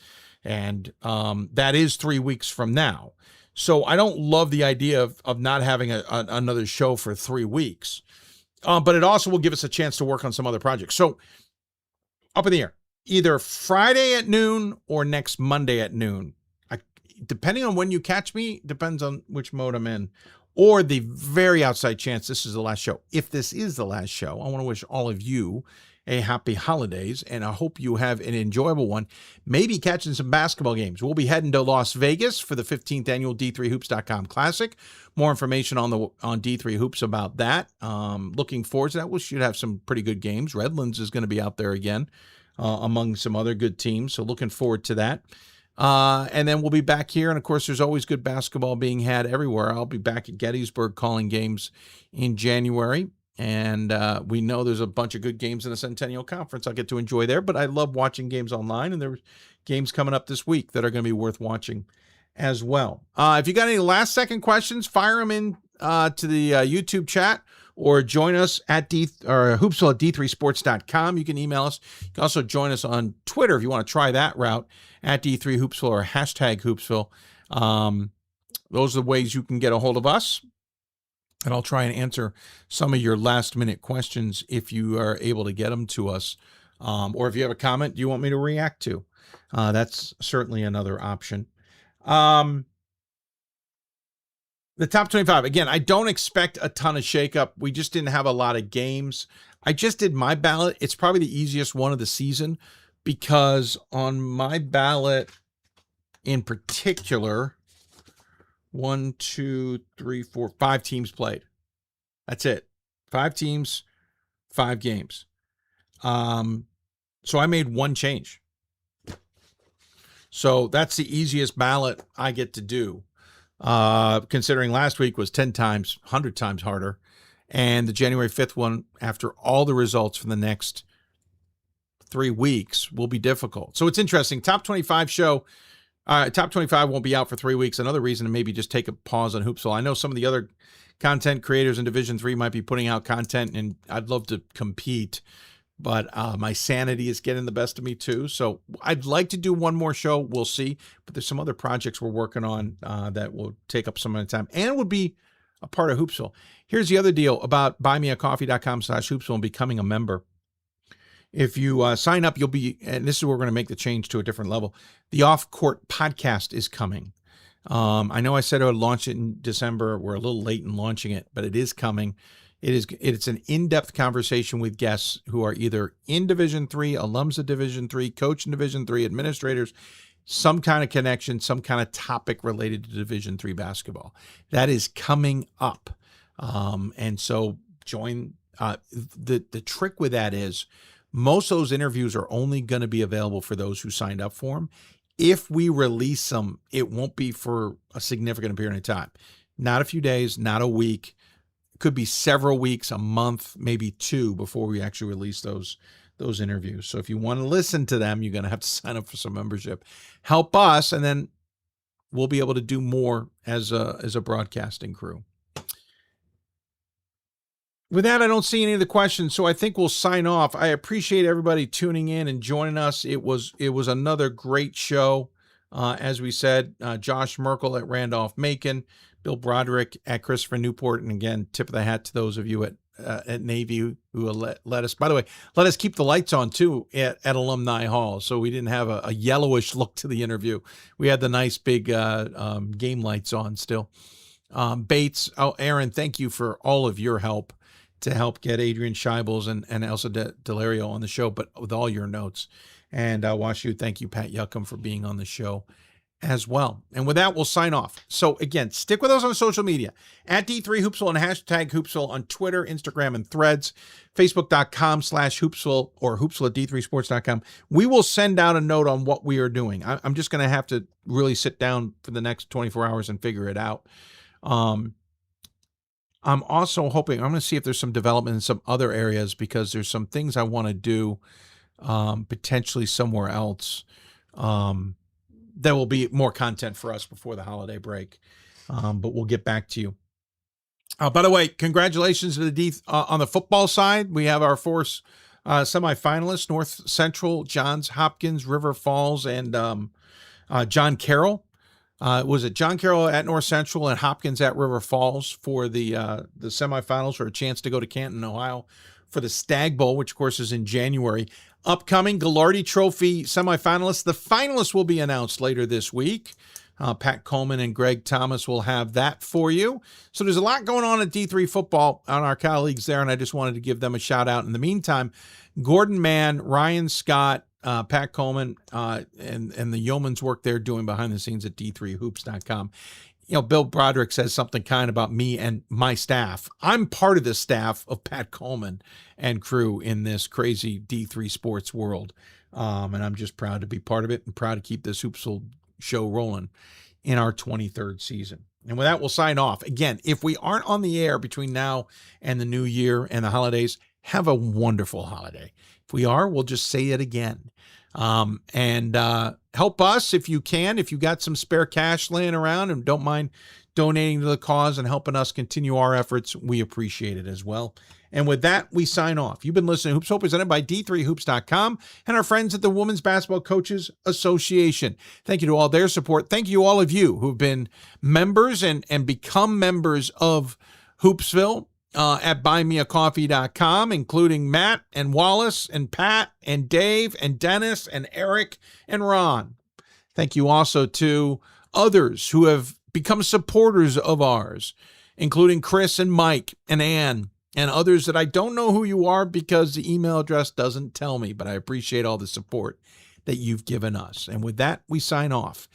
And that is 3 weeks from now. So I don't love the idea of not having another show for 3 weeks. But it also will give us a chance to work on some other projects. So up in the air. Either Friday at noon or next Monday at noon. Depending on when you catch me, depends on which mode I'm in. Or the very outside chance this is the last show. If this is the last show, I want to wish all of you a happy holidays, and I hope you have an enjoyable one. Maybe catching some basketball games. We'll be heading to Las Vegas for the 15th annual D3Hoops.com Classic. More information on D3 Hoops about that. Looking forward to that. We should have some pretty good games. Redlands is going to be out there again. Among some other good teams. So looking forward to that. And then we'll be back here. And of course, there's always good basketball being had everywhere. I'll be back at Gettysburg calling games in January. And we know there's a bunch of good games in the Centennial Conference I'll get to enjoy there. But I love watching games online. And there's games coming up this week that are going to be worth watching as well. If you got any last second questions, fire them in to the YouTube chat. Or join us at Hoopsville at d3sports.com. You can email us. You can also join us on Twitter if you want to try that route at D3Hoopsville or hashtag Hoopsville. Those are the ways you can get a hold of us. And I'll try and answer some of your last minute questions if you are able to get them to us. Or if you have a comment you want me to react to. That's certainly another option. The top 25, again, I don't expect a ton of shakeup. We just didn't have a lot of games. I just did my ballot. It's probably the easiest one of the season because on my ballot in particular, 5 teams played. That's it. 5 teams, 5 games. So I made one change. So that's the easiest ballot I get to do. Considering last week was 10 times, 100 times harder. And the January 5th one, after all the results from the next 3 weeks, will be difficult. So it's interesting. Top 25 show, top 25 won't be out for 3 weeks. Another reason to maybe just take a pause on Hoopsville. I know some of the other content creators in Division 3 might be putting out content, and I'd love to compete. But my sanity is getting the best of me too. So I'd like to do one more show. We'll see. But there's some other projects we're working on that will take up some of the time and would be a part of Hoopsville. Here's the other deal about buymeacoffee.com/Hoopsville and becoming a member. If you sign up, you'll be, and this is where we're going to make the change to a different level. The Off Court podcast is coming. I know I said I would launch it in December. We're a little late in launching it, but it is coming. It's an in-depth conversation with guests who are either in Division III, alums of Division III, coach in Division III, administrators, some kind of connection, some kind of topic related to Division III basketball. That is coming up. And so join. The trick with that is most of those interviews are only going to be available for those who signed up for them. If we release them, it won't be for a significant period of time. Not a few days, not a week. Could be several weeks, a month, maybe 2 before we actually release those interviews. So if you want to listen to them, you're going to have to sign up for some membership. Help us, and then we'll be able to do more as a broadcasting crew. With that, I don't see any of the questions, so I think we'll sign off. I appreciate everybody tuning in and joining us. It was another great show. As we said, Josh Merkel at Randolph-Macon, Bill Broderick at Christopher Newport, and again, tip of the hat to those of you at Navy who let us. By the way, let us keep the lights on too at Alumni Hall, so we didn't have a yellowish look to the interview. We had the nice big game lights on still. Bates, Aaron, thank you for all of your help to help get Adrienne Shibles and Elsa Daulerio on the show, but with all your notes. And WashU, thank you, Pat Juckem, for being on the show as well. And with that, we'll sign off. So again, stick with us on social media at D3Hoopsville and hashtag Hoopsville on Twitter, Instagram, and Threads, Facebook.com/Hoopsville or Hoopsville at D3Sports.com. We will send out a note on what we are doing. I'm just going to have to really sit down for the next 24 hours and figure it out. I'm also hoping, I'm going to see if there's some development in some other areas because there's some things I want to do potentially somewhere else. There will be more content for us before the holiday break, but we'll get back to you. By the way, congratulations to the on the football side. We have our 4 semifinalists: North Central, Johns Hopkins, River Falls, and John Carroll. Was it John Carroll at North Central and Hopkins at River Falls for the semifinals for a chance to go to Canton, Ohio for the Stag Bowl, which of course is in January. Upcoming Gagliardi Trophy semifinalists. The finalists will be announced later this week. Pat Coleman and Greg Thomas will have that for you. So there's a lot going on at D3 football on our colleagues there, and I just wanted to give them a shout out. In the meantime, Gordon Mann, Ryan Scott, Pat Coleman, and the yeoman's work they're doing behind the scenes at D3Hoops.com. You know, Bill Broderick says something kind about me and my staff. I'm part of the staff of Pat Coleman and crew in this crazy D3 sports world. And I'm just proud to be part of it and proud to keep this Hoopsville show rolling in our 23rd season. And with that, we'll sign off. Again, if we aren't on the air between now and the new year and the holidays, have a wonderful holiday. If we are, we'll just say it again. And help us if you can. If you got some spare cash laying around and don't mind donating to the cause and helping us continue our efforts, we appreciate it as well. And with that, we sign off. You've been listening to Hoopsville, presented by D3Hoops.com and our friends at the Women's Basketball Coaches Association. Thank you to all their support. Thank you all of you who've been members and become members of Hoopsville at buymeacoffee.com, including Matt and Wallace and Pat and Dave and Dennis and Eric and Ron. Thank you also to others who have become supporters of ours, including Chris and Mike and Ann and others that I don't know who you are because the email address doesn't tell me, but I appreciate all the support that you've given us. And with that, we sign off.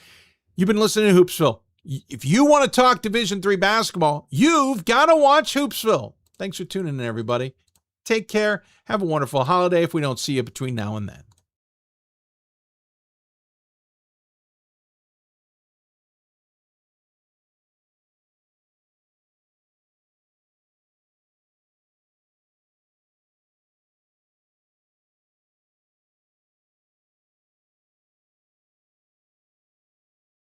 You've been listening to Hoopsville. If you want to talk Division III basketball, you've got to watch Hoopsville. Thanks for tuning in, everybody. Take care. Have a wonderful holiday if we don't see you between now and then.